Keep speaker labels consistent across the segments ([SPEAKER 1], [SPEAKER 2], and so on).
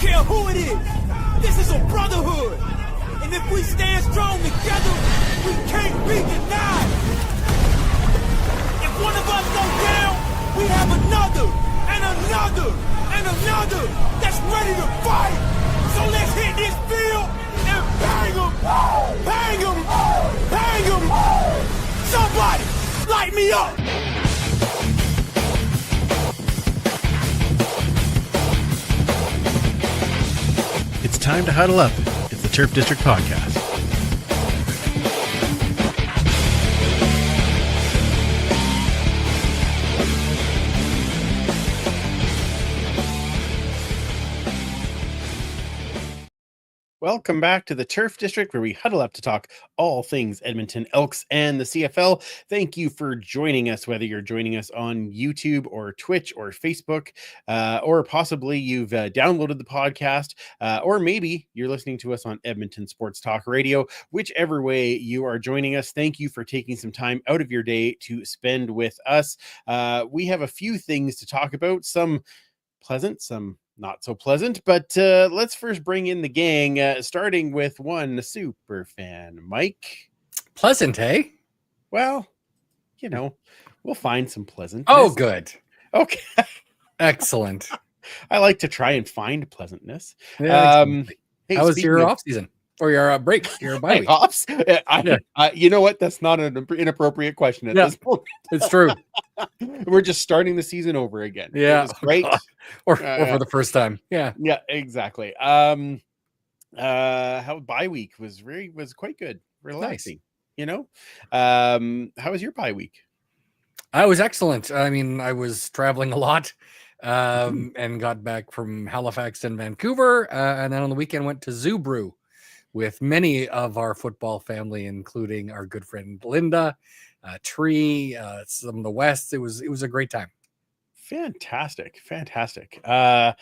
[SPEAKER 1] care who it is. This is a brotherhood. And if we stand strong together, we can't be denied. If one of us goes down, we have another, and another, and another that's ready to fight. So let's hit this field and bang them, bang them, bang them. Somebody, light me up.
[SPEAKER 2] It's time to huddle up. It's the Turf District Podcast. Welcome back to the Turf District, where we huddle up to talk all things Edmonton Elks and the CFL. Thank you for joining us, whether you're joining us on YouTube or Twitch or Facebook, or possibly you've downloaded the podcast, or maybe you're listening to us on Edmonton Sports Talk Radio. Whichever way you are joining us, thank you for taking some time out of your day to spend with us. We have a few things to talk about, some pleasant, some not so pleasant, but let's first bring in the gang, starting with one super fan, Mike.
[SPEAKER 3] Pleasant, eh?
[SPEAKER 2] Well, you know, we'll find some pleasant.
[SPEAKER 3] Oh, good.
[SPEAKER 2] Okay.
[SPEAKER 3] Excellent.
[SPEAKER 2] I like to try and find pleasantness.
[SPEAKER 3] Yeah,
[SPEAKER 2] Hey,
[SPEAKER 3] how was your off season or your break? Your bye week?
[SPEAKER 2] Offs? You know what? That's not an inappropriate question at this point.
[SPEAKER 3] It's true.
[SPEAKER 2] We're just starting the season over again.
[SPEAKER 3] Yeah,
[SPEAKER 2] great.
[SPEAKER 3] Or for the first time. Yeah,
[SPEAKER 2] exactly. How bye week was quite good, relaxing. Nice. You know, how was your bye week?
[SPEAKER 3] I was excellent. I mean, I was traveling a lot, and got back from Halifax and Vancouver, and then on the weekend went to Zoo Brew with many of our football family, including our good friend Linda, Tree, some of the West. It was a great time.
[SPEAKER 2] Fantastic. You know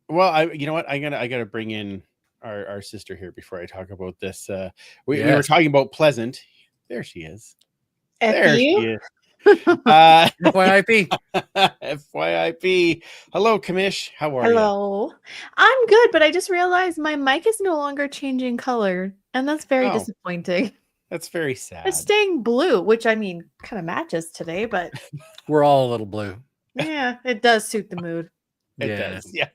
[SPEAKER 2] what? I gotta bring in our sister here before I talk about this. We were talking about pleasant. There she is. She is.
[SPEAKER 3] FYIP.
[SPEAKER 2] FYIP. Hello, Kamish. How are you?
[SPEAKER 4] Hello. I'm good, but I just realized my mic is no longer changing color, and that's very disappointing.
[SPEAKER 2] That's very sad.
[SPEAKER 4] It's staying blue, which I mean kind of matches today, but
[SPEAKER 3] we're all a little blue.
[SPEAKER 4] Yeah, it does suit the mood.
[SPEAKER 2] It does. Yeah.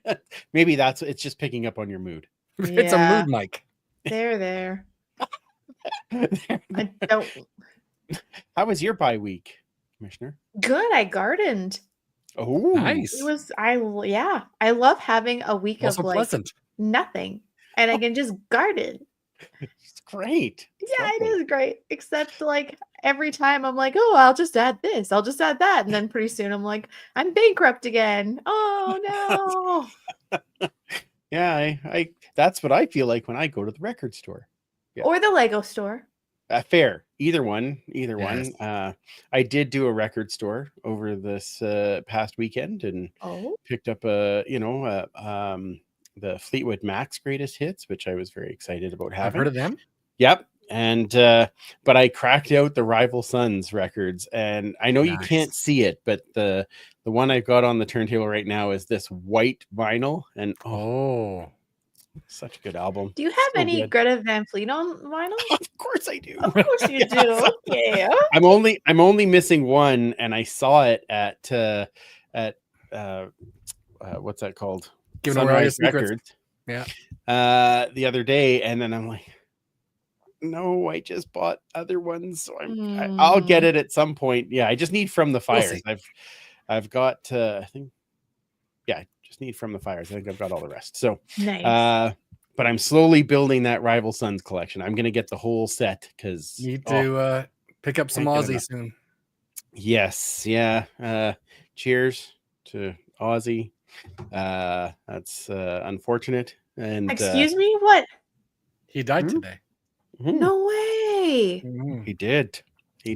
[SPEAKER 2] Maybe it's just picking up on your mood.
[SPEAKER 3] It's a mood mic.
[SPEAKER 4] There. I don't.
[SPEAKER 2] How was your bye week, Commissioner?
[SPEAKER 4] Good. I gardened.
[SPEAKER 2] Oh,
[SPEAKER 3] nice.
[SPEAKER 4] It was. I love having a week
[SPEAKER 3] also
[SPEAKER 4] of like
[SPEAKER 3] pleasant.
[SPEAKER 4] Nothing, and I can just garden.
[SPEAKER 2] It's great.
[SPEAKER 4] It is great. Except like every time I'm like, oh, I'll just add this, I'll just add that, and then pretty soon I'm like, I'm bankrupt again. Oh
[SPEAKER 2] no. Yeah, I that's what I feel like when I go to the record store.
[SPEAKER 4] Yeah. Or the Lego store.
[SPEAKER 2] Fair. Either one. I did do a record store over this past weekend and picked up the Fleetwood Mac's greatest hits, which I was very excited about having.
[SPEAKER 3] I've heard of them.
[SPEAKER 2] Yep. And but I cracked out the Rival Sons records, and I know you can't see it, but the one I've got on the turntable right now is this white vinyl, and such a good album.
[SPEAKER 4] Do you have any Greta Van Fleet on vinyl?
[SPEAKER 2] Of course I do.
[SPEAKER 4] Of course you do. Yeah.
[SPEAKER 2] I'm only missing one, and I saw it at what's that called?
[SPEAKER 3] Sunrise
[SPEAKER 2] Records.
[SPEAKER 3] Yeah.
[SPEAKER 2] The other day, and then I'm like, no, I just bought other ones, so I'll get it at some point. Yeah, I just need From the Fires. I've got I think, just need From the Fires. I think I've got all the rest. So
[SPEAKER 4] nice.
[SPEAKER 2] But I'm slowly building that Rival Sons collection. I'm gonna get the whole set because
[SPEAKER 3] you need to pick up some Aussie soon.
[SPEAKER 2] Yes, yeah. Cheers to Aussie. That's unfortunate. And
[SPEAKER 4] excuse me, what?
[SPEAKER 3] He died today.
[SPEAKER 4] No way.
[SPEAKER 2] He did.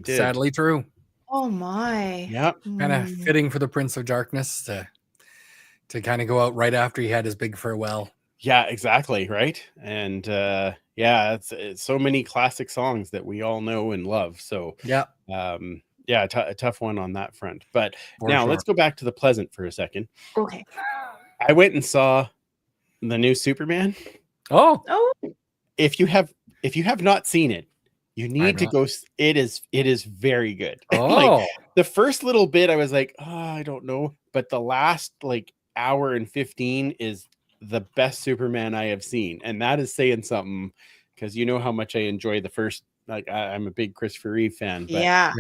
[SPEAKER 3] Sadly true.
[SPEAKER 4] Oh my.
[SPEAKER 2] Yep.
[SPEAKER 3] Kind of fitting for the Prince of Darkness to kind of go out right after he had his big farewell.
[SPEAKER 2] Yeah, exactly. Right. And it's so many classic songs that we all know and love. So a tough one on that front. But let's go back to the pleasant for a second.
[SPEAKER 4] Okay.
[SPEAKER 2] I went and saw The new Superman.
[SPEAKER 3] Oh,
[SPEAKER 4] Oh,
[SPEAKER 2] If you have not seen it, you need to
[SPEAKER 3] not.
[SPEAKER 2] go. It is very good. Like
[SPEAKER 3] oh,
[SPEAKER 2] the first little bit, I was like, oh, I don't know, but the last like hour and 15 is the best Superman I have seen, and that is saying something because you know how much I enjoy the first. Like I'm a big Christopher Reeve fan, but
[SPEAKER 4] yeah.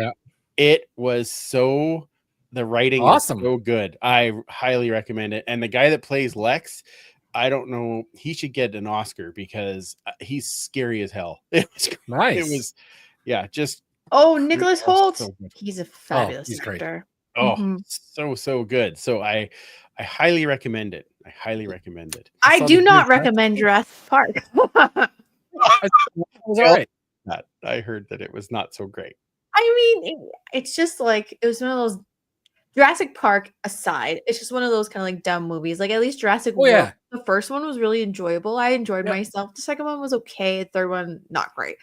[SPEAKER 2] it was so. The writing
[SPEAKER 3] Awesome.
[SPEAKER 2] is so good. I highly recommend it. And the guy that plays Lex, I don't know, he should get an Oscar because he's scary as hell. It
[SPEAKER 3] nice.
[SPEAKER 2] was, yeah, just
[SPEAKER 4] Oh, Nicholas Holt.
[SPEAKER 2] so good.
[SPEAKER 4] He's a fabulous
[SPEAKER 3] he's great.
[SPEAKER 4] actor.
[SPEAKER 2] Oh,
[SPEAKER 4] Mhm.
[SPEAKER 2] so good. So I highly recommend it. I highly recommend it.
[SPEAKER 4] I
[SPEAKER 3] saw
[SPEAKER 4] do
[SPEAKER 3] the
[SPEAKER 4] not
[SPEAKER 3] new
[SPEAKER 4] recommend Jurassic Park.
[SPEAKER 3] It was all right.
[SPEAKER 2] That I heard that it was not so great.
[SPEAKER 4] I mean, it's just like it was one of those Jurassic Park aside. It's just one of those kind of like dumb movies. Like at least Jurassic
[SPEAKER 3] Oh,
[SPEAKER 4] World,
[SPEAKER 3] yeah.
[SPEAKER 4] the first one was really enjoyable. I enjoyed
[SPEAKER 3] Yep.
[SPEAKER 4] myself. The second one was okay. The third one not great.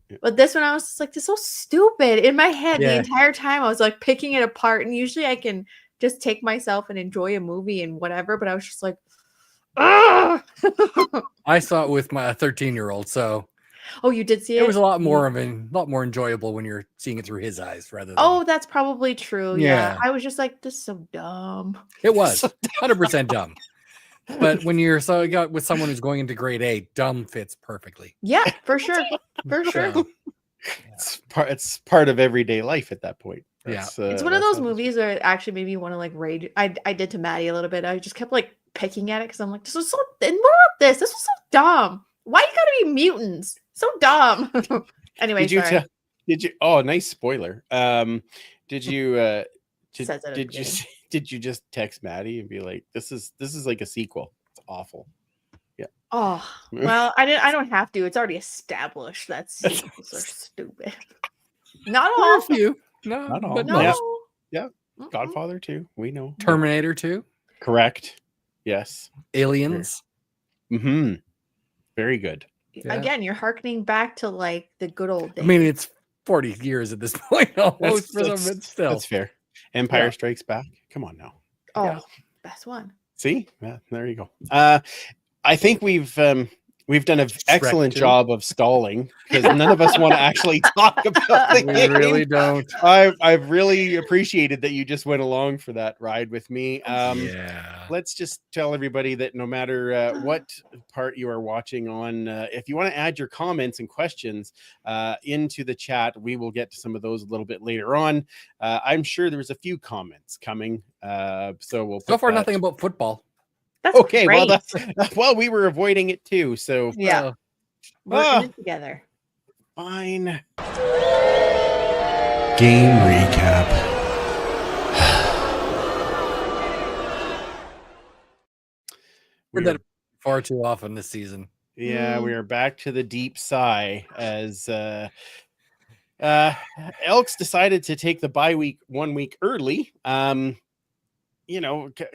[SPEAKER 2] Yeah.
[SPEAKER 4] But this one I was just like, this is so stupid. In my head, the
[SPEAKER 3] Yeah.
[SPEAKER 4] entire time I was like picking it apart. And usually I can just take myself and enjoy a movie and whatever. But I was just like, ah.
[SPEAKER 3] I saw it with my 13-year-old, so
[SPEAKER 4] Oh, you did see it?
[SPEAKER 3] it was a lot more enjoyable when you're seeing it through his eyes rather than.
[SPEAKER 4] Oh, that's probably true. Yeah.
[SPEAKER 3] Yeah.
[SPEAKER 4] I was just like, this is so dumb.
[SPEAKER 3] It was 100% dumb. But when you're with someone who's going into grade 8, dumb fits perfectly.
[SPEAKER 4] Yeah, for sure. For sure.
[SPEAKER 3] So,
[SPEAKER 2] It's part of everyday life at that point.
[SPEAKER 3] Yeah.
[SPEAKER 4] It's one of those movies that actually made me want to like rage. I did to Maddie a little bit. I just kept like picking at it because I'm like, this was so. And what about this? This was so dumb. Why you gotta be mutants? So dumb. Anyway, sorry.
[SPEAKER 2] Did you? Oh, nice spoiler. Did you?
[SPEAKER 4] Says it at the beginning.
[SPEAKER 2] Did you just text Maddie and be like, this is like a sequel? It's awful. Yeah.
[SPEAKER 4] Oh well, I don't have to. It's already established that sequels are stupid. Not
[SPEAKER 3] there are
[SPEAKER 4] all.
[SPEAKER 3] a few. No,
[SPEAKER 2] Not all.
[SPEAKER 3] but
[SPEAKER 4] No.
[SPEAKER 3] most.
[SPEAKER 2] Yeah.
[SPEAKER 4] Mm-mm.
[SPEAKER 2] Godfather 2, we know.
[SPEAKER 3] Terminator 2,
[SPEAKER 2] Correct. Yes.
[SPEAKER 3] Aliens.
[SPEAKER 2] Mm-hmm. Very good.
[SPEAKER 3] Yeah.
[SPEAKER 4] Again, you're harkening back to like the good old days.
[SPEAKER 3] I mean, it's 40 years at this point almost for them, but still.
[SPEAKER 2] That's fair. Empire
[SPEAKER 3] Yeah.
[SPEAKER 2] Strikes Back. Come on now.
[SPEAKER 4] oh,
[SPEAKER 3] yeah.
[SPEAKER 4] best one.
[SPEAKER 2] See? Yeah, there you go. I think we've done an excellent
[SPEAKER 3] 2.
[SPEAKER 2] job of stalling because none of us want to actually talk about the
[SPEAKER 3] We
[SPEAKER 2] game.
[SPEAKER 3] really don't.
[SPEAKER 2] I've really appreciated that you just went along for that ride with me.
[SPEAKER 3] Yeah.
[SPEAKER 2] Let's just tell everybody that no matter what part you are watching on, if you want to add your comments and questions into the chat, we will get to some of those a little bit later on. I'm sure there was a few comments coming, so we'll.
[SPEAKER 3] So far, nothing about football.
[SPEAKER 4] That's
[SPEAKER 2] Okay,
[SPEAKER 4] great.
[SPEAKER 2] well, we were avoiding it too, so
[SPEAKER 4] Yeah. Working it together.
[SPEAKER 2] fine. Game recap.
[SPEAKER 3] Heard that far too often this season.
[SPEAKER 2] Yeah, we are back to the deep sigh as Elks decided to take the bye week 1 week early.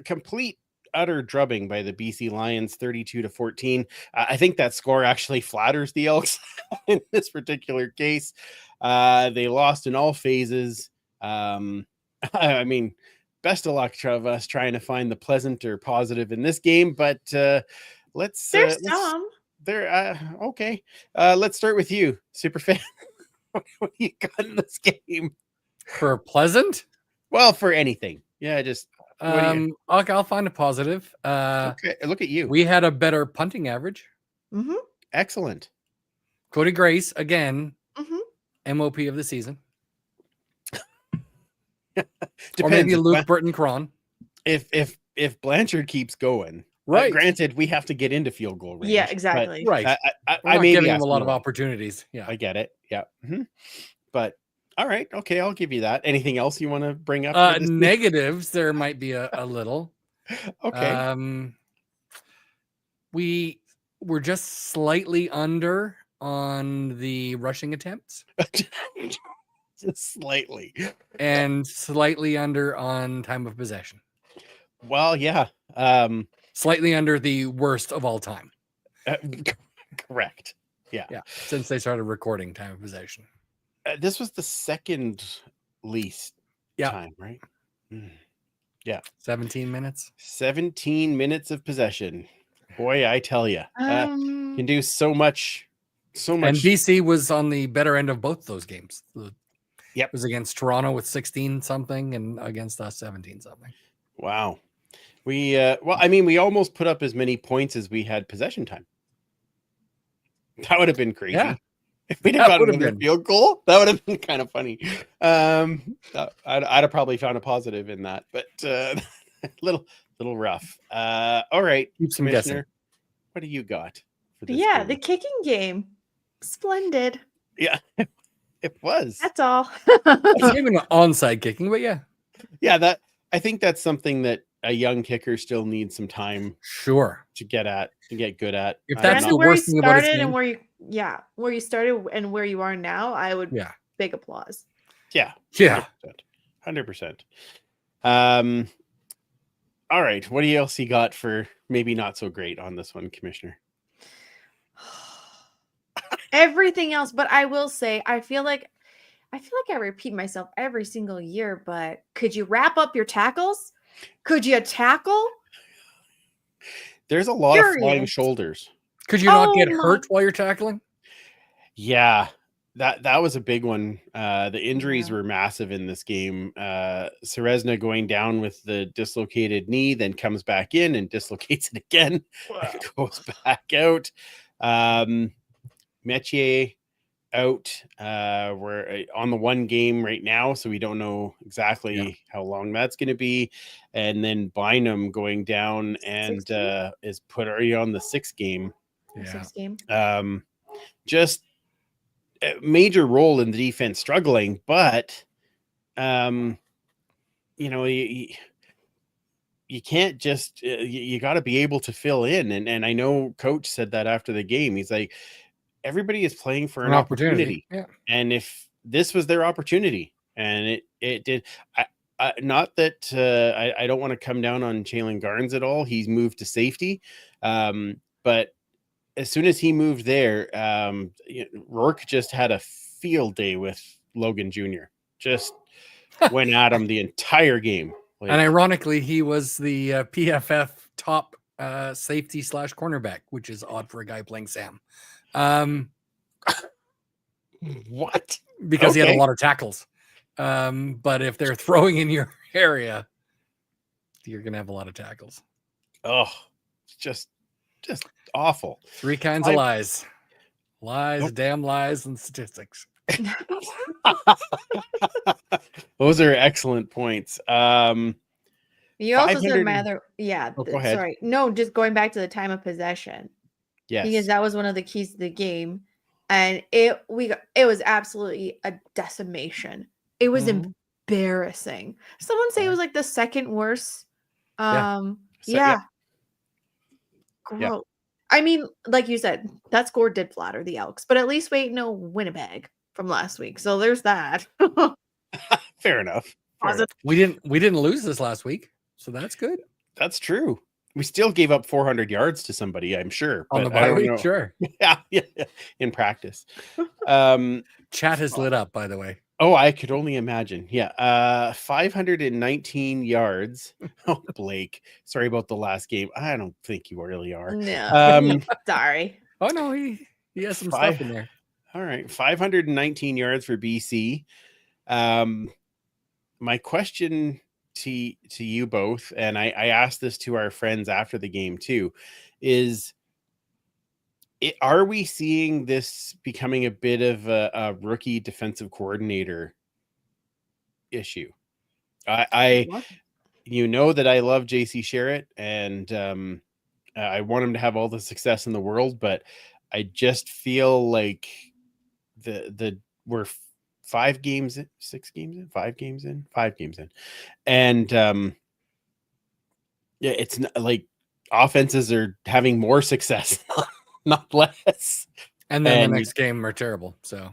[SPEAKER 2] Complete utter drubbing by the BC Lions 32-14. I think that score actually flatters the Elks in this particular case. They lost in all phases. I mean, best of luck to us trying to find the pleasant or positive in this game, but let's
[SPEAKER 4] There's some.
[SPEAKER 2] Okay. Let's start with you, Superfan. What do you got in this game?
[SPEAKER 3] For pleasant?
[SPEAKER 2] Well, for anything. Yeah, just
[SPEAKER 3] I'll find a positive.
[SPEAKER 2] okay. Look at you.
[SPEAKER 3] We had a better punting average.
[SPEAKER 4] Mm-hmm.
[SPEAKER 2] Excellent.
[SPEAKER 3] Cody Grace again,
[SPEAKER 4] Mm-hmm.
[SPEAKER 3] MOP of the season.
[SPEAKER 2] Depends.
[SPEAKER 3] Or maybe Luke Burton Cron.
[SPEAKER 2] If Blanchard keeps going,
[SPEAKER 3] Right.
[SPEAKER 2] Granted, we have to get into field goal range.
[SPEAKER 4] Yeah, exactly.
[SPEAKER 3] Right.
[SPEAKER 2] I
[SPEAKER 3] We're not
[SPEAKER 2] may be
[SPEAKER 3] giving him a
[SPEAKER 2] asking
[SPEAKER 3] lot of
[SPEAKER 2] wrong.
[SPEAKER 3] opportunities. Yeah.
[SPEAKER 2] I get it. Yeah. But all right. Okay, I'll give you that. Anything else you want to bring up? for this week?
[SPEAKER 3] Negatives, there might be a little.
[SPEAKER 2] Okay.
[SPEAKER 3] We were just slightly under on the rushing attempts
[SPEAKER 2] Just slightly.
[SPEAKER 3] and slightly under on time of possession.
[SPEAKER 2] Well, yeah.
[SPEAKER 3] Slightly under the worst of all time.
[SPEAKER 2] Correct. Yeah.
[SPEAKER 3] Since they started recording time of possession.
[SPEAKER 2] This was the second least
[SPEAKER 3] Yeah.
[SPEAKER 2] time, right?
[SPEAKER 3] 17 minutes.
[SPEAKER 2] 17 minutes of possession. Boy, I tell you, can do so much.
[SPEAKER 3] And BC was on the better end of both those games.
[SPEAKER 2] Yep.
[SPEAKER 3] It was against Toronto with 16 something and against us 17 something.
[SPEAKER 2] Wow. We almost put up as many points as we had possession time. That would have been crazy.
[SPEAKER 3] Yeah.
[SPEAKER 2] If we'd have got another field goal, that would have been kind of funny. I'd have probably found a positive in that, but little rough. All right,
[SPEAKER 3] Keep some
[SPEAKER 2] Commissioner,
[SPEAKER 3] guessing.
[SPEAKER 2] what do you got for this
[SPEAKER 4] Yeah,
[SPEAKER 2] game?
[SPEAKER 4] the kicking game. Splendid.
[SPEAKER 2] Yeah, it was.
[SPEAKER 4] That's all.
[SPEAKER 3] It's maybe not onside kicking, but yeah.
[SPEAKER 2] Yeah, I think that's something that a young kicker still needs some time to get good at.
[SPEAKER 3] If that's the worst thing about his game,
[SPEAKER 4] where you started and where you are now, I would big applause.
[SPEAKER 2] Yeah. 100%. All right, what else you got for maybe not so great on this one, Commissioner?
[SPEAKER 4] Everything else, but I will say I feel like I repeat myself every single year, but could you wrap up your tackles? Could you tackle?
[SPEAKER 2] There's a lot of flying shoulders.
[SPEAKER 3] Could you not get hurt while you're tackling?
[SPEAKER 2] Yeah, that was a big one. The injuries were massive in this game. Serezna going down with the dislocated knee, then comes back in and dislocates it again. And goes back out. Metier out. We're on the one game right now, so we don't know exactly how long that's going to be. And then Bynum going down and is put already on the 6th game. Just a major role in the defense struggling, but you can't just you got to be able to fill in. And I know Coach said that after the game. He's like, everybody is playing for an opportunity.
[SPEAKER 3] Yeah.
[SPEAKER 2] And if this was their opportunity, and it did, not that I don't want to come down on Chelen Garnes at all. He's moved to safety. But as soon as he moved there, Rourke just had a field day with Logan Jr. Just went at him the entire game.
[SPEAKER 3] And ironically, he was the PFF top safety / cornerback, which is odd for a guy playing Sam.
[SPEAKER 2] What?
[SPEAKER 3] Because he had a lot of tackles. But if they're throwing in your area, you're gonna have a lot of tackles.
[SPEAKER 2] Oh, just awful.
[SPEAKER 3] 3 kinds of lies. Damn lies, and statistics.
[SPEAKER 2] Those are excellent points.
[SPEAKER 4] You also said Mather. Yeah.
[SPEAKER 2] Go ahead.
[SPEAKER 4] Sorry. No, just going back to the time of possession.
[SPEAKER 2] Yes.
[SPEAKER 4] Because that was one of the keys to the game. And it was absolutely a decimation. It was embarrassing. Someone say it was like the 2nd worst. Yeah. Gross. I mean, like you said, that score did flatter the Elks, but at least we ain't no Winnipeg from last week. So there's that.
[SPEAKER 2] Fair enough.
[SPEAKER 3] We didn't lose this last week, so that's good.
[SPEAKER 2] That's true. We still gave up 400 yards to somebody, I'm sure.
[SPEAKER 3] On the bye week, sure.
[SPEAKER 2] Yeah. In practice.
[SPEAKER 3] Chat has lit up, by the way.
[SPEAKER 2] Oh, I could only imagine. Yeah. 519 yards. Oh, Blake. Sorry about the last game. I don't think you really are.
[SPEAKER 4] No. Sorry.
[SPEAKER 3] Oh, no, he has some stuff in there.
[SPEAKER 2] All right. 519 yards for BC. My question to you both, and I asked this to our friends after the game too, is are we seeing this becoming a bit of a rookie defensive coordinator issue? I that I love JC Sherritt, and I want him to have all the success in the world, but I just feel like we're 5 games in, 6 games in, 5 games in, 5 games in, and it's not, like offenses are having more success, not less.
[SPEAKER 3] And then the next game are terrible. So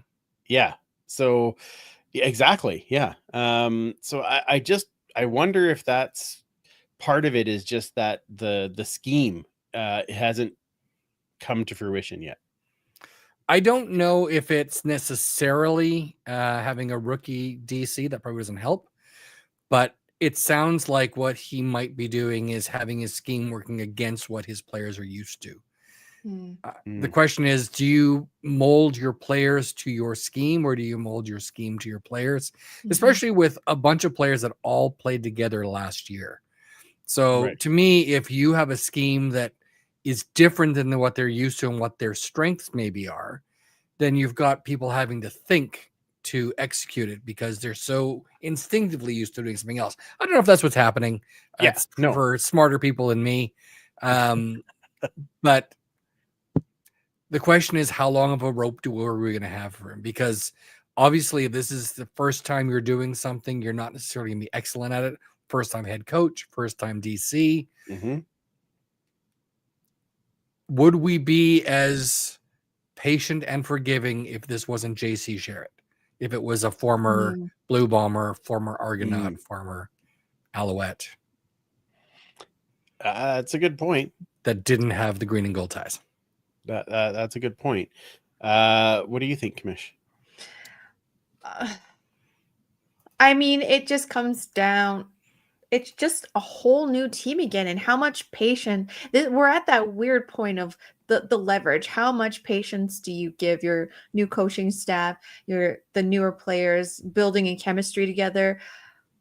[SPEAKER 2] exactly. Yeah. So I wonder if that's part of it, is just that the scheme hasn't come to fruition yet.
[SPEAKER 3] I don't know if it's necessarily having a rookie DC. That probably doesn't help, but it sounds like what he might be doing is having his scheme working against what his players are used to. The question is, do you mold your players to your scheme, or do you mold your scheme to your players? Especially with a bunch of players that all played together last year. So to me, if you have a scheme that is different than what they're used to and what their strengths maybe are, then you've got people having to think to execute it because they're so instinctively used to doing something else. I don't know if that's what's happening. It's for smarter people than me. But the question is, how long of a rope are we going to have for him? Because obviously, if this is the first time you're doing something, you're not necessarily going to be excellent at it. First time head coach, first time DC. Would we be as patient and forgiving if this wasn't JC Sherritt? If it was a former Blue Bomber, former Argonaut, former Alouette?
[SPEAKER 2] That's a good point.
[SPEAKER 3] That didn't have the green and gold ties.
[SPEAKER 2] That's a good point. What do you think, Kamish?
[SPEAKER 4] I mean, it just comes down. It's just a whole new team again, and how much patience. We're at that weird point of the leverage. How much patience do you give your new coaching staff, the newer players, building a chemistry together,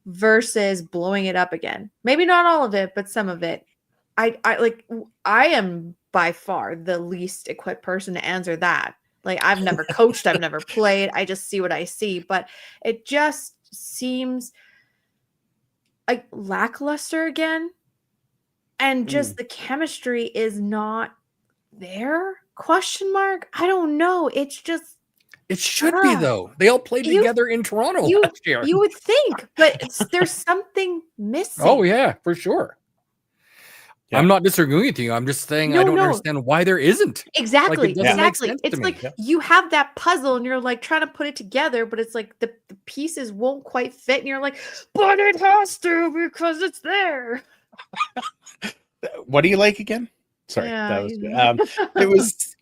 [SPEAKER 4] versus blowing it up again? Maybe not all of it, but some of it. I am by far the least equipped person to answer that. Like, I've never coached, I've never played. I just see what I see, but it just seems like lackluster again, and just the chemistry is not there? Question mark. I don't know. It's just,
[SPEAKER 3] it should be though. They all played together in Toronto last year.
[SPEAKER 4] You would think, but there's something missing.
[SPEAKER 3] Oh yeah, for sure. Yeah. I'm not disagreeing with you. I'm just saying I don't understand why there isn't.
[SPEAKER 4] Exactly. Exactly. It's like you have that puzzle and you're like trying to put it together, but it's like the pieces won't quite fit. And you're like, but it has to because it's there.
[SPEAKER 2] What do you like again? Sorry. That was it was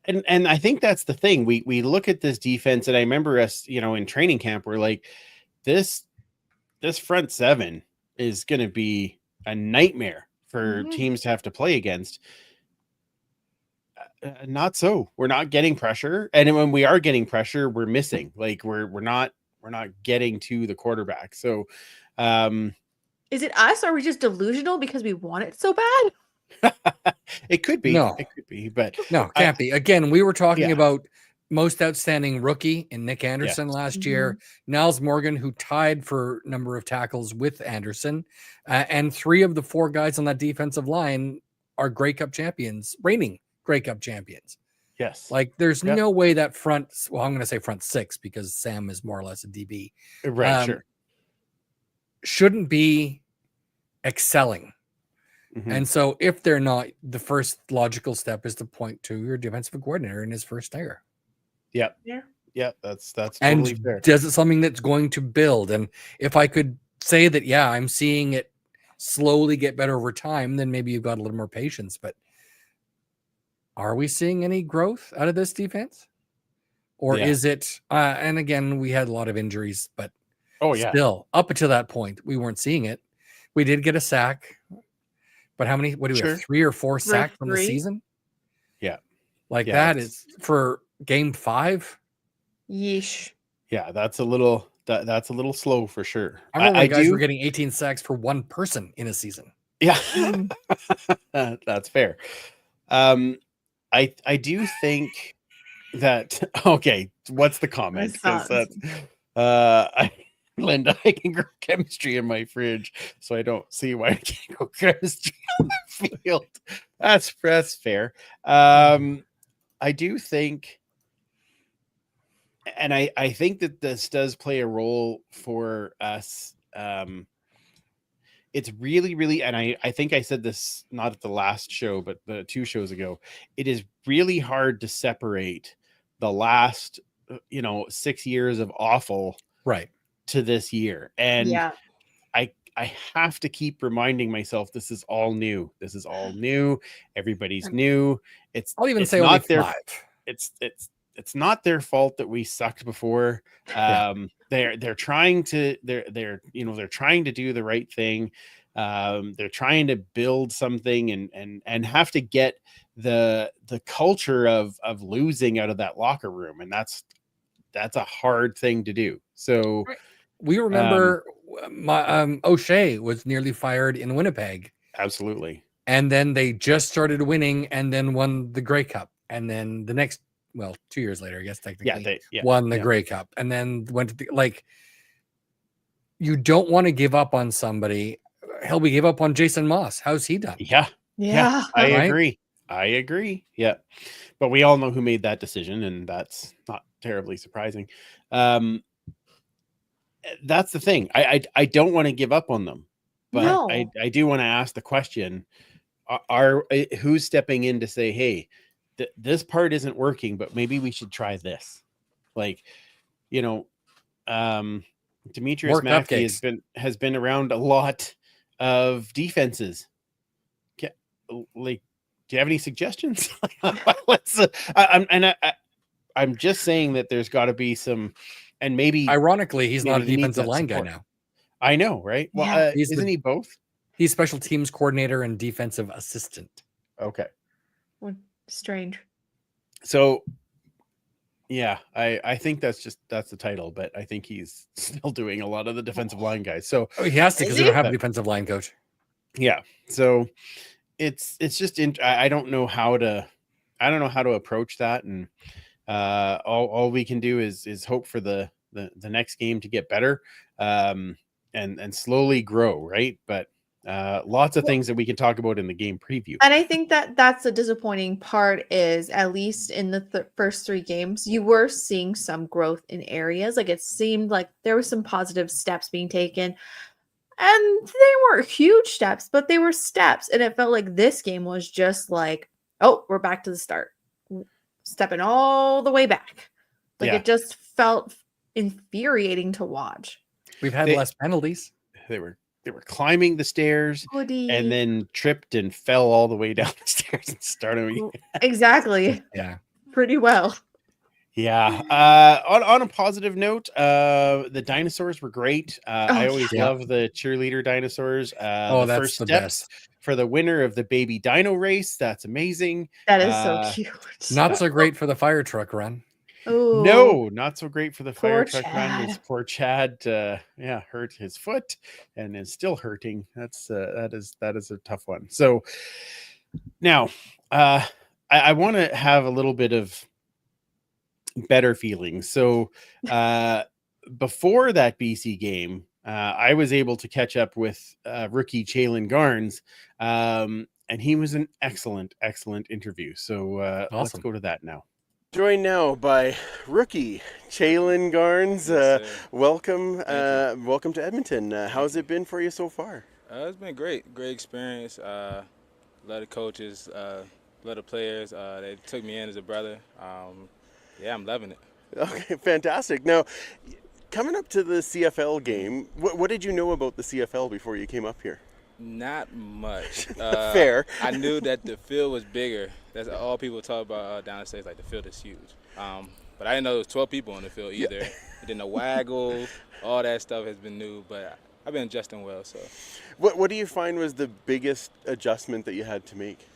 [SPEAKER 2] and I think that's the thing. We look at this defense, and I remember us, in training camp, we're like, this front seven is gonna be a nightmare for teams to have to play against. Not so. We're not getting pressure, and when we are getting pressure, we're missing. Like we're not getting to the quarterback. So,
[SPEAKER 4] is it us, or are we just delusional because we want it so bad?
[SPEAKER 2] It could be. No, it could be, but
[SPEAKER 3] no, can't be. Again, we were talking about most outstanding rookie in Nick Anderson last year. Niles Morgan, who tied for number of tackles with Anderson, and 3 of the 4 guys on that defensive line are Grey Cup champions, reigning Grey Cup champions.
[SPEAKER 2] Yes.
[SPEAKER 3] Like there's no way that front, well, I'm going to say front 6 because Sam is more or less a DB.
[SPEAKER 2] Right, sure.
[SPEAKER 3] Shouldn't be excelling. And so if they're not, the first logical step is to point to your defensive coordinator in his first year.
[SPEAKER 2] Yeah. That's totally fair.
[SPEAKER 3] Does it something that's going to build? And if I could say that, I'm seeing it slowly get better over time, then maybe you've got a little more patience. But are we seeing any growth out of this defense? Or is it, and again, we had a lot of injuries, but still, up until that point, we weren't seeing it. We did get a sack, but how many, what do we have, 3 or 4 sacks from the season?
[SPEAKER 2] Yeah.
[SPEAKER 3] Like that is for game 5.
[SPEAKER 4] Yeesh.
[SPEAKER 2] Yeah, that's a little slow for sure.
[SPEAKER 3] I remember when guys were getting 18 sacks for one person in a season.
[SPEAKER 2] Yeah. That's fair. I do think that what's the comment? Linda, I can grow chemistry in my fridge, so I don't see why I can't grow chemistry on the field. That's fair. I do think, and I think that this does play a role for us. It's really, really, and I think I said this not at the last show, but the 2 shows ago, it is really hard to separate the last, 6 years of awful to this year. And I have to keep reminding myself, this is all new. Everybody's new. I'll even say
[SPEAKER 3] only
[SPEAKER 2] not
[SPEAKER 3] 5.
[SPEAKER 2] It's it's not their fault that we sucked before.
[SPEAKER 3] Yeah.
[SPEAKER 2] They're trying to they're trying to do the right thing. They're trying to build something and have to get the culture of losing out of that locker room, and that's a hard thing to do. So
[SPEAKER 3] Right. We remember O'Shea was nearly fired in Winnipeg,
[SPEAKER 2] absolutely.
[SPEAKER 3] and then they just started winning, and then won the Grey Cup, and then the next, 2 years later, I guess technically, won the Grey Cup, and then went to you don't want to give up on somebody. Hell, we gave up on Jason Moss. How's he done?
[SPEAKER 2] Yeah. I agree. Yeah. But we all know who made that decision, and that's not terribly surprising. That's the thing. I don't want to give up on them, but
[SPEAKER 4] No.
[SPEAKER 2] I do want to ask the question: who's stepping in to say, hey, this part isn't working, but maybe we should try this? Like, Demetrius Mackey has been around a lot of defenses. Like, do you have any suggestions? I'm just saying that there's got to be some, and maybe
[SPEAKER 3] ironically, he's not a
[SPEAKER 2] he needs
[SPEAKER 3] defensive
[SPEAKER 2] that
[SPEAKER 3] line guy
[SPEAKER 2] support.
[SPEAKER 3] now.
[SPEAKER 2] I know, right? Well,
[SPEAKER 4] Yeah.
[SPEAKER 2] isn't he both?
[SPEAKER 3] He's special teams coordinator and defensive assistant.
[SPEAKER 2] Okay.
[SPEAKER 4] Strange.
[SPEAKER 2] So, yeah, I think that's the title, but I think he's still doing a lot of the defensive line guys. So
[SPEAKER 3] he has to, because they don't have a defensive line coach.
[SPEAKER 2] Yeah. So it's just I don't know how to approach that, and all we can do is hope for the next game to get better, and slowly grow, right? But lots of things that we can talk about in the game preview.
[SPEAKER 4] And I think that's the disappointing part, is at least in the first 3 games, you were seeing some growth in areas. Like, it seemed like there were some positive steps being taken. And they weren't huge steps, but they were steps. And it felt like this game was just like, oh, we're back to the start. Stepping all the way back. Like, it just felt infuriating to watch.
[SPEAKER 3] We've had less penalties.
[SPEAKER 2] They were climbing the stairs and then tripped and fell all the way down the stairs and started again.
[SPEAKER 4] Exactly.
[SPEAKER 3] Yeah.
[SPEAKER 4] Pretty well.
[SPEAKER 2] Yeah. On a positive note, the dinosaurs were great. I always love the cheerleader dinosaurs. The
[SPEAKER 3] that's
[SPEAKER 2] first
[SPEAKER 3] the
[SPEAKER 2] steps
[SPEAKER 3] best
[SPEAKER 2] for the winner of the baby dino race. That's amazing.
[SPEAKER 4] That is so cute.
[SPEAKER 3] Not so great for the fire truck run.
[SPEAKER 4] Ooh.
[SPEAKER 2] No, not so great for the fire
[SPEAKER 4] Poor
[SPEAKER 2] truck
[SPEAKER 4] Chad.
[SPEAKER 2] run. As poor Chad, hurt his foot and is still hurting. That is a tough one. So now, I want to have a little bit of better feelings. So before that BC game, I was able to catch up with rookie Chelen Garnes, and he was an excellent interview. So
[SPEAKER 3] Awesome.
[SPEAKER 2] Let's go to that now. Joined now by rookie Chelen Garnes. Welcome to Edmonton. How's it been for you so far?
[SPEAKER 5] It's been great experience. A lot of coaches, a lot of players. They took me in as a brother. I'm loving it.
[SPEAKER 2] Okay, fantastic. Now, coming up to the CFL game, what did you know about the CFL before you came up here?
[SPEAKER 5] Not much.
[SPEAKER 2] Fair.
[SPEAKER 5] I knew that the field was bigger. That's all people talk about down the States, like the field is huge. But I didn't know there was 12 people on the field either. And then the waggle, all that stuff has been new, but I've been adjusting well. So,
[SPEAKER 2] what do you find was the biggest adjustment that you had to make?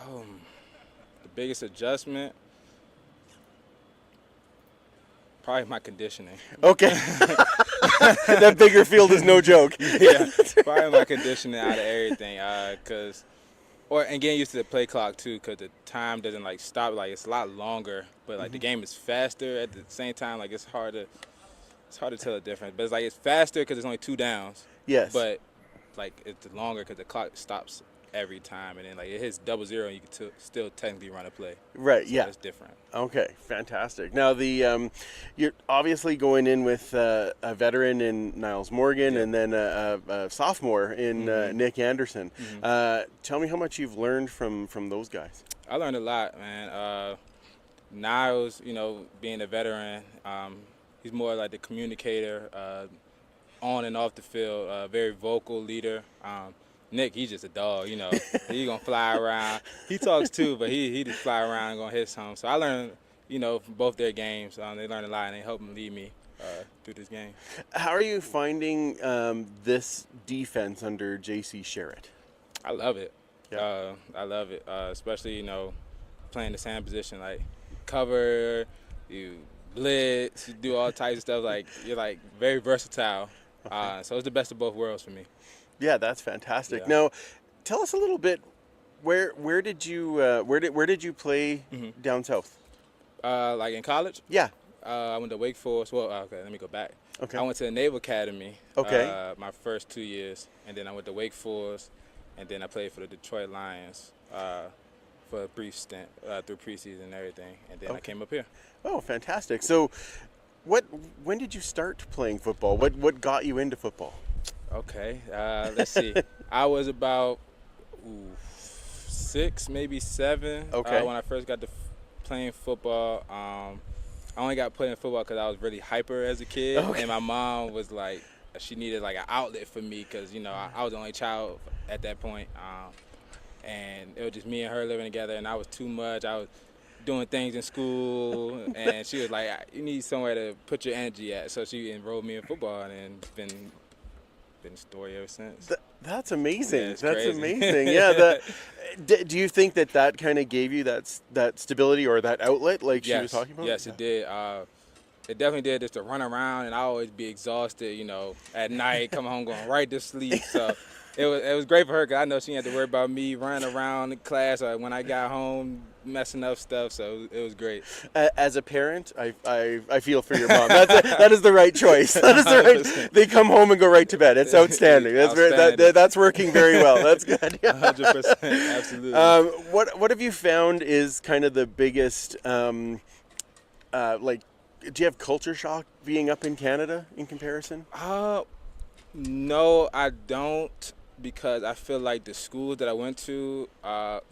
[SPEAKER 5] The biggest adjustment, probably my conditioning.
[SPEAKER 2] Okay. That bigger field is no joke.
[SPEAKER 5] Yeah, probably my conditioning out of everything. And getting used to the play clock too, because the time doesn't like stop. Like, it's a lot longer, but like the game is faster at the same time. Like, it's hard to tell the difference. But it's like it's faster because there's only 2 downs.
[SPEAKER 2] Yes.
[SPEAKER 5] But like it's longer because the clock stops every time, and then like it hits 00 and you can still technically run a play.
[SPEAKER 2] Right.
[SPEAKER 5] So
[SPEAKER 2] yeah.
[SPEAKER 5] It's different.
[SPEAKER 2] Okay. Fantastic. Now you're obviously going in with a veteran in Niles Morgan, and then a sophomore in Nick Anderson. Tell me how much you've learned from those guys.
[SPEAKER 5] I learned a lot, man. Niles, being a veteran, he's more like the communicator, on and off the field, very vocal leader. Nick, he's just a dog, He's gonna fly around. He talks too, but he just fly around and gonna hit some. So I learned from both their games. They learn a lot, and they help lead me through this game.
[SPEAKER 2] How are you finding this defense under J.C. Sherritt?
[SPEAKER 5] I love it.
[SPEAKER 2] Yeah.
[SPEAKER 5] I love it, especially, playing the same position, like cover, you blitz, you do all types of stuff. Like, you're, like, very versatile.
[SPEAKER 2] Okay.
[SPEAKER 5] So it's the best of both worlds for me.
[SPEAKER 2] Yeah, that's fantastic.
[SPEAKER 5] Yeah.
[SPEAKER 2] Now, tell us a little bit. Where did you play down south?
[SPEAKER 5] Like in college,
[SPEAKER 2] Yeah.
[SPEAKER 5] I went to Wake Forest. Well, okay, let me go back.
[SPEAKER 2] Okay.
[SPEAKER 5] I went to the Naval Academy.
[SPEAKER 2] Okay.
[SPEAKER 5] My first 2 years, and then I went to Wake Forest, and then I played for the Detroit Lions for a brief stint through preseason and everything, and then I came up here.
[SPEAKER 2] Oh, fantastic. So, when did you start playing football? What got you into football?
[SPEAKER 5] Okay, let's see. I was about 6, maybe 7
[SPEAKER 2] Okay.
[SPEAKER 5] when I first got to playing football. I only got put in football because I was really hyper as a kid, and my mom was like, she needed like an outlet for me because I was the only child at that point, and it was just me and her living together, and I was too much. I was doing things in school, and she was like, you need somewhere to put your energy at, so she enrolled me in football, and it's been a story ever since.
[SPEAKER 2] That's amazing.
[SPEAKER 5] Yeah, it's
[SPEAKER 2] That's
[SPEAKER 5] crazy.
[SPEAKER 2] amazing. Yeah. Do you think that kind of gave you that stability or that outlet like she was talking about?
[SPEAKER 5] Yes, it did. It definitely did. Just to run around, and I always be exhausted, at night, come home going right to sleep. So it was great for her because I know she didn't have to worry about me running around in class or when I got home messing up stuff. So it was great.
[SPEAKER 2] As a parent, I feel for your mom. That is the right choice. That is the right. They come home and go right to bed. It's outstanding. That's
[SPEAKER 5] Outstanding.
[SPEAKER 2] that's working very well. That's good.
[SPEAKER 5] 100%, absolutely.
[SPEAKER 2] What have you found is kind of the biggest do you have culture shock being up in Canada in comparison?
[SPEAKER 5] No, I don't, because I feel like the schools that I went to,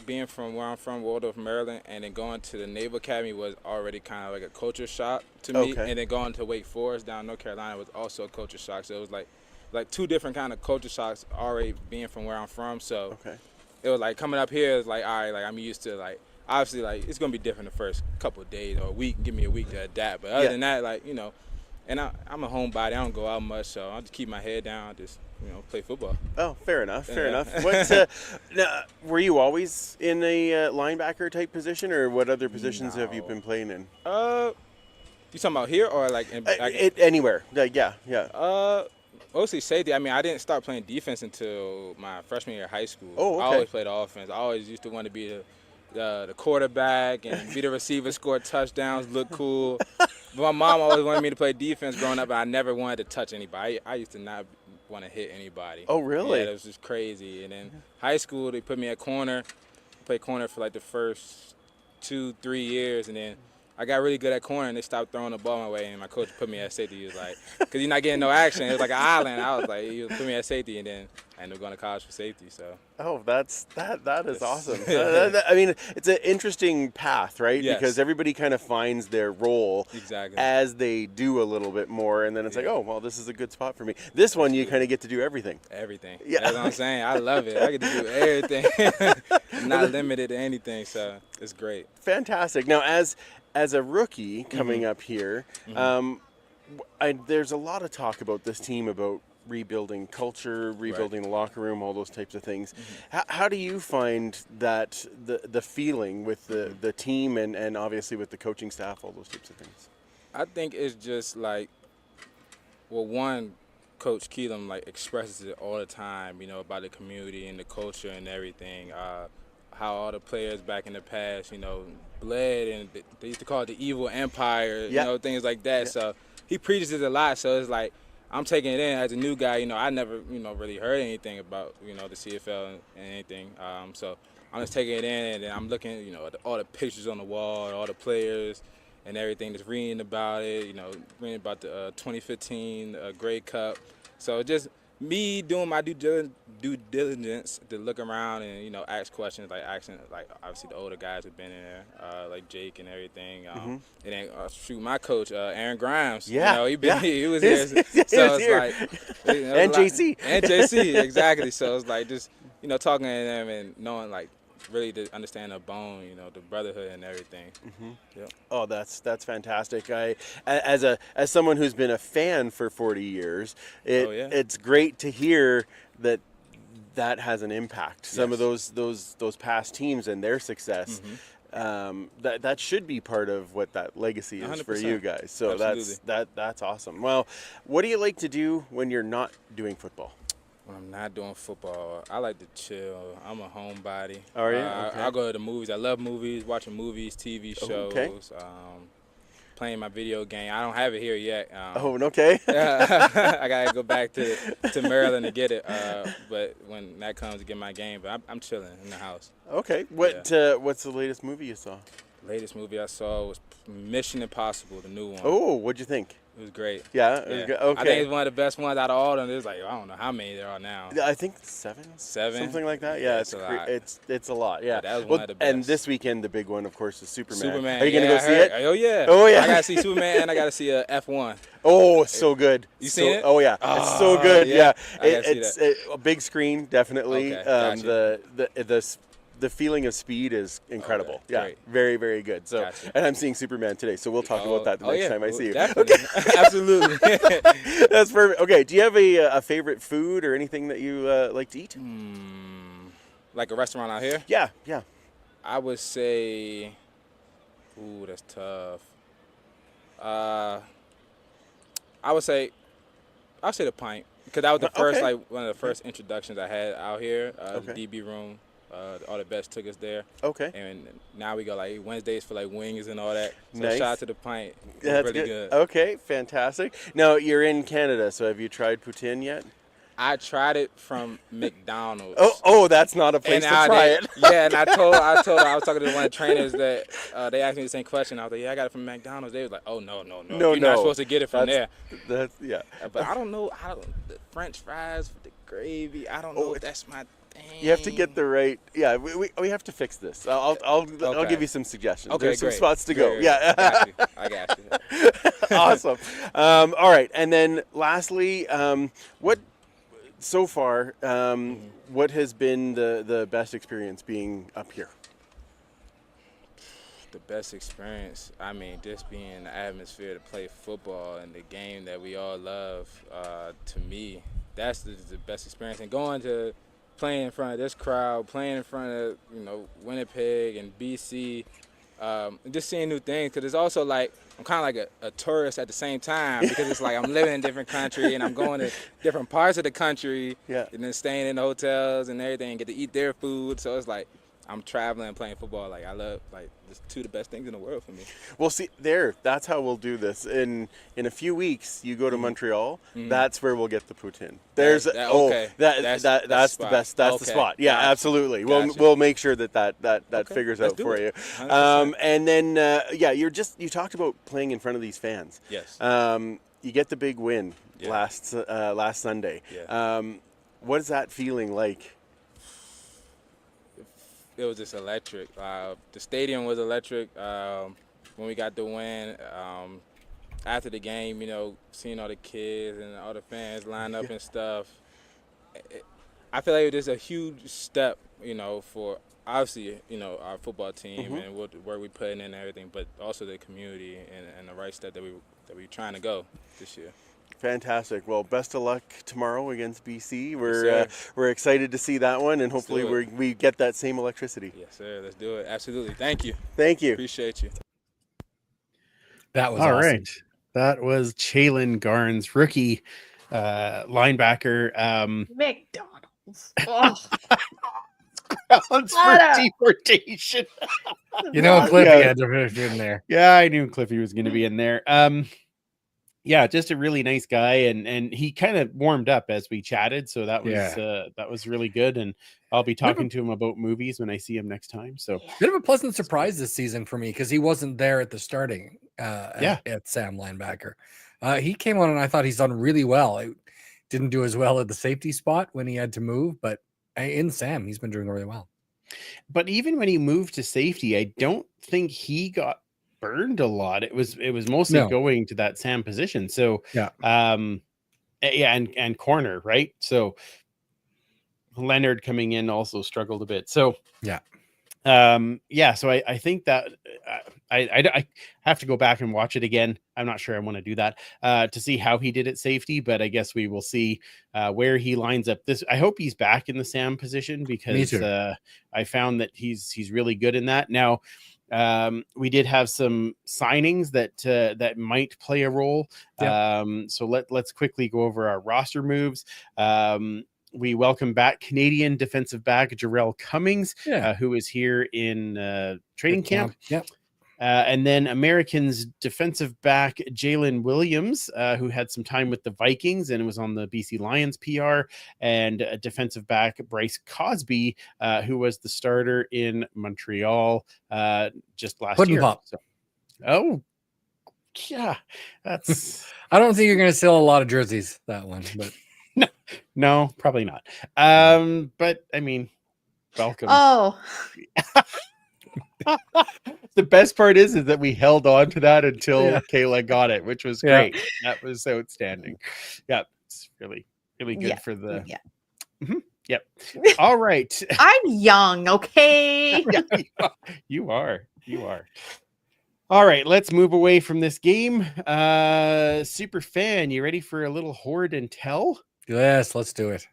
[SPEAKER 5] being from where I'm from, Waldorf, Maryland, and then going to the Naval Academy was already kind of like a culture shock to me.
[SPEAKER 2] Okay.
[SPEAKER 5] And then going to Wake Forest down in North Carolina was also a culture shock. So it was like two different kind of culture shocks already being from where I'm from. So
[SPEAKER 2] Okay.
[SPEAKER 5] it was like coming up here is like, all right, like I'm used to like, obviously like it's gonna be different the first couple of days or a week. Give me a week to adapt. But other than that, like and I'm a homebody. I don't go out much, so I just keep my head down. Just play football.
[SPEAKER 2] Oh, fair enough. Fair
[SPEAKER 5] Yeah.
[SPEAKER 2] enough. Now, were you always in a linebacker type position, or what other positions have you
[SPEAKER 5] No.
[SPEAKER 2] been playing in?
[SPEAKER 5] You talking about here or like
[SPEAKER 2] Anywhere. Yeah.
[SPEAKER 5] mostly safety. I mean, I didn't start playing defense until my freshman year of high school.
[SPEAKER 2] Oh, okay.
[SPEAKER 5] I always played offense. I always used to want to be the quarterback and be the receiver, score touchdowns, look cool. But my mom always wanted me to play defense growing up, and I never wanted to touch anybody. I used to not want to hit anybody.
[SPEAKER 2] Oh, really?
[SPEAKER 5] Yeah, it was just crazy. And then high school, they put me at corner. I played corner for like the first 2-3 years, and then I got really good at corner, and they stopped throwing the ball my way, and my coach put me at safety. He was like, because you're not getting no action. It was like an island. I was like, he put me at safety, and then I ended up going to college for safety. So.
[SPEAKER 2] Oh, that is awesome. I mean, it's an interesting path, right?
[SPEAKER 5] Yes.
[SPEAKER 2] Because everybody kind of finds their role
[SPEAKER 5] Exactly.
[SPEAKER 2] as they do a little bit more, and then it's like, oh, well, this is a good spot for me. This one, you kind of get to do everything.
[SPEAKER 5] Everything.
[SPEAKER 2] Yeah.
[SPEAKER 5] That's what I'm saying. I love it. I get to do everything. I'm not limited to anything, so it's great.
[SPEAKER 2] Fantastic. Now, as a rookie coming up here, there's a lot of talk about this team about rebuilding culture, rebuilding the locker room, all those types of things. How do you find that the feeling with the team and obviously with the coaching staff, all those types of things?
[SPEAKER 5] I think it's just like, well, one, Coach Keelam like expresses it all the time, about the community and the culture and everything. How all the players back in the past, bled, and they used to call it the evil empire, things like that. Yeah. So he preaches it a lot. So it's like, I'm taking it in as a new guy. I never, really heard anything about, the CFL and anything. So I'm just taking it in, and then I'm looking, at all the pictures on the wall, all the players and everything, just reading about it, reading about the 2015 Grey Cup. So just me doing my due diligence to look around and, ask questions, like asking, like, obviously the older guys have been in there, like Jake and everything. And then, my coach, Aaron Grimes, he was there. So it's like,
[SPEAKER 2] and JC.
[SPEAKER 5] And JC, exactly. So it's like just, talking to them and knowing, like, really to understand the bone, the brotherhood and everything. Yep.
[SPEAKER 2] Oh, that's fantastic. As someone who's been a fan for 40 years, it's great to hear that has an impact. Some of those past teams and their success. That should be part of what that legacy is 100%. For you guys. So that's awesome. Well, what do you like to do when you're not doing football?
[SPEAKER 5] When I'm not doing football, I like to chill. I'm a homebody.
[SPEAKER 2] Are you? Okay.
[SPEAKER 5] I go to the movies. I love movies, watching movies, TV shows, playing my video game. I don't have it here yet.
[SPEAKER 2] Okay.
[SPEAKER 5] I gotta go back to Maryland to get it. But when that comes to get my game, but I'm chilling in the house.
[SPEAKER 2] Okay. What's the latest movie you saw?
[SPEAKER 5] Latest movie I saw was Mission Impossible, the new one.
[SPEAKER 2] Oh, what'd you think?
[SPEAKER 5] It was great.
[SPEAKER 2] Yeah. It was good. Okay.
[SPEAKER 5] I think it's one of the best ones out of all of them. There's I don't know how many there are now.
[SPEAKER 2] I think 7, something like that. Yeah, it's a lot. It's a lot. Yeah.
[SPEAKER 5] That was one of the best.
[SPEAKER 2] And this weekend, the big one, of course, is Superman.
[SPEAKER 5] Are
[SPEAKER 2] you gonna go see it?
[SPEAKER 5] Oh yeah.
[SPEAKER 2] Oh yeah.
[SPEAKER 5] I gotta see Superman and I gotta see F1.
[SPEAKER 2] Oh, so good.
[SPEAKER 5] You seen it?
[SPEAKER 2] Oh yeah, it's so good. Yeah,
[SPEAKER 5] it's
[SPEAKER 2] a big screen, definitely.
[SPEAKER 5] Okay, gotcha.
[SPEAKER 2] The feeling of speed is incredible.
[SPEAKER 5] Okay,
[SPEAKER 2] yeah,
[SPEAKER 5] great.
[SPEAKER 2] Very, very good. So,
[SPEAKER 5] Gotcha.
[SPEAKER 2] And I'm seeing Superman today, so we'll talk about that the next time I see you.
[SPEAKER 5] Definitely. Absolutely.
[SPEAKER 2] That's perfect. Okay, do you have a favorite food or anything that you like to eat?
[SPEAKER 5] Like a restaurant out here?
[SPEAKER 2] Yeah.
[SPEAKER 5] I would say, that's tough. I would say the Pint, because that was the first one of the first introductions I had out here. The DB room. All the best took us there. Okay. And now we go Wednesdays for wings and all that. So
[SPEAKER 2] nice.
[SPEAKER 5] Shout out to the Pint.
[SPEAKER 2] That's
[SPEAKER 5] really good.
[SPEAKER 2] Okay, fantastic. Now you're in Canada, so have you tried poutine yet?
[SPEAKER 5] I tried it from McDonald's.
[SPEAKER 2] Oh, that's not a place to try it.
[SPEAKER 5] Yeah, and I told her, I was talking to one of the trainers that they asked me the same question. I was like, yeah, I got it from McDonald's. They was like, oh, no. You're not supposed to get it from there.
[SPEAKER 2] Yeah.
[SPEAKER 5] But I don't know. The French fries with the gravy, I don't know if that's my thing.
[SPEAKER 2] You have to get the right. Yeah, we have to fix this. I'll give you some suggestions.
[SPEAKER 5] Okay,
[SPEAKER 2] there's some
[SPEAKER 5] great.
[SPEAKER 2] spots to go.
[SPEAKER 5] Great.
[SPEAKER 2] Yeah.
[SPEAKER 5] I got you.
[SPEAKER 2] Awesome. All right, and then lastly, what so far, what has been the best experience being up here?
[SPEAKER 5] The best experience, just being in the atmosphere to play football and the game that we all love. To me, that's the best experience. And going to playing in front of this crowd, playing in front of Winnipeg and BC, just seeing new things. Because it's also I'm kind of a tourist at the same time, because it's I'm living in a different country and I'm going to different parts of the country, and then staying in the hotels and everything, and get to eat their food. So it's I'm traveling and playing football. I love just two of the best things in the world for me.
[SPEAKER 2] Well, see, that's how we'll do this. In a few weeks, you go to Montreal. That's where we'll get the poutine. There's that's the best. That's the spot. Yeah, gotcha. Absolutely. Gotcha. We'll make sure that figures out for you. And then you talked about playing in front of these fans.
[SPEAKER 5] Yes.
[SPEAKER 2] You get the big win last Sunday.
[SPEAKER 5] Yeah.
[SPEAKER 2] What is that feeling like?
[SPEAKER 5] It was just electric. The stadium was electric when we got the win. After the game, seeing all the kids and all the fans line up and stuff. I feel like it was a huge step, for obviously, our football team and where we put in and everything, but also the community and the right step that we're trying to go this year.
[SPEAKER 2] Fantastic. Well, best of luck tomorrow against BC. We're excited to see that one, and hopefully we get that same electricity.
[SPEAKER 5] Yes, sir. Let's do it. Absolutely. Thank you.
[SPEAKER 2] Thank you.
[SPEAKER 5] Appreciate you.
[SPEAKER 3] That was
[SPEAKER 2] all
[SPEAKER 3] awesome.
[SPEAKER 2] Right. That was Chelen Garnes, rookie linebacker.
[SPEAKER 4] McDonald's. Oh.
[SPEAKER 2] Grounds for deportation.
[SPEAKER 3] Cliffy had to be in there.
[SPEAKER 2] Yeah, I knew Cliffy was going to be in there. Yeah, just a really nice guy, and he kind of warmed up as we chatted, so that was really good. And I'll be talking to him about movies when I see him next time. So
[SPEAKER 3] bit of a pleasant surprise this season for me, because he wasn't there at the starting at Sam linebacker. He came on and I thought he's done really well. He didn't do as well at the safety spot when he had to move, but in Sam, he's been doing really well.
[SPEAKER 2] But even when he moved to safety, I don't think he got burned a lot. It was mostly going to that Sam position. So and corner, right? So Leonard coming in also struggled a bit. So Yeah, so I think that I have to go back and watch it again. I'm not sure I want to do that to see how he did at safety, but I guess we will see where he lines up. This I hope he's back in the Sam position because
[SPEAKER 3] too.
[SPEAKER 2] I found that he's really good in that. Now, we did have some signings that might play a role.
[SPEAKER 3] Yep.
[SPEAKER 2] So let's quickly go over our roster moves. We welcome back Canadian defensive back Jarrell Cummings,
[SPEAKER 3] Yeah.
[SPEAKER 2] who is here in training camp.
[SPEAKER 3] Yep.
[SPEAKER 2] And then Americans defensive back Jalen Williams, who had some time with the Vikings and was on the BC Lions PR, and defensive back Bryce Cosby, who was the starter in Montreal just last
[SPEAKER 3] Puddin'
[SPEAKER 2] year.
[SPEAKER 3] Pop.
[SPEAKER 2] So, oh, yeah, that's.
[SPEAKER 3] I don't think you're going to sell a lot of jerseys that one, but
[SPEAKER 2] no, probably not. But I mean, welcome.
[SPEAKER 4] Oh,
[SPEAKER 2] The best part is that we held on to that until Kayla got it, which was great. That was outstanding. Yeah, it's really good for the.
[SPEAKER 4] Yeah.
[SPEAKER 2] Mm-hmm. Yep. All right.
[SPEAKER 4] I'm young, okay?
[SPEAKER 2] Yeah, you are. All right, let's move away from this game. Super fan, you ready for a little hoard and tell?
[SPEAKER 3] yes, let's do it.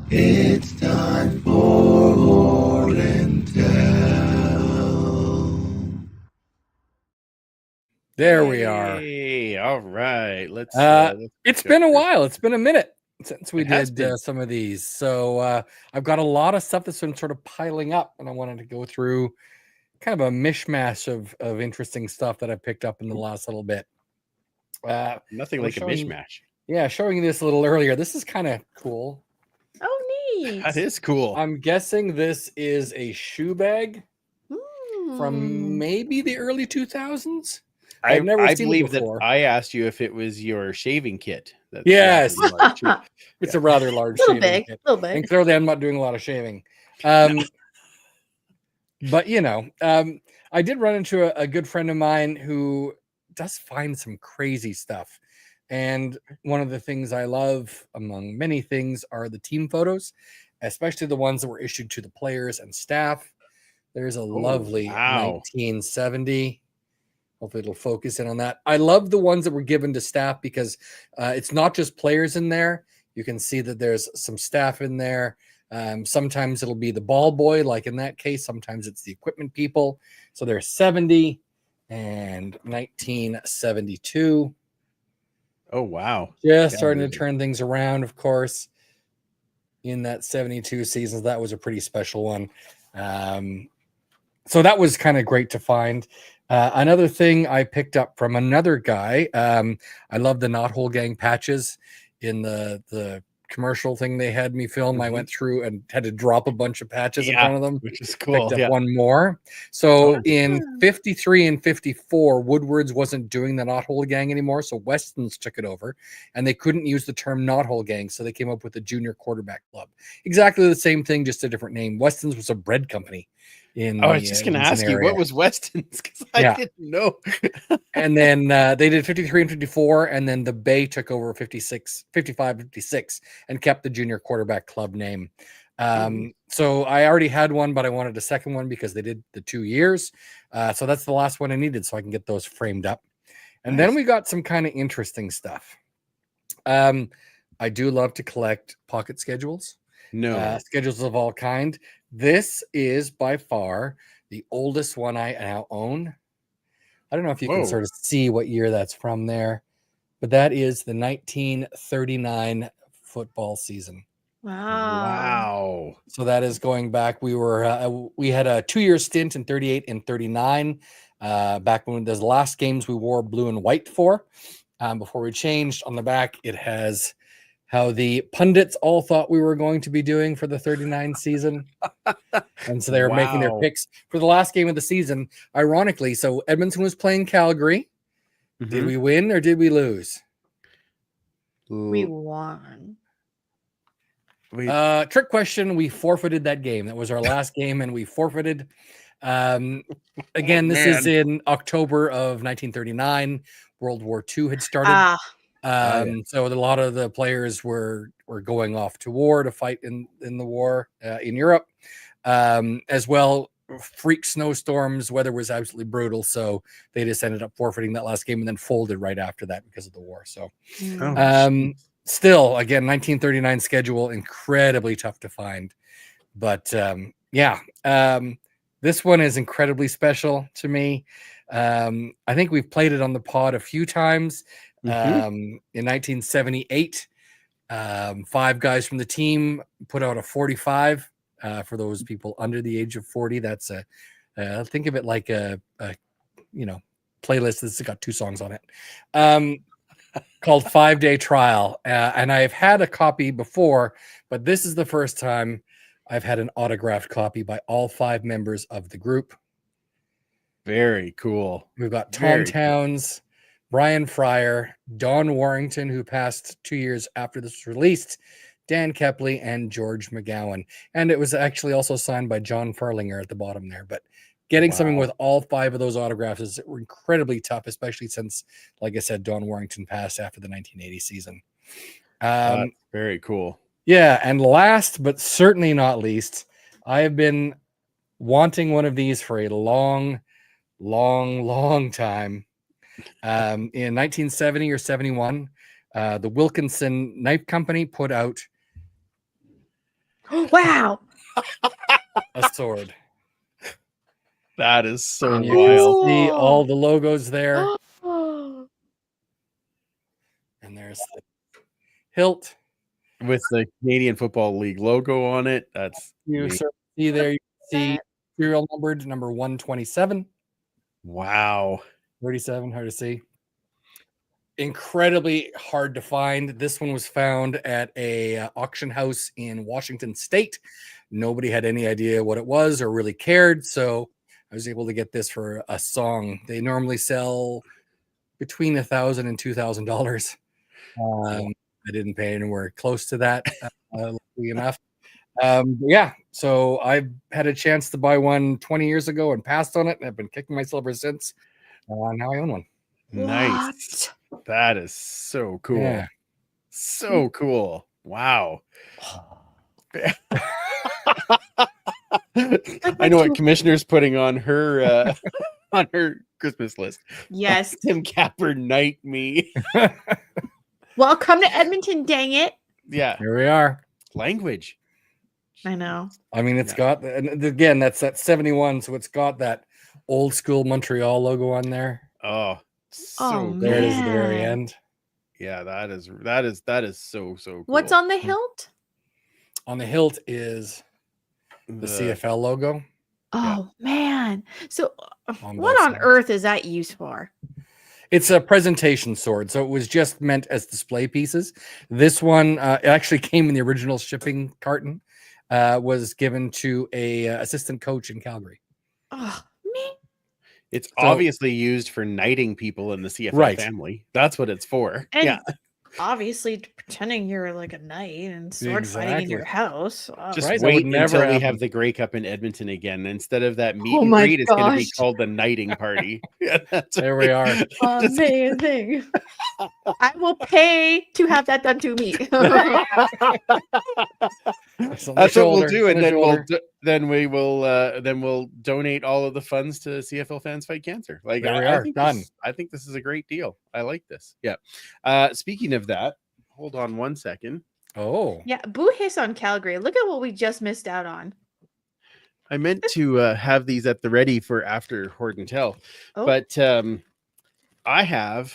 [SPEAKER 6] It's time for Hoard and Tell.
[SPEAKER 3] There we are.
[SPEAKER 2] Hey, all right. Let's.
[SPEAKER 3] It's been a while. It's been a minute since we
[SPEAKER 2] has
[SPEAKER 3] did
[SPEAKER 2] been.
[SPEAKER 3] some of these. So I've got a lot of stuff that's been sort of piling up, and I wanted to go through kind of a mishmash of interesting stuff that I picked up in the last little bit.
[SPEAKER 2] Nothing like a mishmash.
[SPEAKER 3] Yeah, showing you this a little earlier. This is kind of cool.
[SPEAKER 4] Oh, neat.
[SPEAKER 2] That is cool.
[SPEAKER 3] I'm guessing this is a shoe bag from maybe the early 2000s. I've never seen
[SPEAKER 2] believe
[SPEAKER 3] it before.
[SPEAKER 2] That I asked you if it was your shaving kit.
[SPEAKER 3] Yes. It's a rather large
[SPEAKER 4] little
[SPEAKER 3] shaving
[SPEAKER 4] big,
[SPEAKER 3] kit.
[SPEAKER 4] little big.
[SPEAKER 3] And clearly I'm not doing a lot of shaving. But, you know, I did run into a good friend of mine who does find some crazy stuff. And one of the things I love, among many things, are the team photos, especially the ones that were issued to the players and staff. There's a lovely 1970. Hopefully it'll focus in on that. I love the ones that were given to staff because it's not just players in there. You can see that there's some staff in there. Sometimes it'll be the ball boy, like in that case. Sometimes it's the equipment people. So there's 70 and 1972.
[SPEAKER 2] Oh, wow.
[SPEAKER 3] Just starting to turn things around, of course, in that 72 seasons. That was a pretty special one. So that was kind of great to find. Another thing I picked up from another guy, I love the Knothole Gang patches in the commercial thing they had me film. I went through and had to drop a bunch of patches in front of them,
[SPEAKER 2] which is cool.
[SPEAKER 3] Picked up one more. So in 53 and 54, Woodward's wasn't doing the Knothole Gang anymore, so Weston's took it over, and they couldn't use the term Knothole Gang, so they came up with the Junior Quarterback Club. Exactly the same thing, just a different name. Weston's was a bread company.
[SPEAKER 2] I was just going to ask you, what was Weston's? Because I didn't know.
[SPEAKER 3] And then they did 53 and 54, and then the Bay took over 55, 56, and kept the Junior Quarterback Club name. So I already had one, but I wanted a second one because they did the 2 years. So that's the last one I needed, so I can get those framed up. And then we got some kind of interesting stuff. I do love to collect pocket schedules. Schedules of all kind. This is by far the oldest one I now own. I don't know if you can sort of see what year that's from there, but that is the 1939 football season.
[SPEAKER 4] Wow.
[SPEAKER 3] So that is going back. We had a 2-year stint in 38 and 39. Back when the last games we wore blue and white for. Before we changed, on the back, it has how the pundits all thought we were going to be doing for the 39 season. And so they were making their picks for the last game of the season. Ironically, so Edmonton was playing Calgary. Did we win or did we lose?
[SPEAKER 4] We won.
[SPEAKER 3] Trick question. We forfeited that game. That was our last game and we forfeited. Again, this is in October of 1939. World War II had started. So a lot of the players were going off to war to fight in the war in Europe, as well. Freak snowstorms, weather was absolutely brutal, so they just ended up forfeiting that last game and then folded right after that because of the war. So still, again, 1939 schedule, incredibly tough to find, but this one is incredibly special to me. I think we've played it on the pod a few times. In 1978, 5 guys from the team put out a 45 for those people under the age of 40. That's think of it like a playlist that's got 2 songs on it, called 5 Day Trial. And I've had a copy before, but this is the first time I've had an autographed copy by all 5 members of the group.
[SPEAKER 2] Very cool.
[SPEAKER 3] We've got Tom Towns, Brian Fryer, Don Warrington, who passed 2 years after this was released, Dan Kepley, and George McGowan. And it was actually also signed by John Farlinger at the bottom there. But getting something with all 5 of those autographs is incredibly tough, especially since, like I said, Don Warrington passed after the 1980 season.
[SPEAKER 2] Very cool.
[SPEAKER 3] Yeah, and last but certainly not least, I have been wanting one of these for a long time. In 1970 or 71, the Wilkinson Knife Company put out
[SPEAKER 4] Wow.
[SPEAKER 3] a sword.
[SPEAKER 2] That is so
[SPEAKER 3] And you
[SPEAKER 2] wild.
[SPEAKER 3] can see all the logos there. And there's the hilt
[SPEAKER 2] With the Canadian Football League logo on it. That's
[SPEAKER 3] you see there. You can see serial numbered number 127.
[SPEAKER 2] wow.
[SPEAKER 3] 37, hard to see. Incredibly hard to find. This one was found at a auction house in Washington State. Nobody had any idea what it was or really cared, so I was able to get this for a song. They normally sell between $1,000 and $2,000. I didn't pay anywhere close to that, luckily enough. So I've had a chance to buy one 20 years ago and passed on it, and I've been kicking myself ever since. Now I own one.
[SPEAKER 2] Nice. That is so cool.
[SPEAKER 3] Yeah.
[SPEAKER 2] So cool. Wow. I know what Commissioner's putting on her Christmas list.
[SPEAKER 4] Yes.
[SPEAKER 2] Tim Capper Knight me.
[SPEAKER 4] Well, come to Edmonton, dang it.
[SPEAKER 2] Yeah.
[SPEAKER 3] Here we are.
[SPEAKER 2] Language.
[SPEAKER 4] I know.
[SPEAKER 3] I mean, it's got, and again, that's that 71, so it's got that old school Montreal logo on there.
[SPEAKER 2] Oh, so
[SPEAKER 4] Oh,
[SPEAKER 3] There it is at the
[SPEAKER 4] man.
[SPEAKER 3] very end.
[SPEAKER 2] yeah, that is so cool.
[SPEAKER 4] What's on the hilt?
[SPEAKER 3] On the hilt is the CFL logo.
[SPEAKER 4] Oh, man. So
[SPEAKER 3] On
[SPEAKER 4] what
[SPEAKER 3] both
[SPEAKER 4] on
[SPEAKER 3] sides.
[SPEAKER 4] earth is that used for?
[SPEAKER 3] It's a presentation sword, so it was just meant as display pieces. This one it actually came in the original shipping carton. Was given to a assistant coach in Calgary.
[SPEAKER 4] Oh, man.
[SPEAKER 2] It's obviously used for knighting people in the CFL family. That's what it's for.
[SPEAKER 4] And obviously pretending you're like a knight and sword fighting in your house. Oh,
[SPEAKER 2] Just
[SPEAKER 3] Right, that would
[SPEAKER 2] wait
[SPEAKER 3] never
[SPEAKER 2] until we
[SPEAKER 3] happen.
[SPEAKER 2] have the Grey Cup in Edmonton again. Instead of that meet
[SPEAKER 4] Oh
[SPEAKER 2] and
[SPEAKER 4] my
[SPEAKER 2] greet, it's going to be
[SPEAKER 4] gosh.
[SPEAKER 2] called the knighting party. Yeah, that's
[SPEAKER 3] There we are.
[SPEAKER 2] Just-
[SPEAKER 4] amazing. I will pay to have that done to me.
[SPEAKER 3] It's on the
[SPEAKER 2] That's what we'll
[SPEAKER 3] shoulder,
[SPEAKER 2] do, and
[SPEAKER 3] on the
[SPEAKER 2] then
[SPEAKER 3] shoulder.
[SPEAKER 2] then we'll donate all of the funds to CFL Fans Fight Cancer. Like
[SPEAKER 3] There we
[SPEAKER 2] I
[SPEAKER 3] are,
[SPEAKER 2] think
[SPEAKER 3] done.
[SPEAKER 2] I think this is a great deal. I like this. Yeah. Speaking of that, hold on one second.
[SPEAKER 3] Oh,
[SPEAKER 4] Yeah, boo hiss on Calgary. Look at what we just missed out on.
[SPEAKER 2] I meant to have these at the ready for after Horde and Tell,
[SPEAKER 4] Oh.
[SPEAKER 2] but I have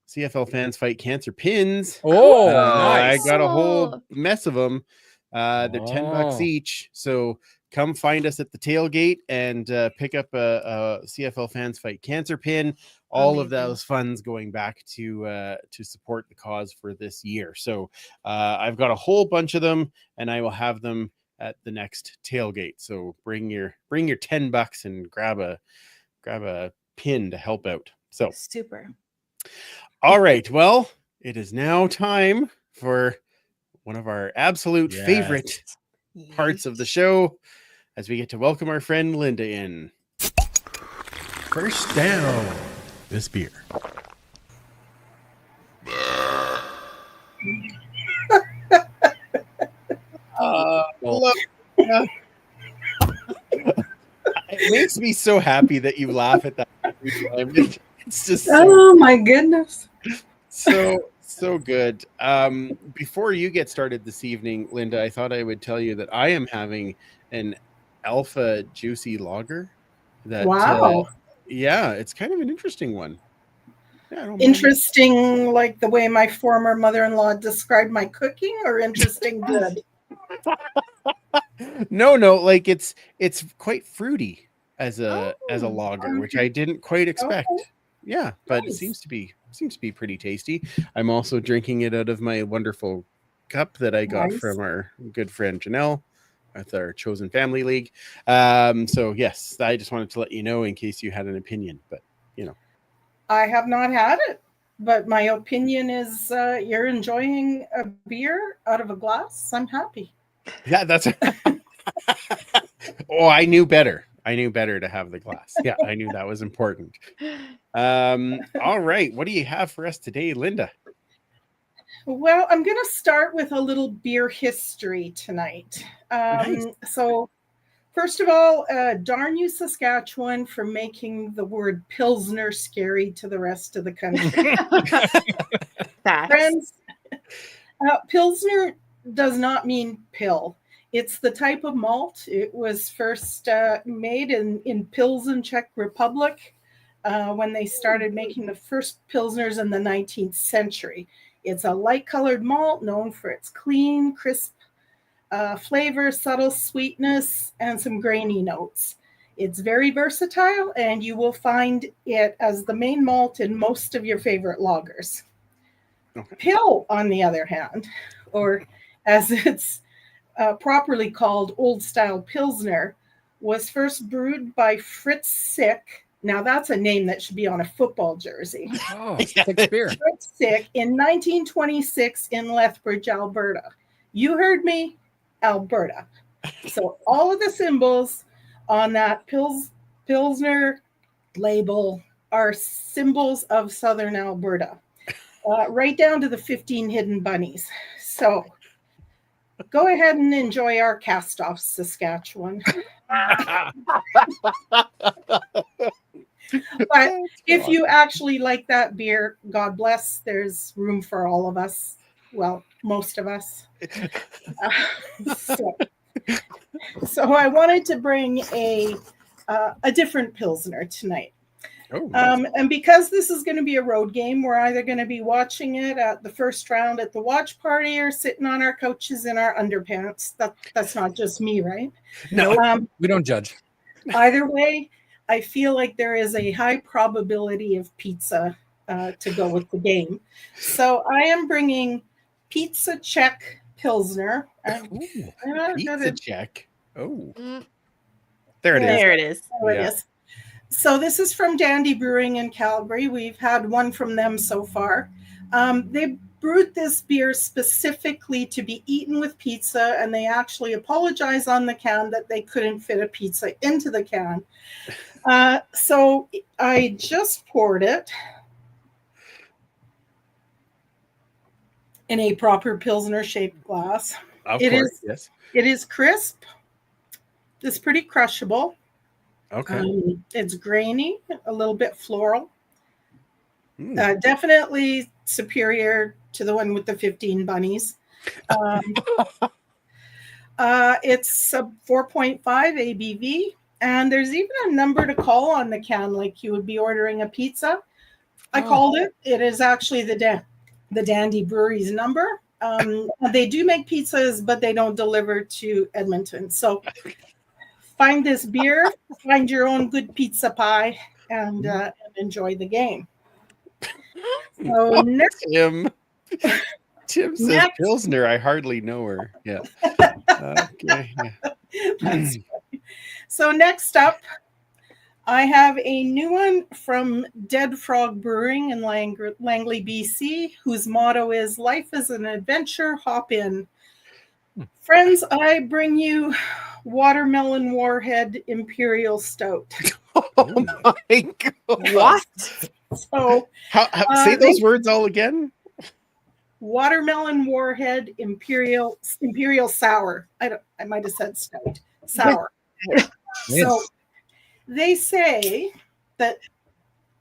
[SPEAKER 2] CFL Fans Fight Cancer pins.
[SPEAKER 3] oh,
[SPEAKER 2] I
[SPEAKER 3] nice.
[SPEAKER 2] got a whole
[SPEAKER 4] Oh.
[SPEAKER 2] mess of them. They're $10
[SPEAKER 3] Oh.
[SPEAKER 2] each. So come find us at the tailgate and pick up a CFL Fans Fight Cancer pin. All of
[SPEAKER 4] Amazing.
[SPEAKER 2] those funds going back to support the cause for this year. So I've got a whole bunch of them, and I will have them at the next tailgate. So bring your $10 and grab a pin to help out. So
[SPEAKER 4] Super.
[SPEAKER 2] all right. Well, it is now time for one of our absolute
[SPEAKER 3] Yes.
[SPEAKER 2] favorite parts of the show as we get to welcome our friend Linda in. First down, this beer. It makes me so happy that you laugh at that every time. It's just
[SPEAKER 7] Oh my goodness.
[SPEAKER 2] so good. Before you get started this evening, Linda, I thought I would tell you that I am having an alpha juicy lager. That
[SPEAKER 7] Wow.
[SPEAKER 2] yeah, it's kind of an interesting one. Yeah, I don't mind.
[SPEAKER 7] Interesting, like the way my former mother-in-law described my cooking, or interesting good?
[SPEAKER 2] No, like it's quite fruity as a lager, which I didn't quite expect.
[SPEAKER 7] Okay.
[SPEAKER 2] Yeah, but
[SPEAKER 7] Nice.
[SPEAKER 2] it seems to be pretty tasty. I'm also drinking it out of my wonderful cup that I got
[SPEAKER 7] Nice.
[SPEAKER 2] from our good friend Janelle at our Chosen Family League. So yes, I just wanted to let you know in case you had an opinion, but you know.
[SPEAKER 7] I have not had it, but my opinion is you're enjoying a beer out of a glass. I'm happy.
[SPEAKER 2] Yeah, that's oh, I knew better. I knew better to have the glass. Yeah, I knew that was important. All right. What do you have for us today, Linda?
[SPEAKER 7] Well, I'm going to start with a little beer history tonight.
[SPEAKER 2] Nice.
[SPEAKER 7] So, first of all, darn you, Saskatchewan, for making the word Pilsner scary to the rest of the country.
[SPEAKER 4] Facts.
[SPEAKER 7] Friends, Pilsner does not mean pill. It's the type of malt. It was first made in Pilsen, Czech Republic, when they started making the first Pilsners in the 19th century. It's a light-colored malt known for its clean, crisp flavor, subtle sweetness, and some grainy notes. It's very versatile, and you will find it as the main malt in most of your favorite lagers.
[SPEAKER 2] Okay.
[SPEAKER 7] Pill, on the other hand, or as it's properly called old-style Pilsner, was first brewed by Fritz Sick. Now that's a name that should be on a football jersey.
[SPEAKER 3] Oh, thick beer.
[SPEAKER 7] Fritz Sick in 1926 in Lethbridge, Alberta. You heard me, Alberta. So all of the symbols on that Pilsner label are symbols of Southern Alberta, right down to the 15 hidden bunnies. So go ahead and enjoy our cast-off, Saskatchewan. But if you actually like that beer, God bless, there's room for all of us. Well, most of us. So I wanted to bring a different Pilsner tonight.
[SPEAKER 2] Oh, nice.
[SPEAKER 7] And because this is going to be a road game, we're either going to be watching it at the first round at the watch party or sitting on our couches in our underpants. That's not just me, right?
[SPEAKER 3] No, we don't judge.
[SPEAKER 7] Either way, I feel like there is a high probability of pizza to go with the game. So I am bringing Pizza Czech Pilsner.
[SPEAKER 2] Pizza check. Oh,
[SPEAKER 4] Mm,
[SPEAKER 2] there it is.
[SPEAKER 4] there it is.
[SPEAKER 7] There it
[SPEAKER 2] Yeah.
[SPEAKER 7] is. So this is from Dandy Brewing in Calgary. We've had one from them so far. They brewed this beer specifically to be eaten with pizza, and they actually apologize on the can that they couldn't fit a pizza into the can. So I just poured it in a proper Pilsner shaped glass.
[SPEAKER 2] Of
[SPEAKER 7] It
[SPEAKER 2] course,
[SPEAKER 7] is-
[SPEAKER 2] yes.
[SPEAKER 7] It is crisp. It's pretty crushable.
[SPEAKER 2] Okay.
[SPEAKER 7] It's grainy, a little bit floral.
[SPEAKER 2] Mm.
[SPEAKER 7] Definitely superior to the one with the 15 bunnies. It's a 4.5 ABV, and there's even a number to call on the can, like you would be ordering a pizza. I called it. It is actually the Dandy Brewery's number. They do make pizzas, but they don't deliver to Edmonton. So find this beer, find your own good pizza pie, and enjoy the game. So next,
[SPEAKER 2] Tim says
[SPEAKER 7] Next.
[SPEAKER 2] Pilsner. I hardly know her. Yeah. Okay. Yeah.
[SPEAKER 7] that's funny. So next up, I have a new one from Dead Frog Brewing in Langley, BC, whose motto is "Life is an adventure, hop in." Friends, I bring you Watermelon Warhead Imperial Stout.
[SPEAKER 2] Oh my God.
[SPEAKER 4] What?
[SPEAKER 7] So
[SPEAKER 2] Say those words all again.
[SPEAKER 7] watermelon warhead imperial sour. I might have said stout. Sour. So they say that,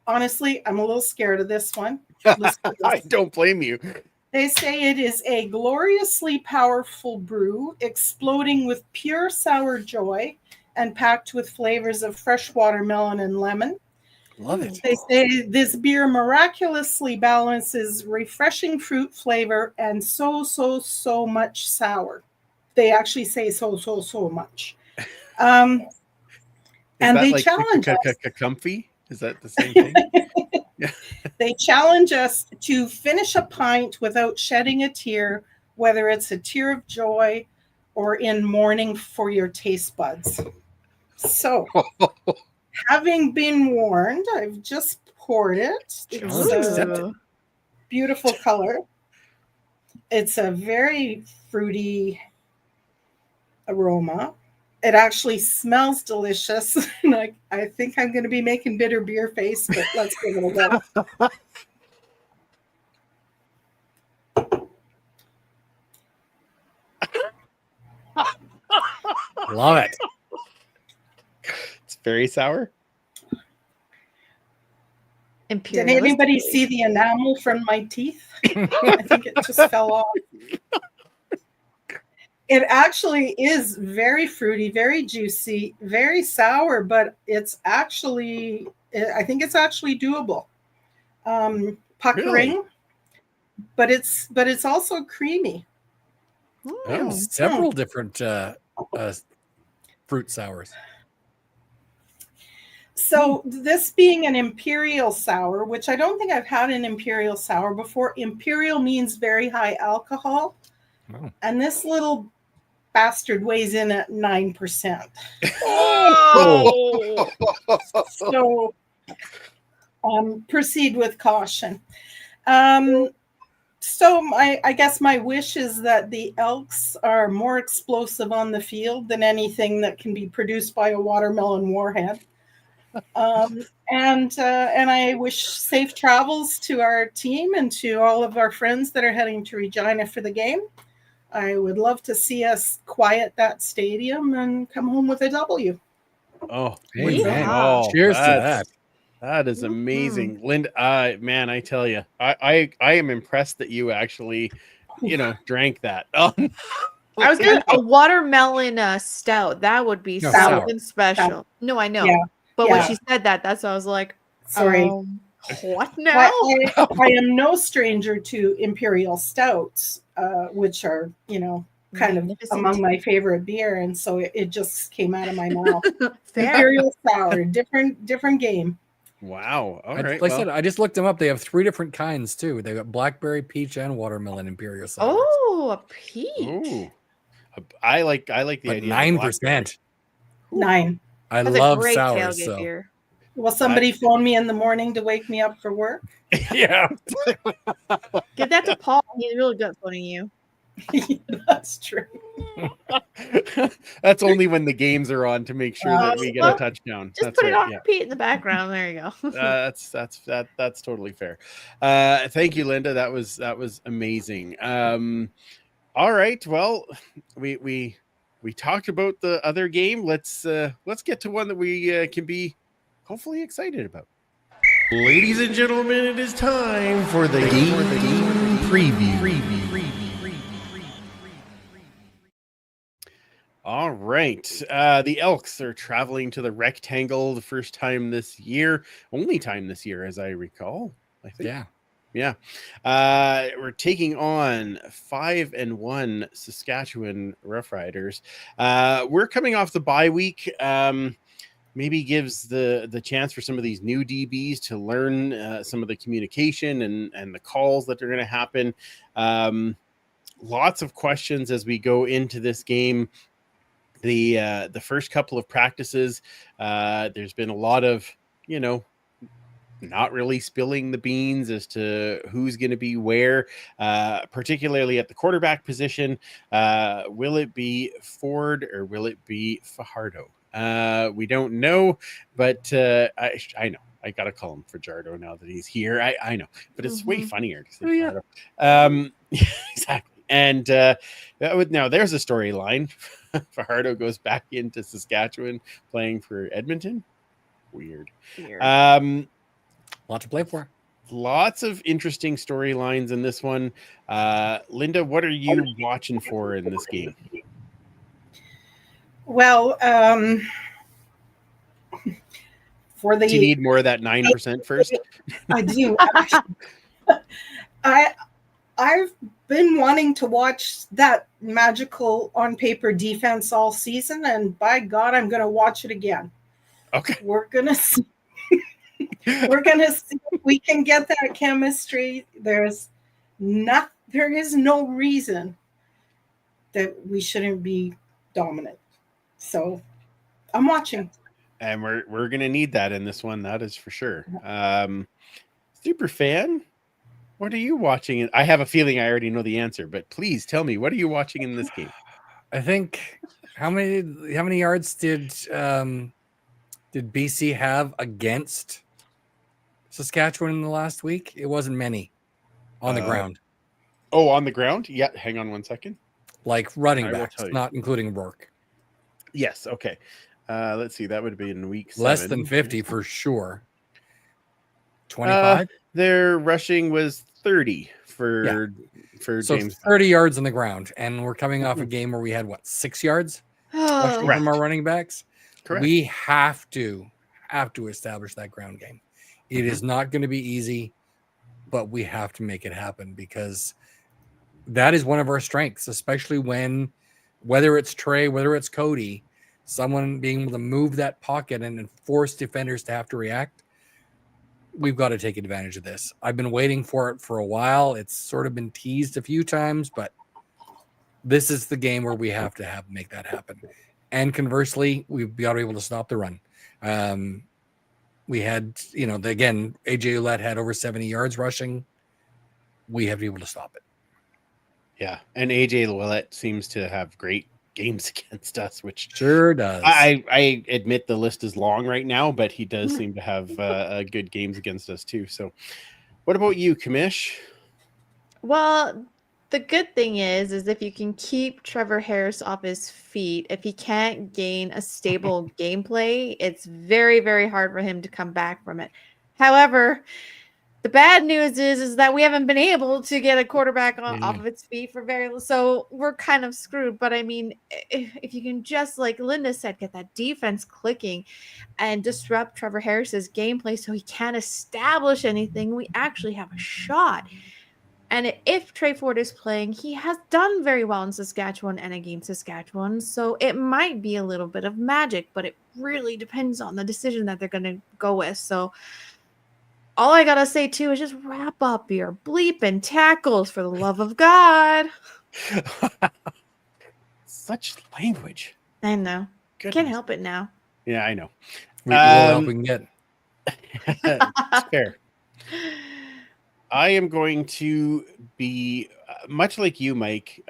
[SPEAKER 7] honestly, I'm a little scared of this one.
[SPEAKER 2] I don't blame you.
[SPEAKER 7] They say it is a gloriously powerful brew, exploding with pure sour joy and packed with flavors of fresh watermelon and lemon.
[SPEAKER 3] Love it.
[SPEAKER 7] They say this beer miraculously balances refreshing fruit flavor and so much sour. They actually say so much. And they challenge us.
[SPEAKER 2] Comfy? Is that the same thing?
[SPEAKER 7] They challenge us to finish a pint without shedding a tear, whether it's a tear of joy or in mourning for your taste buds. So, having been warned, I've just poured it. It's a beautiful color. It's a very fruity aroma. It actually smells delicious. And I think I'm going to be making bitter beer face, but let's give it a go.
[SPEAKER 3] Love it.
[SPEAKER 2] It's very sour.
[SPEAKER 7] Did anybody see the enamel from my teeth? I think it just fell off. It actually is very fruity, very juicy, very sour, but it's actually, I think it's actually doable. Puckering,
[SPEAKER 2] Really?
[SPEAKER 7] but it's also creamy.
[SPEAKER 3] Oh, several different fruit sours.
[SPEAKER 7] So this being an imperial sour, which I don't think I've had an imperial sour before. Imperial means very high alcohol.
[SPEAKER 3] Oh.
[SPEAKER 7] And this little bastard weighs in at 9%.
[SPEAKER 2] Oh!
[SPEAKER 7] So proceed with caution. So I guess my wish is that the Elks are more explosive on the field than anything that can be produced by a watermelon warhead. And I wish safe travels to our team and to all of our friends that are heading to Regina for the game. I would love to see us quiet that stadium and come home with a W.
[SPEAKER 2] Oh,
[SPEAKER 3] Amen.
[SPEAKER 2] Oh,
[SPEAKER 3] Cheers to that.
[SPEAKER 2] That is amazing, Linda. Man, I tell you, I am impressed that you actually, drank that.
[SPEAKER 4] I was gonna a watermelon stout. That would be something special.
[SPEAKER 7] Sour.
[SPEAKER 4] No, I know.
[SPEAKER 7] Yeah.
[SPEAKER 4] But when she said that, that's why I was like,
[SPEAKER 7] sorry.
[SPEAKER 4] What now?
[SPEAKER 7] I am no stranger to imperial stouts, which are, kind of among my favorite beer, and so it just came out of my mouth. Imperial sour, different game.
[SPEAKER 2] Wow. All right.
[SPEAKER 3] Like I said, I just looked them up. They have 3 different kinds too. They got blackberry, peach, and watermelon imperial sour.
[SPEAKER 4] Oh, a peach.
[SPEAKER 2] Ooh. I like the idea.
[SPEAKER 3] 9%.
[SPEAKER 7] 9.
[SPEAKER 3] I
[SPEAKER 4] That's
[SPEAKER 3] love
[SPEAKER 4] a great
[SPEAKER 3] sours.
[SPEAKER 4] tailgate
[SPEAKER 3] So.
[SPEAKER 4] beer.
[SPEAKER 7] Will somebody phone me in the morning to wake me up for work?
[SPEAKER 2] Yeah.
[SPEAKER 4] Give that to Paul. He's really good at phoning you.
[SPEAKER 7] That's true.
[SPEAKER 2] That's only when the games are on to make sure that we get a touchdown.
[SPEAKER 4] Just
[SPEAKER 2] that's
[SPEAKER 4] put it
[SPEAKER 2] right,
[SPEAKER 4] on repeat in the background. There you go.
[SPEAKER 2] That's totally fair. Thank you, Linda. That was amazing. All right. Well, we talked about the other game. Let's get to one that we can be hopefully excited about.
[SPEAKER 6] Ladies and gentlemen, it is time for the game preview.
[SPEAKER 2] All right. The Elks are traveling to the Rectangle the first time this year. Only time this year, as I recall, I think. Yeah. We're taking on 5-1 Saskatchewan Roughriders. We're coming off the bye week. Maybe gives the chance for some of these new DBs to learn some of the communication and the calls that are going to happen. Lots of questions as we go into this game. The first couple of practices, there's been a lot of, not really spilling the beans as to who's going to be where, particularly at the quarterback position. Will it be Ford or will it be Fajardo? We don't know, but I know. I got to call him Fajardo now that he's here. I know, but it's way funnier to say Fajardo. Exactly. And now there's a storyline. Fajardo goes back into Saskatchewan playing for Edmonton. Weird.
[SPEAKER 4] Weird.
[SPEAKER 3] Lot to play for.
[SPEAKER 2] Lots of interesting storylines in this one. Linda, what are you watching for in this game?
[SPEAKER 7] Well, for
[SPEAKER 2] Do you
[SPEAKER 7] the
[SPEAKER 2] need more of that 9% first?
[SPEAKER 7] I do. I've been wanting to watch that magical on paper defense all season, and by God, I'm going to watch it again.
[SPEAKER 2] Okay.
[SPEAKER 7] We're gonna see. We're gonna see if we can get that chemistry. There is no reason that we shouldn't be dominant. So I'm watching.
[SPEAKER 2] And we're gonna need that in this one, that is for sure. Super fan, what are you watching? I have a feeling I already know the answer, but please tell me, what are you watching in this game?
[SPEAKER 3] I think how many yards did BC have against Saskatchewan in the last week? It wasn't many on the ground.
[SPEAKER 2] Oh, on the ground? Yeah, hang on one second.
[SPEAKER 3] Like running
[SPEAKER 2] I will
[SPEAKER 3] backs,
[SPEAKER 2] tell you.
[SPEAKER 3] not including Rourke.
[SPEAKER 2] Yes, okay. Let's see, that would be in week 7.
[SPEAKER 3] Less than 50 for sure. 25?
[SPEAKER 2] Their rushing was 30 for
[SPEAKER 3] So
[SPEAKER 2] James.
[SPEAKER 3] 30 yards on the ground. And we're coming off a game where we had 6 yards rushing
[SPEAKER 2] Correct.
[SPEAKER 3] from our running backs.
[SPEAKER 2] Correct.
[SPEAKER 3] We have to establish that ground game. It is not going to be easy, but we have to make it happen because that is one of our strengths, especially whether it's Trey, whether it's Cody, someone being able to move that pocket and force defenders to have to react. We've got to take advantage of this. I've been waiting for it for a while. It's sort of been teased a few times, but this is the game where we have to make that happen. And conversely, we've got to be able to stop the run. We had, again, AJ Ouellette had over 70 yards rushing. We have to be able to stop it.
[SPEAKER 2] Yeah, and AJ Ouellette seems to have great games against us, which
[SPEAKER 3] sure does.
[SPEAKER 2] I admit the list is long right now, but he does seem to have good games against us too. So, what about you, Kamish?
[SPEAKER 4] Well, the good thing is if you can keep Trevor Harris off his feet, if he can't gain a stable gameplay, it's very, very hard for him to come back from it. However, the bad news is that we haven't been able to get a quarterback off of its feet for so we're kind of screwed. But I mean, if you can just, like Linda said, get that defense clicking and disrupt Trevor Harris's gameplay so he can't establish anything, we actually have a shot. And if Trey Ford is playing, he has done very well in Saskatchewan and against Saskatchewan. So it might be a little bit of magic, but it really depends on the decision that they're going to go with. So all I got to say, too, is just wrap up your bleeping tackles for the love of God.
[SPEAKER 2] Such language.
[SPEAKER 4] I know.
[SPEAKER 2] Goodness.
[SPEAKER 4] Can't help it now.
[SPEAKER 2] Yeah, I know.
[SPEAKER 3] We'll help we can get.
[SPEAKER 2] It's fair. I am going to be much like you, Mike.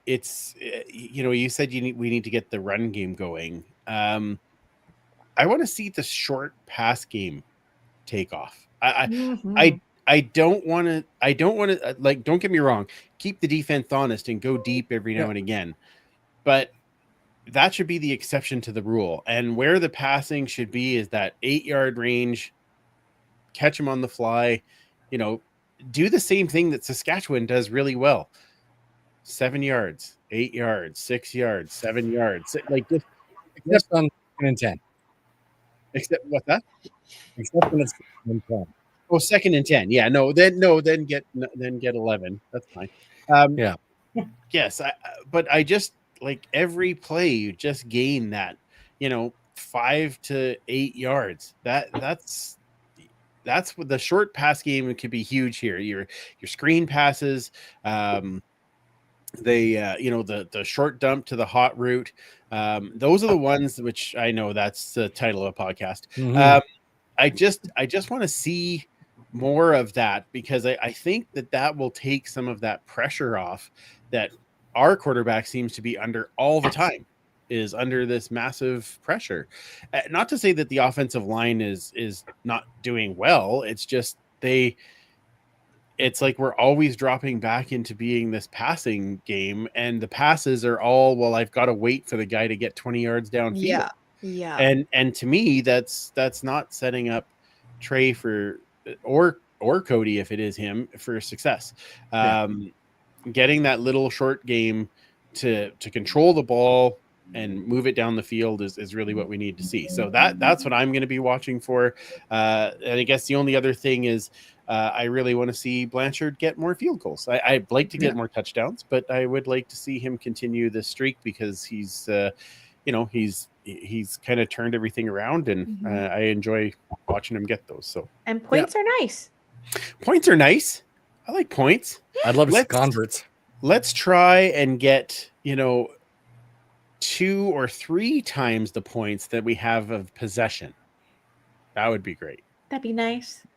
[SPEAKER 2] It's you said we need to get the run game going. I want to see the short pass game take off. I don't want to like, don't get me wrong, keep the defense honest and go deep every now and again, but that should be the exception to the rule. And where the passing should be is that 8-yard range, catch them on the fly. Do the same thing that Saskatchewan does really well. 7 yards, 8 yards, 6 yards, 7 yards. Like just
[SPEAKER 3] except on 2nd and 10.
[SPEAKER 2] Except what that?
[SPEAKER 3] Except when it's 2nd and 10.
[SPEAKER 2] Oh, 2nd and 10. Yeah, then get 11. That's fine.
[SPEAKER 3] Yeah.
[SPEAKER 2] Yes, but I just like every play you just gain that, 5 to 8 yards. That's what the short pass game could be huge here. Your screen passes, the short dump to the hot route. Those are the ones which I know that's the title of a podcast.
[SPEAKER 3] Mm-hmm.
[SPEAKER 2] I just want to see more of that because I think that will take some of that pressure off that our quarterback seems to be under all the time. Is under this massive pressure. Not to say that the offensive line is not doing well. It's just it's like we're always dropping back into being this passing game, and the passes are all, well, I've got to wait for the guy to get 20 yards downfield.
[SPEAKER 4] Yeah.
[SPEAKER 2] And to me, that's not setting up Trey for or Cody, if it is him, for success. Getting that little short game to control the ball and move it down the field is really what we need to see. So that's what I'm going to be watching for. And I guess the only other thing is I really want to see Blanchard get more field goals. I'd like to get more touchdowns, but I would like to see him continue this streak, because he's kind of turned everything around, and I enjoy watching him get those. So,
[SPEAKER 4] and points are nice.
[SPEAKER 2] Points are nice. I like points.
[SPEAKER 3] I'd love to see converts.
[SPEAKER 2] Let's try and get 2 or 3 times the points that we have of possession. That would be great.
[SPEAKER 4] That'd be nice.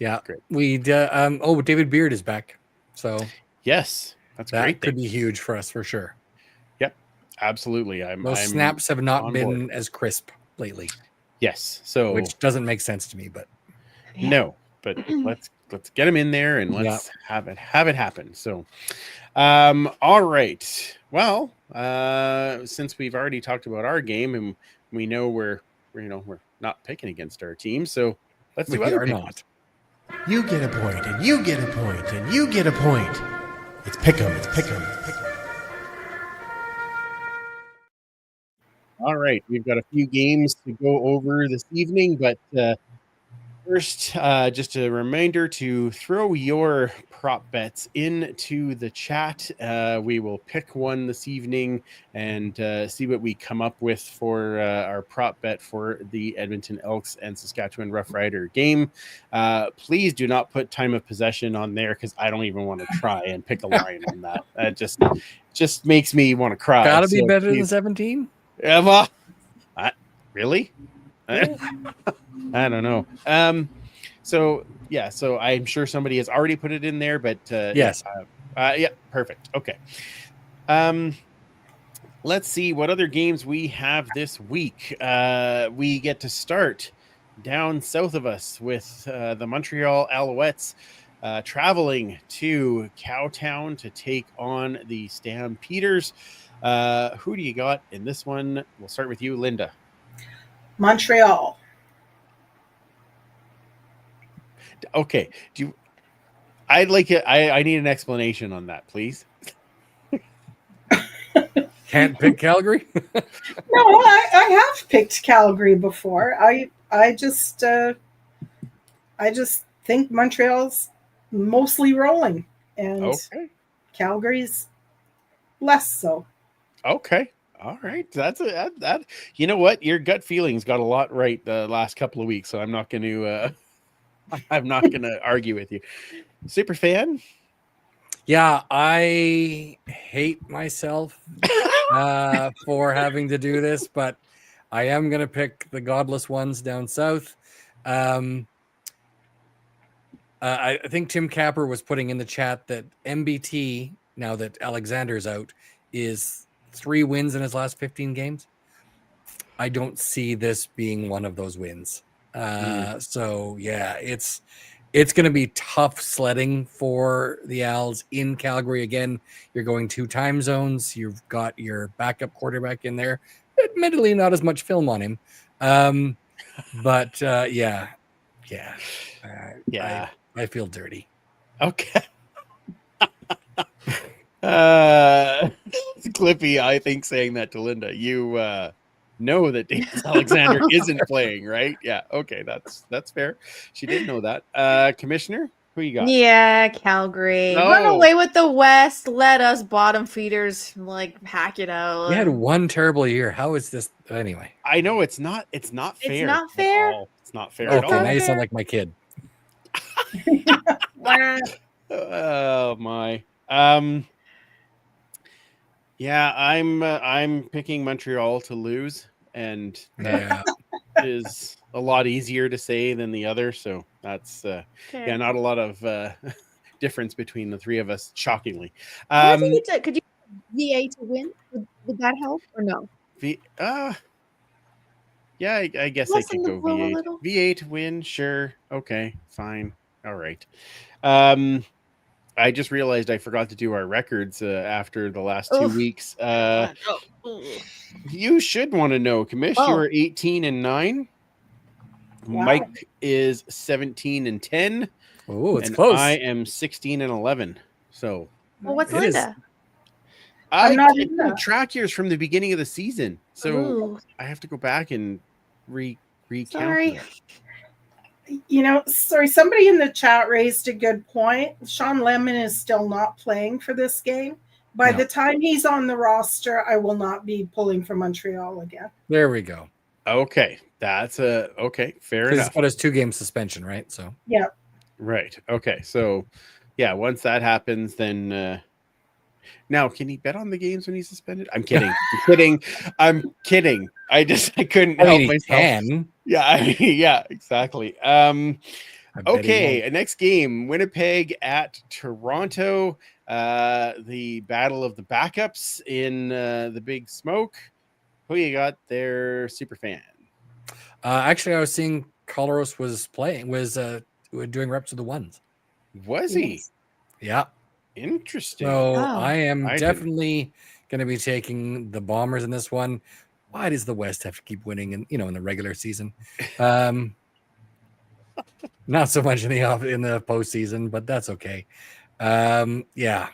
[SPEAKER 3] Yeah,
[SPEAKER 2] great.
[SPEAKER 3] We David Beard is back, so
[SPEAKER 2] yes, that great.
[SPEAKER 3] Could be huge for us for sure.
[SPEAKER 2] Yep, absolutely.
[SPEAKER 3] Those snaps have not been as crisp lately.
[SPEAKER 2] Yes, so
[SPEAKER 3] which doesn't make sense to me, but
[SPEAKER 2] no. But let's get him in there and let's have it happen. So, all right. Well, since we've already talked about our game and we know we're not picking against our team, so let's do other picks.
[SPEAKER 3] Not.
[SPEAKER 6] You get a point, and you get a point, and you get a point. It's pick 'em. It's pick 'em.
[SPEAKER 2] All right, we've got a few games to go over this evening, but first, just a reminder to throw your prop bets into the chat. We will pick one this evening and see what we come up with for our prop bet for the Edmonton Elks and Saskatchewan Roughrider game. Please do not put time of possession on there, because I don't even want to try and pick a line on that. That just makes me want to cry.
[SPEAKER 3] Gotta be better than 17.
[SPEAKER 2] Well, really? I don't know. So I'm sure somebody has already put it in there, but
[SPEAKER 3] yes.
[SPEAKER 2] Yeah, perfect. Okay. Let's see what other games we have this week. We get to start down south of us with the Montreal Alouettes traveling to Cowtown to take on the Stampeders. Who do you got in this one? We'll start with you, Linda.
[SPEAKER 7] Montreal.
[SPEAKER 2] Okay. I'd like it. I need an explanation on that, please.
[SPEAKER 3] Can't pick Calgary?
[SPEAKER 7] No, I have picked Calgary before. I just think Montreal's mostly rolling, and Calgary's less so.
[SPEAKER 2] Okay. All right. That's that. You know what? Your gut feelings got a lot right the last couple of weeks, so I'm not going to argue with you. Super fan?
[SPEAKER 3] Yeah, I hate myself for having to do this, but I am going to pick the godless ones down south. I think Tim Capper was putting in the chat that MBT, now that Alexander's out, is 3 wins in his last 15 games. I don't see this being one of those wins. So yeah, it's going to be tough sledding for the Als in Calgary. Again, you're going 2 time zones. You've got your backup quarterback in there. Admittedly, not as much film on him. But yeah. I feel dirty.
[SPEAKER 2] Okay. Clippy, I think, saying that to Linda. You know that Davis Alexander isn't playing, right? Yeah. Okay, that's fair. She didn't know that. Commissioner, who you got?
[SPEAKER 4] Yeah, Calgary. Run away with the West. Let us bottom feeders hack it out.
[SPEAKER 3] We had one terrible year. How is this anyway?
[SPEAKER 2] I know it's not fair.
[SPEAKER 4] It's not fair.
[SPEAKER 2] It's not fair at all.
[SPEAKER 3] Okay, now you sound like my kid.
[SPEAKER 2] Oh my. Yeah, I'm picking Montreal to lose, and that is a lot easier to say than the other. So that's not a lot of difference between the 3 of us, shockingly.
[SPEAKER 4] Could you VA to win? Would that help or no?
[SPEAKER 2] Yeah, I guess I could go V8. V8 to win, sure. Okay, fine. All right. I just realized I forgot to do our records after the last 2
[SPEAKER 4] Oof.
[SPEAKER 2] weeks.
[SPEAKER 4] God, no. Ooh.
[SPEAKER 2] You should want to know, Commish.
[SPEAKER 4] Oh.
[SPEAKER 2] You are 18-9.
[SPEAKER 7] Wow.
[SPEAKER 2] Mike is 17-10.
[SPEAKER 3] Oh, it's
[SPEAKER 2] and
[SPEAKER 3] close.
[SPEAKER 2] I am 16-11. So
[SPEAKER 4] Well, what's
[SPEAKER 3] It is.
[SPEAKER 4] Linda?
[SPEAKER 2] I
[SPEAKER 7] not in
[SPEAKER 2] didn't
[SPEAKER 7] that.
[SPEAKER 2] track yours from the beginning of the season. So
[SPEAKER 4] Ooh,
[SPEAKER 2] I have to go back and recount.
[SPEAKER 4] sorry.
[SPEAKER 2] that.
[SPEAKER 7] Sorry, somebody in the chat raised a good point. Sean Lemon is still not playing for this game. By
[SPEAKER 3] No.
[SPEAKER 7] the time he's on the roster, I will not be pulling for Montreal again.
[SPEAKER 3] There we go.
[SPEAKER 2] Okay, that's okay. Fair
[SPEAKER 3] Because
[SPEAKER 2] enough.
[SPEAKER 3] it's got his 2-game suspension, right? So
[SPEAKER 7] Yeah.
[SPEAKER 2] Right. Okay. So, yeah, once that happens, then now can he bet on the games when he's suspended? I'm kidding. I'm kidding. I couldn't
[SPEAKER 3] I
[SPEAKER 2] help
[SPEAKER 3] mean, he
[SPEAKER 2] myself.
[SPEAKER 3] can.
[SPEAKER 2] Yeah. Yeah. Exactly.
[SPEAKER 3] I bet he
[SPEAKER 2] Okay.
[SPEAKER 3] won't.
[SPEAKER 2] Next game: Winnipeg at Toronto. The battle of the backups in the Big Smoke. Who you got there, super fan?
[SPEAKER 3] Actually, I was seeing Coloros was doing reps with the ones.
[SPEAKER 2] Was he?
[SPEAKER 7] Yes.
[SPEAKER 3] Yeah.
[SPEAKER 2] Interesting.
[SPEAKER 3] So
[SPEAKER 4] Oh.
[SPEAKER 3] I am
[SPEAKER 2] I didn't-
[SPEAKER 3] definitely going to be taking the Bombers in this one. Why does the West have to keep winning in the regular season? Not so much in the postseason, but that's okay. Yeah.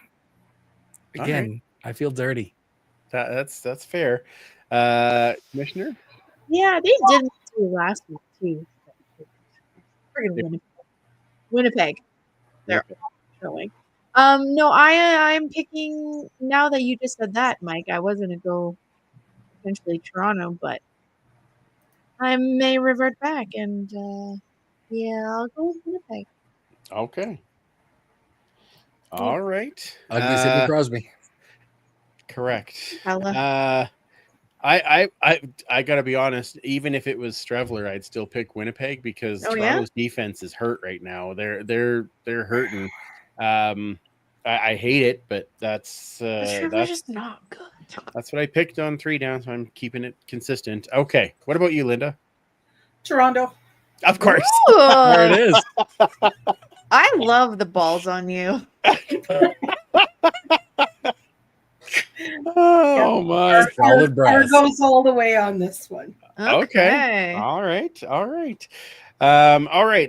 [SPEAKER 3] Again, I feel dirty.
[SPEAKER 2] That's fair. Commissioner?
[SPEAKER 4] Yeah, they did too last week too. Friggin' Winnipeg. They're showing. No, I'm picking now that you just said that, Mike. I was gonna go potentially Toronto, but I may revert back and yeah, I'll go with Winnipeg.
[SPEAKER 2] Okay. All right.
[SPEAKER 3] Ugly Sidney Crosby.
[SPEAKER 2] Correct.
[SPEAKER 4] Hella.
[SPEAKER 2] I gotta be honest. Even if it was Strevler, I'd still pick Winnipeg because
[SPEAKER 4] Oh, yeah?
[SPEAKER 2] Toronto's defense is hurt right now. They're hurting. I hate it, but that's
[SPEAKER 4] Trevor's just not good.
[SPEAKER 2] that's what I picked on 3 down. So I'm keeping it consistent. Okay. What about you, Linda?
[SPEAKER 7] Toronto.
[SPEAKER 2] Of course.
[SPEAKER 3] There it is.
[SPEAKER 4] I love the balls on you.
[SPEAKER 2] Oh my.
[SPEAKER 3] Solid brass.
[SPEAKER 7] Goes all the way on this one.
[SPEAKER 2] Okay. All right. All right.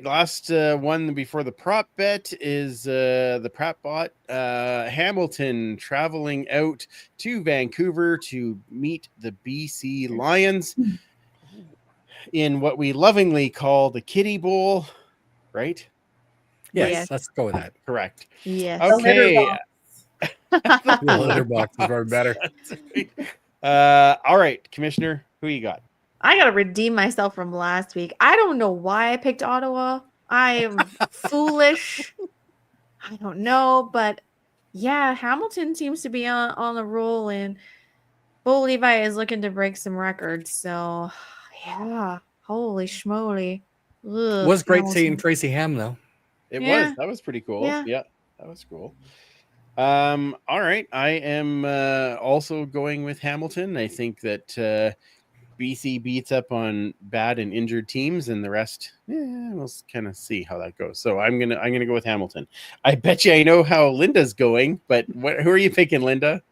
[SPEAKER 2] Last one before the prop bet is the prop bot. Hamilton traveling out to Vancouver to meet the BC Lions in what we lovingly call the Kiddie Bowl, right?
[SPEAKER 3] Yes,
[SPEAKER 4] Yes.
[SPEAKER 3] let's go with that.
[SPEAKER 2] Correct.
[SPEAKER 4] Yes.
[SPEAKER 2] Okay.
[SPEAKER 3] The litter box is probably better.
[SPEAKER 2] All right, Commissioner, who you got?
[SPEAKER 4] I gotta redeem myself from last week. I don't know why I picked Ottawa. I am foolish. I don't know, but yeah, Hamilton seems to be on a roll, and Bo Levi is looking to break some records. So yeah, holy schmoly. Ugh,
[SPEAKER 3] Was great
[SPEAKER 4] Hamilton.
[SPEAKER 3] seeing Tracy Ham though.
[SPEAKER 2] It
[SPEAKER 4] Yeah.
[SPEAKER 2] was. That was pretty cool.
[SPEAKER 4] Yeah.
[SPEAKER 2] Yeah, that was cool. All right. I am also going with Hamilton. I think that BC beats up on bad and injured teams, and the rest, we'll kind of see how that goes. So I'm gonna go with Hamilton. I bet you I know how Linda's going, but who are you picking, Linda?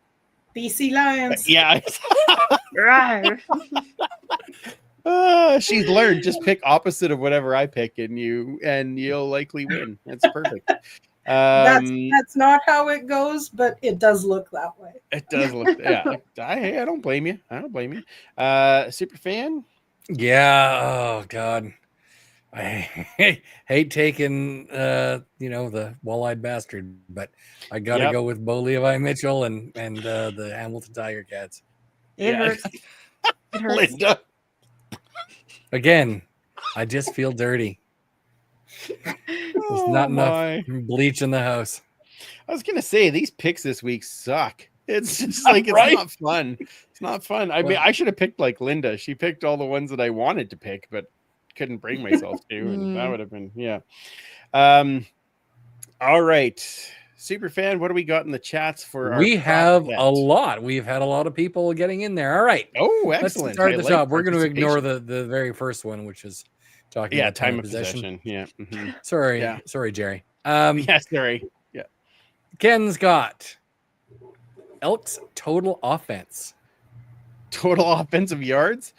[SPEAKER 7] BC Lions.
[SPEAKER 2] Yeah.
[SPEAKER 4] Right.
[SPEAKER 2] She's learned. Just pick opposite of whatever I pick, and you'll likely win. That's perfect.
[SPEAKER 7] That's not how it goes, but it does look that way.
[SPEAKER 2] It does look. Yeah. I don't blame you. Super fan.
[SPEAKER 3] Yeah. Oh God. I hate taking the wall-eyed bastard, but I gotta
[SPEAKER 2] Yep.
[SPEAKER 3] go with Bo Levi Mitchell and the Hamilton Tiger Cats.
[SPEAKER 4] It
[SPEAKER 2] Yeah.
[SPEAKER 4] hurts. It hurts.
[SPEAKER 2] Linda.
[SPEAKER 3] Again, I just feel dirty. There's not enough bleach in the house.
[SPEAKER 2] I was gonna say these picks this week suck. It's just like it's
[SPEAKER 3] Right?
[SPEAKER 2] not fun. It's not fun. I mean, I should have picked like Linda. She picked all the ones that I wanted to pick, but couldn't bring myself to, and that would have been All right, super fan. What do we got in the chats for?
[SPEAKER 3] We
[SPEAKER 2] our
[SPEAKER 3] have
[SPEAKER 2] prop
[SPEAKER 3] a
[SPEAKER 2] bet?
[SPEAKER 3] lot. We've had a lot of people getting in there. All right.
[SPEAKER 2] Oh,
[SPEAKER 3] Let's
[SPEAKER 2] excellent.
[SPEAKER 3] start at
[SPEAKER 2] I
[SPEAKER 3] the
[SPEAKER 2] like
[SPEAKER 3] top. We're going to ignore
[SPEAKER 2] participation.
[SPEAKER 3] the very first one, which is talking
[SPEAKER 2] Yeah,
[SPEAKER 3] about
[SPEAKER 2] time of possession. Yeah. Mhm.
[SPEAKER 3] Sorry,
[SPEAKER 2] Yeah.
[SPEAKER 3] sorry, Jerry.
[SPEAKER 2] Yeah, sorry. Yeah.
[SPEAKER 3] Ken's got Elks total offense.
[SPEAKER 2] Total offensive yards.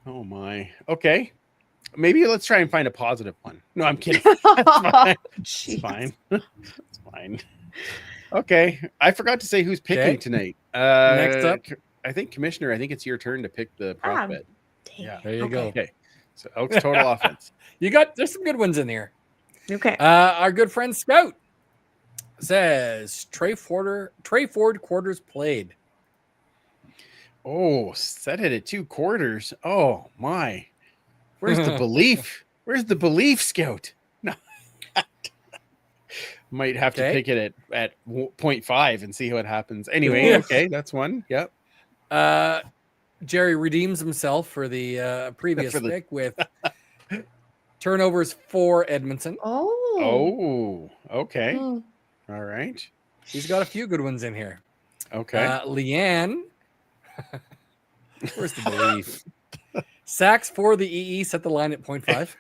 [SPEAKER 2] Oh my. Okay. Maybe let's try and find a positive one. No, I'm kidding. That's fine. It's
[SPEAKER 4] Jeez.
[SPEAKER 2] fine. It's fine. Okay. I forgot to say who's picking
[SPEAKER 3] Okay.
[SPEAKER 2] tonight.
[SPEAKER 3] Next up.
[SPEAKER 2] I think Commissioner, I think it's your turn to pick the prop
[SPEAKER 4] Ah,
[SPEAKER 2] bet.
[SPEAKER 4] Dang
[SPEAKER 2] Yeah.
[SPEAKER 4] it.
[SPEAKER 3] There you go.
[SPEAKER 2] Okay. So Elks total offense.
[SPEAKER 3] There's some good ones in here.
[SPEAKER 4] Okay.
[SPEAKER 3] Our good friend Scout says Trey Ford quarters played.
[SPEAKER 2] Oh, set it at 2 quarters. Oh my. Where's the belief? Where's the belief, Scout? No. Might have to
[SPEAKER 3] Okay.
[SPEAKER 2] pick it at 0.5 and see what happens. Anyway, okay, that's one. Yep.
[SPEAKER 3] Jerry redeems himself for the previous
[SPEAKER 2] For the-
[SPEAKER 3] pick with turnovers for Edmonton.
[SPEAKER 4] Oh.
[SPEAKER 2] Oh, okay.
[SPEAKER 4] Hmm.
[SPEAKER 2] All right.
[SPEAKER 3] He's got a few good ones in here.
[SPEAKER 2] Okay.
[SPEAKER 3] Leanne. Where's the belief? Sacks for the EE set the line at 0.5.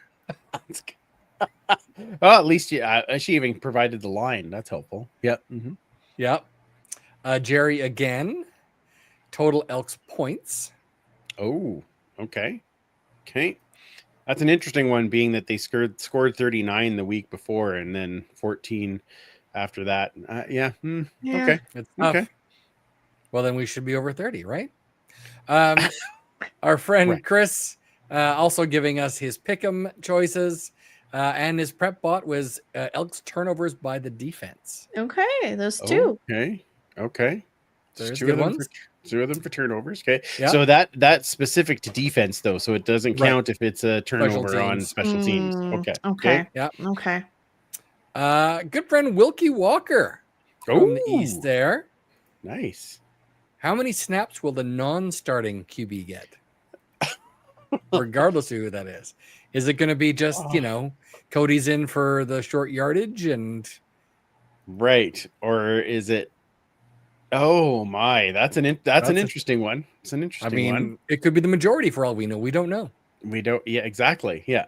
[SPEAKER 2] Well, at least she even provided the line. That's helpful. Yep. Mhm.
[SPEAKER 3] Yep. Jerry again. Total Elks points.
[SPEAKER 2] Oh, okay. Okay. That's an interesting one, being that they scored 39 the week before and then 14 after that. Yeah.
[SPEAKER 4] Yeah.
[SPEAKER 2] Okay.
[SPEAKER 3] It's tough.
[SPEAKER 2] Okay.
[SPEAKER 3] Well, then we should be over 30, right? Our friend
[SPEAKER 2] Right.
[SPEAKER 3] Chris also giving us his pick'em choices, and his prep bot was Elks turnovers by the defense.
[SPEAKER 4] Okay. Those two.
[SPEAKER 2] Okay. Okay.
[SPEAKER 3] There's
[SPEAKER 2] Two
[SPEAKER 3] good
[SPEAKER 2] of them
[SPEAKER 3] ones.
[SPEAKER 2] two of them for turnovers. Okay.
[SPEAKER 3] Yeah.
[SPEAKER 2] So that's specific to defense though, so it doesn't
[SPEAKER 3] Right.
[SPEAKER 2] count if it's a turnover on
[SPEAKER 3] teams.
[SPEAKER 2] special teams. Okay.
[SPEAKER 4] Okay.
[SPEAKER 3] Yeah.
[SPEAKER 4] Okay.
[SPEAKER 3] Good friend Wilkie Walker from the
[SPEAKER 2] Ooh.
[SPEAKER 3] East there.
[SPEAKER 2] Nice.
[SPEAKER 3] How many snaps will the non-starting QB get? Regardless of who that is. Is it going to be just, Cody's in for the short yardage and
[SPEAKER 2] Right. Or is it? Oh my, that's an interesting one. It's an interesting one.
[SPEAKER 3] it could be the majority for all we know. We don't know.
[SPEAKER 2] We don't. Yeah, exactly. Yeah.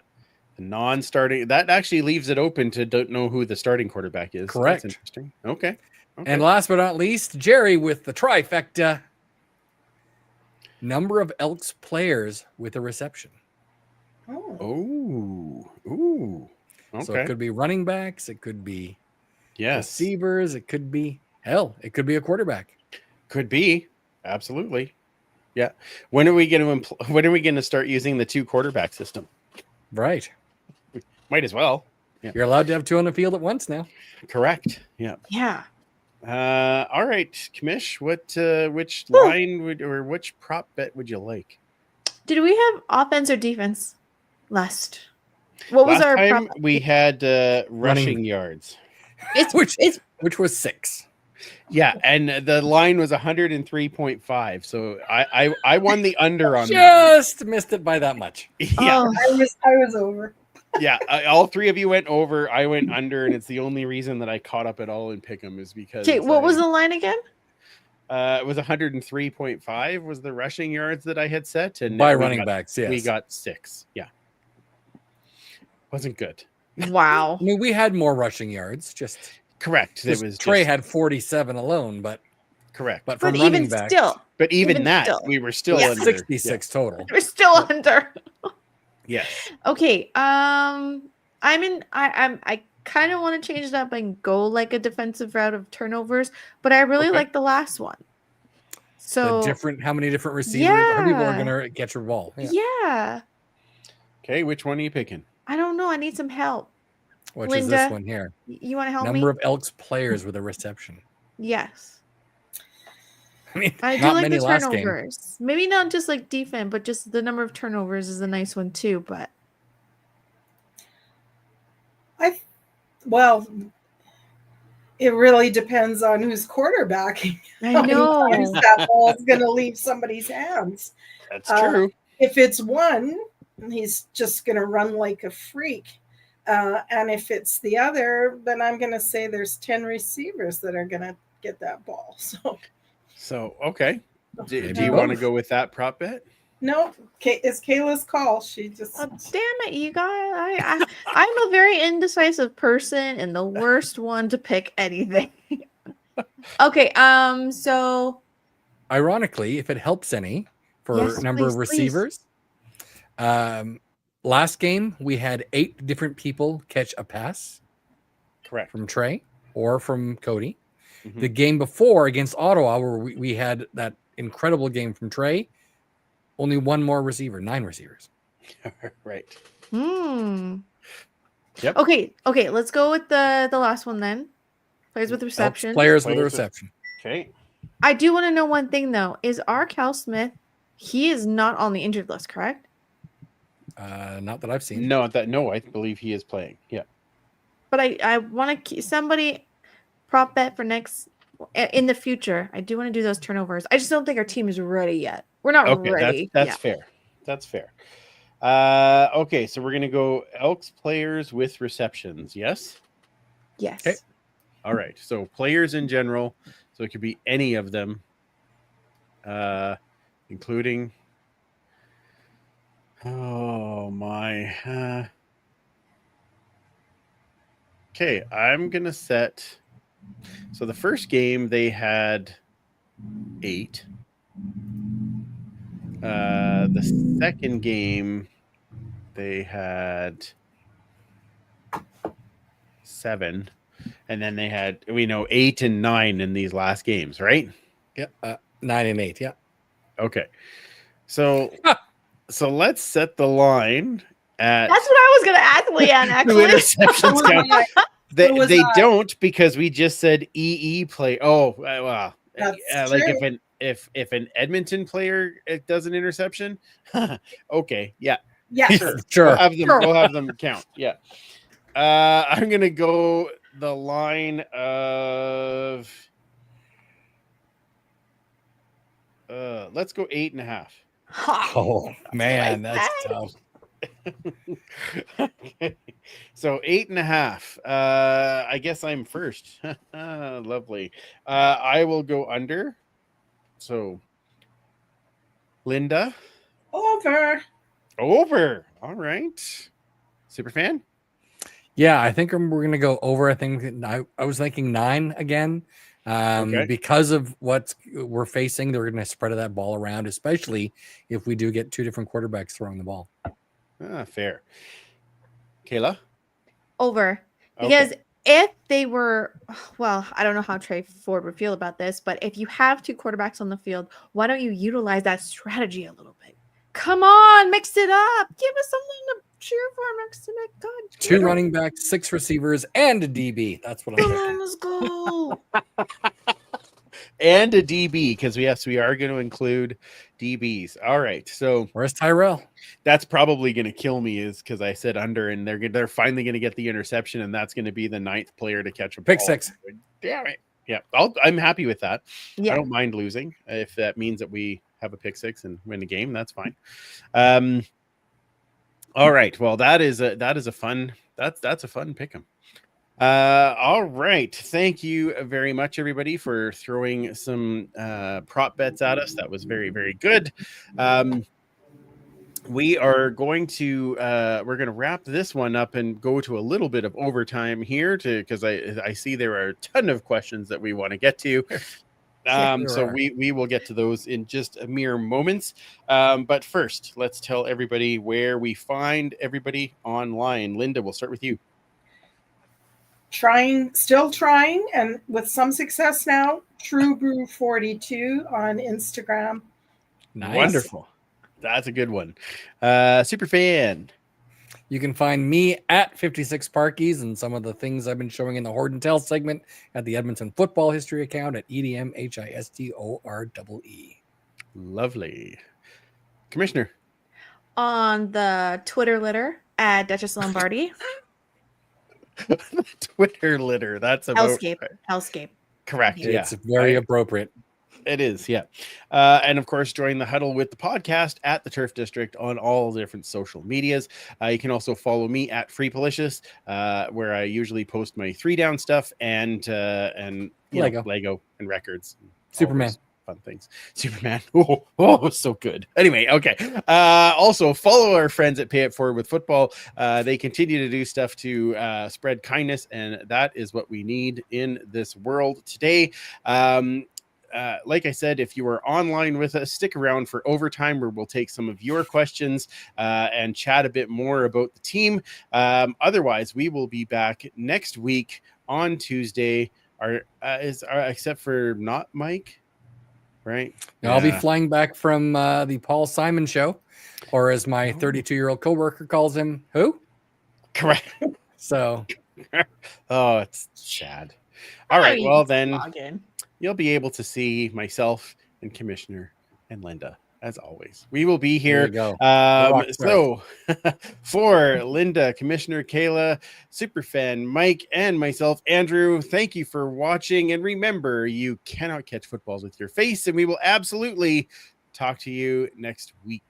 [SPEAKER 2] The non-starting, that actually leaves it open to don't know who the starting quarterback is. So
[SPEAKER 3] Correct.
[SPEAKER 2] that's interesting. Okay.
[SPEAKER 3] And last but not least, Jerry with the trifecta. Number of Elks players with a reception.
[SPEAKER 2] Oh. Ooh. Okay.
[SPEAKER 3] So it could be running backs. It could be
[SPEAKER 2] yes.
[SPEAKER 3] receivers. It could be, it could be a quarterback.
[SPEAKER 2] Could be. Absolutely. Yeah. When are we going to start using the 2 quarterback system?
[SPEAKER 3] Right.
[SPEAKER 2] Might as well. Yeah.
[SPEAKER 3] You're allowed to have 2 on the field at once now.
[SPEAKER 2] Correct. Yeah.
[SPEAKER 4] Yeah.
[SPEAKER 2] All right, Commish, which line which prop bet would you like?
[SPEAKER 4] Did we have offense or defense last? What was
[SPEAKER 2] Last
[SPEAKER 4] our
[SPEAKER 2] time
[SPEAKER 4] prop?
[SPEAKER 2] we had rushing yards.
[SPEAKER 3] Which was 6.
[SPEAKER 2] Yeah, and the line was 103.5. So I won the under on that.
[SPEAKER 3] Just missed it by that much.
[SPEAKER 2] Yeah.
[SPEAKER 4] Oh,
[SPEAKER 7] I was over.
[SPEAKER 2] Yeah, all 3 of you went over. I went under, and it's the only reason that I caught up at all in Pick'em is because.
[SPEAKER 4] okay. What was the line again?
[SPEAKER 2] It was 103.5 was the rushing yards that I had set, and
[SPEAKER 3] By
[SPEAKER 2] we
[SPEAKER 3] running
[SPEAKER 2] got-
[SPEAKER 3] backs, yes.
[SPEAKER 2] we got 6. Yeah, wasn't good.
[SPEAKER 4] Wow.
[SPEAKER 3] I mean, we had more rushing yards. Just
[SPEAKER 2] Correct. It was
[SPEAKER 3] Trey
[SPEAKER 2] just-
[SPEAKER 3] had 47 alone, but
[SPEAKER 2] correct.
[SPEAKER 3] but
[SPEAKER 4] But
[SPEAKER 3] from running
[SPEAKER 4] even
[SPEAKER 3] back,
[SPEAKER 4] still,
[SPEAKER 2] But even
[SPEAKER 4] even
[SPEAKER 2] that,
[SPEAKER 4] still.
[SPEAKER 2] we were still
[SPEAKER 4] Yeah.
[SPEAKER 2] under
[SPEAKER 3] 66 total.
[SPEAKER 4] we're still under.
[SPEAKER 2] Yes.
[SPEAKER 4] Okay. I kind of want to change it up and go like a defensive route of turnovers, but I really
[SPEAKER 2] Okay.
[SPEAKER 4] like the last one. So
[SPEAKER 3] How many different receivers? How many people are
[SPEAKER 4] Yeah.
[SPEAKER 3] going to catch your ball? Yeah.
[SPEAKER 4] yeah,
[SPEAKER 2] Okay, which one are you picking?
[SPEAKER 4] I don't know. I need some help.
[SPEAKER 3] Which is
[SPEAKER 4] Linda,
[SPEAKER 3] this one here?
[SPEAKER 4] You want to help
[SPEAKER 3] Number
[SPEAKER 4] me?
[SPEAKER 3] of Elks players with a reception.
[SPEAKER 4] Yes.
[SPEAKER 3] I mean,
[SPEAKER 4] I do
[SPEAKER 3] not
[SPEAKER 4] like
[SPEAKER 3] many
[SPEAKER 4] the
[SPEAKER 3] last game.
[SPEAKER 4] turnovers. Maybe not just like defense, but just the number of turnovers is a nice one too. But
[SPEAKER 7] Well, it really depends on who's quarterbacking.
[SPEAKER 4] I
[SPEAKER 7] How many times
[SPEAKER 4] know.
[SPEAKER 7] that ball is going to leave somebody's hands.
[SPEAKER 2] That's true.
[SPEAKER 7] If it's one, he's just going to run like a freak. And if it's the other, then I'm going to say there's 10 receivers that are going to get that ball.
[SPEAKER 2] So okay. Do
[SPEAKER 3] Maybe
[SPEAKER 2] you want to
[SPEAKER 3] both.
[SPEAKER 2] go with that prop bet?
[SPEAKER 7] No, it's Kayla's call. She just.
[SPEAKER 4] Oh, damn it, you guys. I'm a very indecisive person and the worst one to pick anything. Okay, so
[SPEAKER 3] Ironically, if it helps any for
[SPEAKER 4] Yes,
[SPEAKER 3] number of
[SPEAKER 4] please, please.
[SPEAKER 3] receivers, last game we had 8 different people catch a pass
[SPEAKER 2] Correct.
[SPEAKER 3] from Trey or from Cody.
[SPEAKER 2] Mhm.
[SPEAKER 3] The game before against Ottawa, where we had that incredible game from Trey, only one more receiver, 9 receivers.
[SPEAKER 2] Right.
[SPEAKER 4] Yep. Okay, let's go with the last one then. Players with reception.
[SPEAKER 3] Players with a reception.
[SPEAKER 2] Okay.
[SPEAKER 4] I do want to know one thing though. Is our Cal Smith, he is not on the injured list, correct?
[SPEAKER 3] Not that I've seen.
[SPEAKER 2] No, I believe he is playing. Yeah.
[SPEAKER 4] But I want to somebody prop bet for next in the future. I do want to do those turnovers. I just don't think our team is ready yet. We're not ready.
[SPEAKER 2] That's fair. That's fair. Okay, so we're gonna go Elks players with receptions. Yes.
[SPEAKER 4] Yes.
[SPEAKER 2] Okay. All right. So players in general. So it could be any of them, including. Oh my. Okay, I'm gonna set. So the first game they had 8. The second game they had 7, and then they had 8 and 9 in these last games, right?
[SPEAKER 3] Yeah, 9 and 8. Yeah.
[SPEAKER 2] Okay, so let's set the line at.
[SPEAKER 4] That's what I was gonna ask Leanne. Actually,
[SPEAKER 2] interceptions count. They don't, because we just said EE play. Oh, wow. Like if an Edmonton player does an interception, okay, yeah,
[SPEAKER 3] sure.
[SPEAKER 2] We'll have them count. Yeah. I'm gonna go the line of. Let's go 8.5.
[SPEAKER 3] Oh man, that's tough.
[SPEAKER 2] Okay. So 8.5. I guess I'm first. Lovely. I will go under. So Linda.
[SPEAKER 7] Over.
[SPEAKER 2] All right. Super fan.
[SPEAKER 3] Yeah, I think we're gonna go over. I think I was thinking 9 again. Because of what we're facing, they're going to spread that ball around, especially if we do get 2 different quarterbacks throwing the ball.
[SPEAKER 2] Fair. Kayla?
[SPEAKER 4] Over. Because if they were, well, I don't know how Trey Ford would feel about this, but if you have 2 quarterbacks on the field, why don't you utilize that strategy a little bit? Come on, mix it up. Give us something to cheer for next to next. God,
[SPEAKER 3] 2 running backs, 6 receivers, and a DB. That's what I'm thinking.
[SPEAKER 4] Let's go.
[SPEAKER 2] And a DB, because we are going to include DBs. All right. So
[SPEAKER 3] where's Tyrell?
[SPEAKER 2] That's probably going to kill me, is because I said under, and they're finally going to get the interception, and that's going to be the 9th player to catch a ball.
[SPEAKER 3] Pick 6.
[SPEAKER 2] Damn it. Yeah, I'm happy with that.
[SPEAKER 4] Yeah.
[SPEAKER 2] I don't mind losing if that means that we have a pick 6 and win the game. That's fine. All right. Well, that's a fun pick 'em. All right. Thank you very much, everybody, for throwing some prop bets at us. That was very, very good. We are going to wrap this one up and go to a little bit of overtime here because I see there are a ton of questions that we want to get to. So we will get to those in just a mere moments. But first, let's tell everybody where we find everybody online. Linda, we'll start with you.
[SPEAKER 7] Still trying, and with some success now. True Brew 42 on Instagram.
[SPEAKER 3] Nice.
[SPEAKER 2] Wonderful. That's a good one. Super fan.
[SPEAKER 3] You can find me at 56 Parkies and some of the things I've been showing in the Horde and Tell segment at the Edmonton Football History account at EDMHISTOREE.
[SPEAKER 2] Lovely. Commissioner.
[SPEAKER 4] On the Twitter litter at Duchess Lombardi.
[SPEAKER 2] Twitter litter. That's about
[SPEAKER 4] Hellscape.
[SPEAKER 2] Correct. Yeah.
[SPEAKER 3] It's very appropriate.
[SPEAKER 2] It is, yeah. And of course, join the huddle with the podcast at the Turf District on all the different social medias. You can also follow me at Free Policious, where I usually post my 3-down stuff and
[SPEAKER 3] Lego
[SPEAKER 2] and records.
[SPEAKER 3] Superman.
[SPEAKER 2] fun things. Superman. Oh, so good. Anyway, okay. Also follow our friends at Pay It Forward with Football. They continue to do stuff to spread kindness, and that is what we need in this world today. Like I said, if you are online with us, stick around for overtime where we'll take some of your questions and chat a bit more about the team. Otherwise, we will be back next week on Tuesday. Except for not Mike, right?
[SPEAKER 3] Now, I'll be flying back from the Paul Simon show, or as my 32-year-old coworker calls him, who?
[SPEAKER 2] Correct.
[SPEAKER 3] So,
[SPEAKER 2] oh, it's sad. All right, well then.
[SPEAKER 4] Log in.
[SPEAKER 2] You'll be able to see myself and Commissioner and Linda, as always. We will be here. So for Linda, Commissioner Kayla, Superfan Mike, and myself, Andrew, thank you for watching. And remember, you cannot catch footballs with your face, and we will absolutely talk to you next week.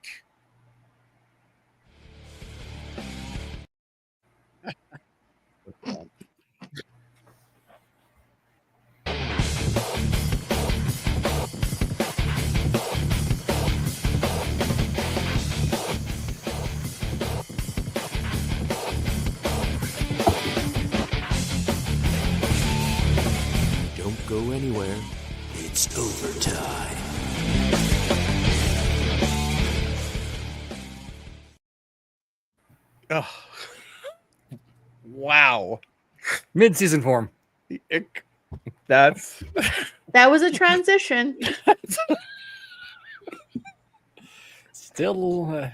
[SPEAKER 1] Don't go anywhere. It's overtime.
[SPEAKER 2] Oh. Wow.
[SPEAKER 3] mid-season form.
[SPEAKER 2] That
[SPEAKER 4] was a transition.
[SPEAKER 3] Still,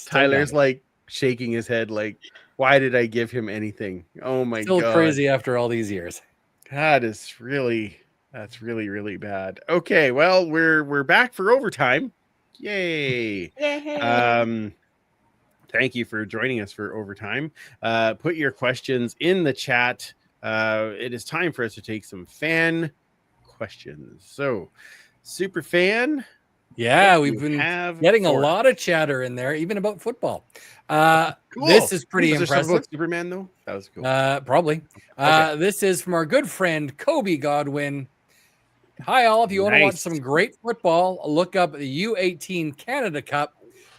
[SPEAKER 2] Tyler's like shaking his head like, why did I give him anything? Oh my
[SPEAKER 3] still
[SPEAKER 2] god.
[SPEAKER 3] Crazy after all these years.
[SPEAKER 2] That's really bad. Okay, well, we're back for overtime. Yay.
[SPEAKER 4] Yay.
[SPEAKER 2] Thank you for joining us for overtime. Put your questions in the chat. It is time for us to take some fan questions. So, super fan.
[SPEAKER 3] Yeah, we've been getting a lot of chatter in there, even about football.
[SPEAKER 2] Cool.
[SPEAKER 3] This is pretty
[SPEAKER 2] Was there something
[SPEAKER 3] impressive.
[SPEAKER 2] about Superman, though? That was cool.
[SPEAKER 3] Probably.
[SPEAKER 2] Okay.
[SPEAKER 3] This is from our good friend Kobe Godwin. Hi, all. If you want to watch some great football, look up the U18 Canada Cup.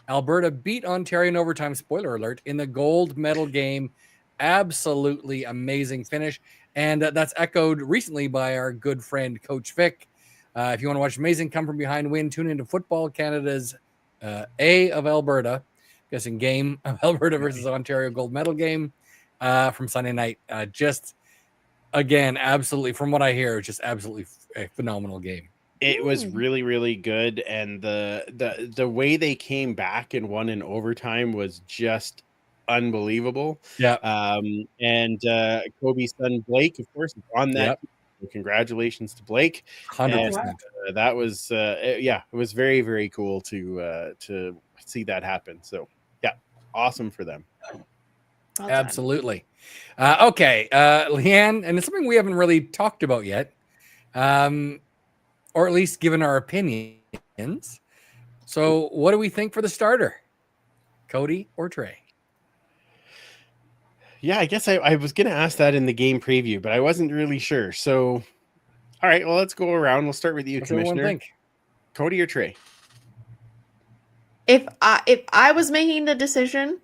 [SPEAKER 3] Alberta beat Ontario in overtime, spoiler alert, in the gold medal game. Absolutely amazing finish. And that's echoed recently by our good friend Coach Vic. If you want to watch amazing come from behind win, tune into Football Canada's A of Alberta, guessing game of Alberta versus Ontario gold medal game from Sunday night. Just, again, absolutely, from what I hear, just absolutely a phenomenal game.
[SPEAKER 2] It was really, really good, and the way they came back and won in overtime was just unbelievable.
[SPEAKER 3] Yeah.
[SPEAKER 2] And Kobe's son Blake, of course, on that.
[SPEAKER 3] Yep.
[SPEAKER 2] Congratulations to Blake.
[SPEAKER 3] 100%.
[SPEAKER 2] That was it was very, very cool to see that happen. So yeah, awesome for them.
[SPEAKER 4] Well
[SPEAKER 3] Absolutely. Okay, Leanne, and it's something we haven't really talked about yet. Or at least given our opinions. So what do we think for the starter? Cody or Trey?
[SPEAKER 2] Yeah, I guess I was going to ask that in the game preview, but I wasn't really sure. So, all right, well, let's go around. We'll start with you, Commissioner. Cody or Trey?
[SPEAKER 4] If I was making the decision,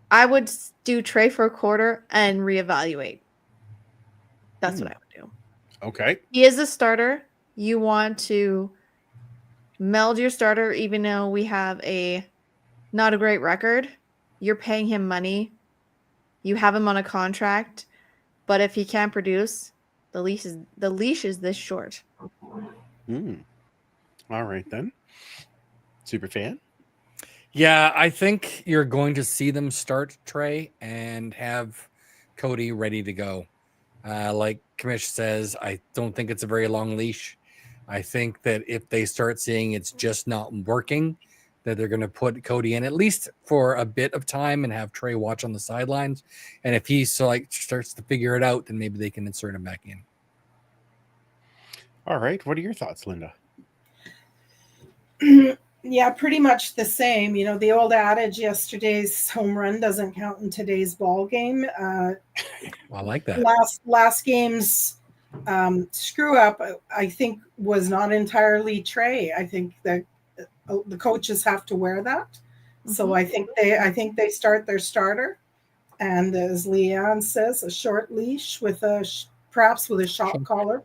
[SPEAKER 4] I would do Trey for a quarter and reevaluate. That's what I would do.
[SPEAKER 2] Okay.
[SPEAKER 4] He is a starter. You want to meld your starter, even though we have not a great record. You're paying him money. You have him on a contract, but if he can't produce, the leash is this short.
[SPEAKER 2] All right then. Super fan.
[SPEAKER 3] Yeah, I think you're going to see them start Trey and have Cody ready to go. Like Kamish says, I don't think it's a very long leash. I think that if they start seeing it's just not working, that they're going to put Cody in at least for a bit of time and have Trey watch on the sidelines. And if he starts to figure it out, then maybe they can insert him back in.
[SPEAKER 2] All right. What are your thoughts, Linda?
[SPEAKER 7] Yeah, pretty much the same. You know, the old adage, yesterday's home run doesn't count in today's ball game.
[SPEAKER 3] I like that.
[SPEAKER 7] Last game's screw up, I think, was not entirely Trey. I think that the coaches have to wear that. So I think they start their starter, and as Leanne says, a short leash with perhaps with a shock collar.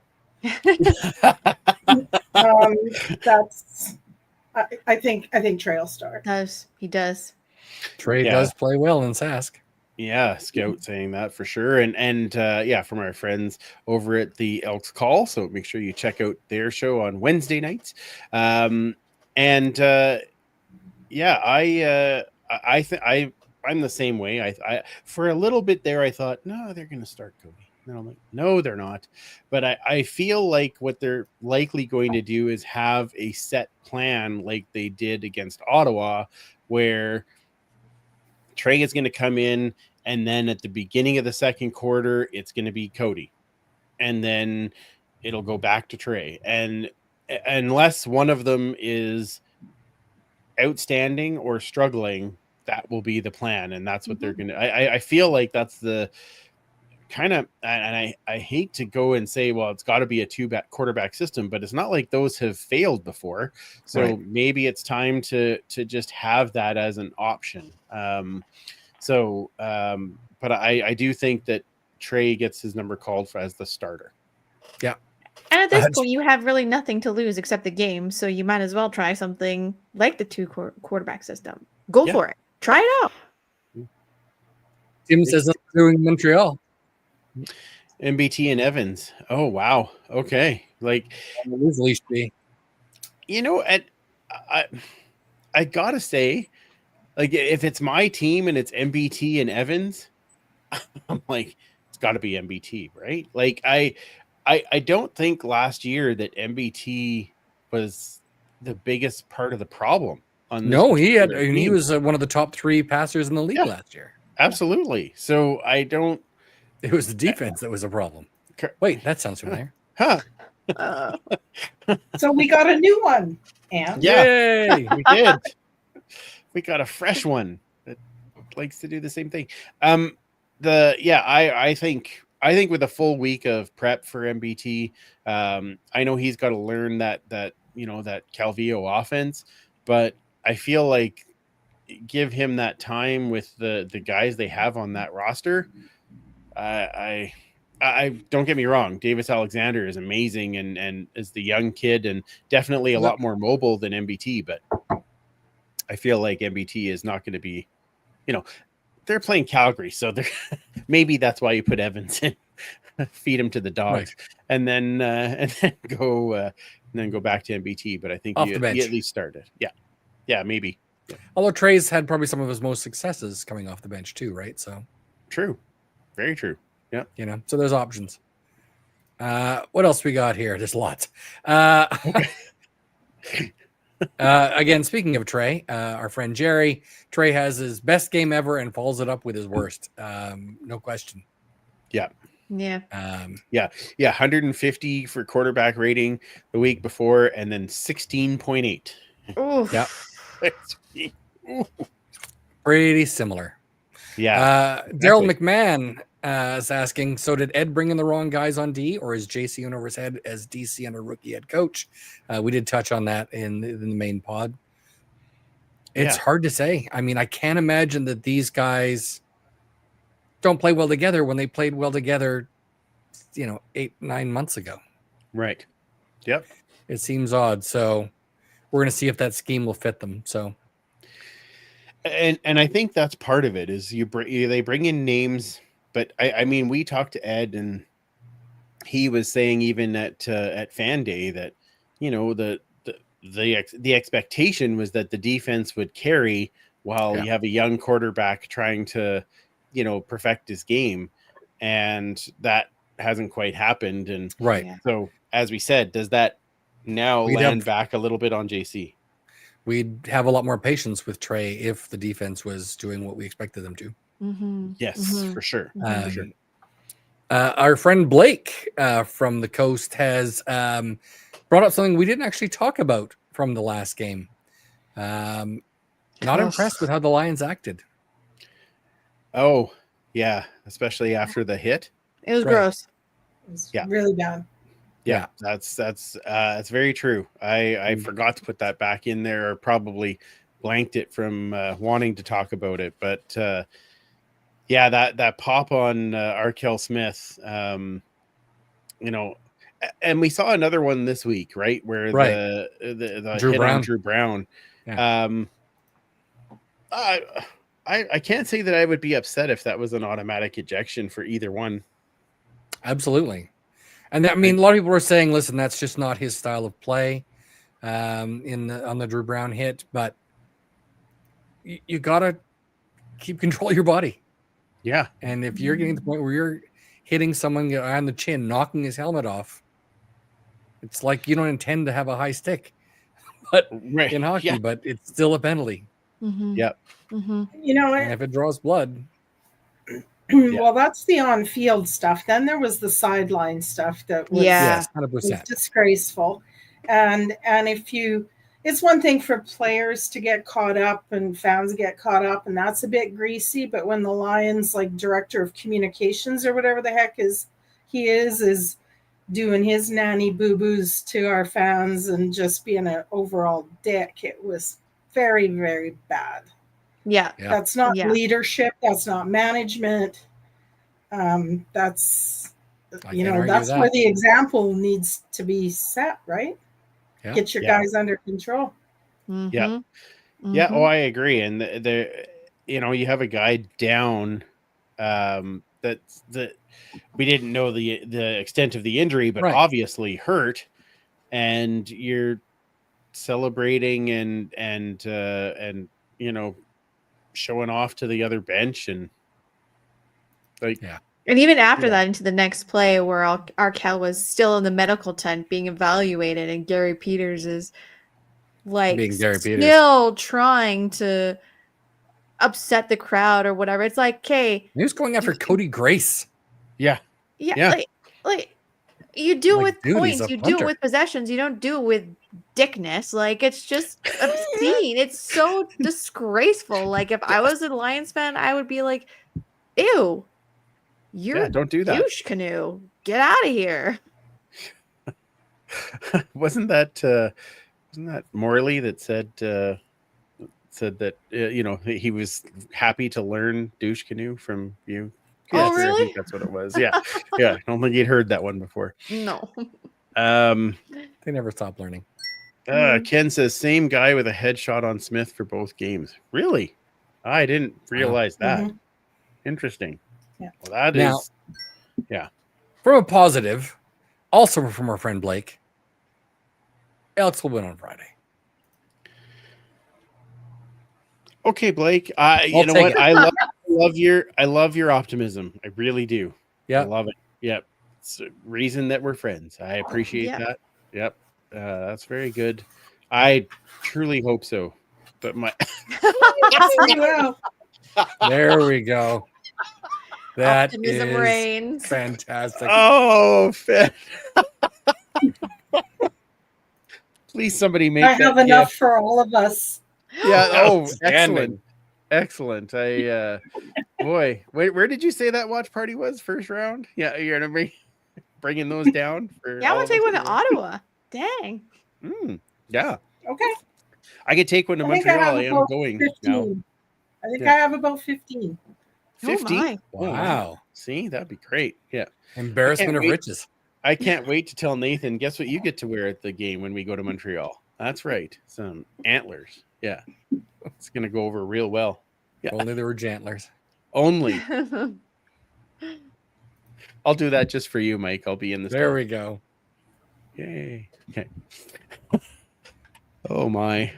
[SPEAKER 7] That's I think Trey will start.
[SPEAKER 4] He does.
[SPEAKER 3] Trey
[SPEAKER 2] Yeah.
[SPEAKER 3] does play well in Sask.
[SPEAKER 2] Yeah, Scout saying that for sure. And yeah, from our friends over at the Elks Call. So make sure you check out their show on Wednesday nights. Yeah, I'm the same way. I for a little bit there, I thought, no, they're going to start Cody. No, I'm like, no, they're not. But I feel like what they're likely going to do is have a set plan like they did against Ottawa, where Trey is going to come in, and then at the beginning of the second quarter, it's going to be Cody, and then it'll go back to Trey. And unless one of them is outstanding or struggling, that will be the plan, and that's what they're going to. I feel like that's the kind of, and I hate to go and say, well, it's got to be a quarterback system, but it's not like those have failed before. So maybe it's time to just have that as an option. But I do think that Trey gets his number called for as the starter.
[SPEAKER 3] Yeah.
[SPEAKER 4] And at this point, you have really nothing to lose except the game, so you might as well try something like the quarterback system. Go for it. Try it out.
[SPEAKER 3] Tim says that's doing Montreal.
[SPEAKER 2] MBT and Evans. Oh wow. Okay. Like,
[SPEAKER 3] leash be.
[SPEAKER 2] You know, I gotta say, like, if it's my team and it's MBT and Evans, I'm like, it's got to be MBT, right? Like, I don't think last year that MBT was the biggest part of the problem.
[SPEAKER 3] No, he was one of the top 3 passers in the league last year.
[SPEAKER 2] Absolutely. So I don't.
[SPEAKER 3] It was the defense that was a problem. Wait, that sounds familiar.
[SPEAKER 2] Huh.
[SPEAKER 7] So we got a new one. And
[SPEAKER 2] yeah, we did. We got a fresh one that likes to do the same thing. I think with a full week of prep for MBT, I know he's got to learn that Calvillo offense, but I feel like give him that time with the guys they have on that roster. I don't get me wrong, Davis Alexander is amazing and is the young kid and definitely a lot more mobile than MBT, but I feel like MBT is not going to be, they're playing Calgary, so they're maybe that's why you put Evans in, feed him to the dogs, and then go back to MBT. But I think you at least started, yeah, maybe. Yeah.
[SPEAKER 3] Although Trey's had probably some of his most successes coming off the bench too, right? So
[SPEAKER 2] true, very true. Yeah,
[SPEAKER 3] so there's options. What else we got here? There's lots. Again, speaking of Trey, our friend Jerry, Trey has his best game ever and follows it up with his worst. No question.
[SPEAKER 2] Yeah.
[SPEAKER 4] Yeah.
[SPEAKER 2] 150 for quarterback rating the week before, and then 16.8.
[SPEAKER 4] Oh,
[SPEAKER 3] yeah. Pretty similar.
[SPEAKER 2] Yeah.
[SPEAKER 3] Daryl McMahon is asking, so did Ed bring in the wrong guys on D, or is JC in over his head as DC and a rookie head coach? We did touch on that in the main pod. It's hard to say. I mean, I can't imagine that these guys don't play well together when they played well together, 8-9 months ago.
[SPEAKER 2] Right. Yep.
[SPEAKER 3] It seems odd. So we're going to see if that scheme will fit them. So.
[SPEAKER 2] And I think that's part of it is they bring in names, but I mean, we talked to Ed and he was saying even at Fan Day that, the expectation was that the defense would carry while you have a young quarterback trying to, perfect his game, and that hasn't quite happened. And so, as we said, does that now land back a little bit on JC?
[SPEAKER 3] We'd have a lot more patience with Trey if the defense was doing what we expected them to.
[SPEAKER 4] Mm-hmm.
[SPEAKER 2] Yes,
[SPEAKER 4] Mm-hmm.
[SPEAKER 2] for sure.
[SPEAKER 4] Mm-hmm.
[SPEAKER 2] For sure.
[SPEAKER 3] Our friend Blake from the coast has brought up something we didn't actually talk about from the last game. Not impressed with how the Lions acted.
[SPEAKER 2] Oh, yeah, especially after the hit.
[SPEAKER 4] It was gross.
[SPEAKER 7] It was
[SPEAKER 2] Yeah.
[SPEAKER 7] really bad.
[SPEAKER 2] Yeah, that's very true. I forgot to put that back in there, or probably blanked it from wanting to talk about it. But yeah, that pop on Arkell Smith, you know, and we saw another one this week, right? Where
[SPEAKER 3] Right.
[SPEAKER 2] the
[SPEAKER 3] Drew
[SPEAKER 2] hit
[SPEAKER 3] Brown.
[SPEAKER 2] on Drew Brown.
[SPEAKER 3] Yeah.
[SPEAKER 2] I can't say that I would be upset if that was an automatic ejection for either one.
[SPEAKER 3] Absolutely. And I mean, a lot of people were saying, listen, that's just not his style of play on the Drew Brown hit, but you got to keep control of your body.
[SPEAKER 2] Yeah.
[SPEAKER 3] And if you're getting to the point where you're hitting someone on the chin, knocking his helmet off, it's like you don't intend to have a high stick but
[SPEAKER 2] Right.
[SPEAKER 3] in hockey,
[SPEAKER 2] Yeah.
[SPEAKER 3] but it's still a penalty.
[SPEAKER 2] Yep.
[SPEAKER 7] You know,
[SPEAKER 3] And if it draws blood,
[SPEAKER 7] well, that's the on-field stuff. Then there was the sideline stuff that was,
[SPEAKER 4] Yeah.
[SPEAKER 3] yes, 100%.
[SPEAKER 7] was disgraceful. And if you, it's one thing for players to get caught up and fans get caught up, and that's a bit greasy. But when the Lions, like director of communications or whatever the heck he is doing his nanny boo-boos to our fans and just being an overall dick, it was very, very bad.
[SPEAKER 4] Yeah.
[SPEAKER 3] Yeah.
[SPEAKER 7] That's not
[SPEAKER 4] Yeah.
[SPEAKER 7] leadership. That's not management. That's,
[SPEAKER 3] I
[SPEAKER 7] you
[SPEAKER 3] can't
[SPEAKER 7] know,
[SPEAKER 3] argue
[SPEAKER 7] that's
[SPEAKER 3] that.
[SPEAKER 7] where the example needs to be set, right?
[SPEAKER 3] Yeah.
[SPEAKER 7] Get your
[SPEAKER 2] Yeah.
[SPEAKER 7] guys under control.
[SPEAKER 2] Yeah. Yeah. Oh, I agree. And you know, you have a guy down that we didn't know the extent of the injury, but
[SPEAKER 3] Right.
[SPEAKER 2] obviously hurt, and you're celebrating and you know, showing off to the other bench, and like,
[SPEAKER 3] Yeah.
[SPEAKER 4] And even after
[SPEAKER 2] Yeah.
[SPEAKER 4] that, into the next play where Arkell was still in the medical tent being evaluated, and Gary Peters is like
[SPEAKER 3] Being Gary Peters.
[SPEAKER 4] still trying to upset the crowd or whatever. It's like, okay,
[SPEAKER 3] He was going after Cody Grace.
[SPEAKER 2] yeah,
[SPEAKER 4] yeah,
[SPEAKER 2] Yeah.
[SPEAKER 4] like you do it
[SPEAKER 3] Like,
[SPEAKER 4] with
[SPEAKER 3] dude, he's
[SPEAKER 4] points,
[SPEAKER 3] a
[SPEAKER 4] you do
[SPEAKER 3] punter.
[SPEAKER 4] it with possessions, you don't do it with dickness. Like, it's just obscene. It's so disgraceful. Like, if I was a Lions fan, I would be like, ew, you're
[SPEAKER 2] yeah, don't do that.
[SPEAKER 4] douche canoe. Get out of here.
[SPEAKER 2] wasn't that Morley that said that you know, he was happy to learn douche canoe from you?
[SPEAKER 4] Oh,
[SPEAKER 2] I
[SPEAKER 4] really?
[SPEAKER 2] think that's what it was. Yeah. Yeah, I don't think he'd heard that one before.
[SPEAKER 4] No.
[SPEAKER 3] They never stop learning.
[SPEAKER 2] Ken says same guy with a headshot on Smith for both games. Really? I didn't realize that. Interesting.
[SPEAKER 7] Yeah.
[SPEAKER 2] Well, that
[SPEAKER 3] Now-
[SPEAKER 2] is yeah.
[SPEAKER 3] From a positive, also from our friend Blake, Elks will win on Friday.
[SPEAKER 2] Okay, Blake. You
[SPEAKER 3] I'll
[SPEAKER 2] know
[SPEAKER 3] take
[SPEAKER 2] what?
[SPEAKER 3] it.
[SPEAKER 2] I love your optimism. I really do.
[SPEAKER 3] Yeah.
[SPEAKER 2] I love it. Yep. It's a reason that we're friends. I appreciate
[SPEAKER 4] Yeah.
[SPEAKER 2] that. Yep. That's very good. I truly hope so. But my
[SPEAKER 7] Well,
[SPEAKER 3] There we go. That
[SPEAKER 4] Optimism
[SPEAKER 3] is
[SPEAKER 4] reigns.
[SPEAKER 3] fantastic.
[SPEAKER 2] oh, please somebody make
[SPEAKER 7] I
[SPEAKER 2] that
[SPEAKER 7] have enough
[SPEAKER 2] GIF.
[SPEAKER 7] for all of us.
[SPEAKER 2] Yeah. Oh,
[SPEAKER 3] Outstanding.
[SPEAKER 2] excellent. I boy, where did you say that watch party was? First round? Yeah, you're gonna bringing those down for.
[SPEAKER 4] Yeah, I'm
[SPEAKER 2] all
[SPEAKER 4] gonna
[SPEAKER 2] of
[SPEAKER 4] take
[SPEAKER 2] us
[SPEAKER 4] one to
[SPEAKER 2] here?
[SPEAKER 4] Ottawa. Dang.
[SPEAKER 2] Yeah,
[SPEAKER 7] Okay.
[SPEAKER 2] I could take one to
[SPEAKER 7] I think I
[SPEAKER 2] Montreal.
[SPEAKER 7] have
[SPEAKER 2] I am
[SPEAKER 7] about
[SPEAKER 2] going
[SPEAKER 7] 15.
[SPEAKER 2] now.
[SPEAKER 7] I think
[SPEAKER 2] Yeah.
[SPEAKER 7] I have about 15.
[SPEAKER 2] 50?
[SPEAKER 4] Oh my.
[SPEAKER 3] Wow.
[SPEAKER 2] See, that'd be great. Yeah.
[SPEAKER 3] Embarrassment of
[SPEAKER 2] wait.
[SPEAKER 3] riches.
[SPEAKER 2] I can't wait to tell Nathan, guess what you get to wear at the game when we go to Montreal? That's right. Some antlers. Yeah. It's going to go over real well. Yeah.
[SPEAKER 3] Only there were jantlers.
[SPEAKER 2] Only. I'll do that just for you, Mike. I'll be in the
[SPEAKER 3] There we go.
[SPEAKER 2] Yay. Okay. Oh, my.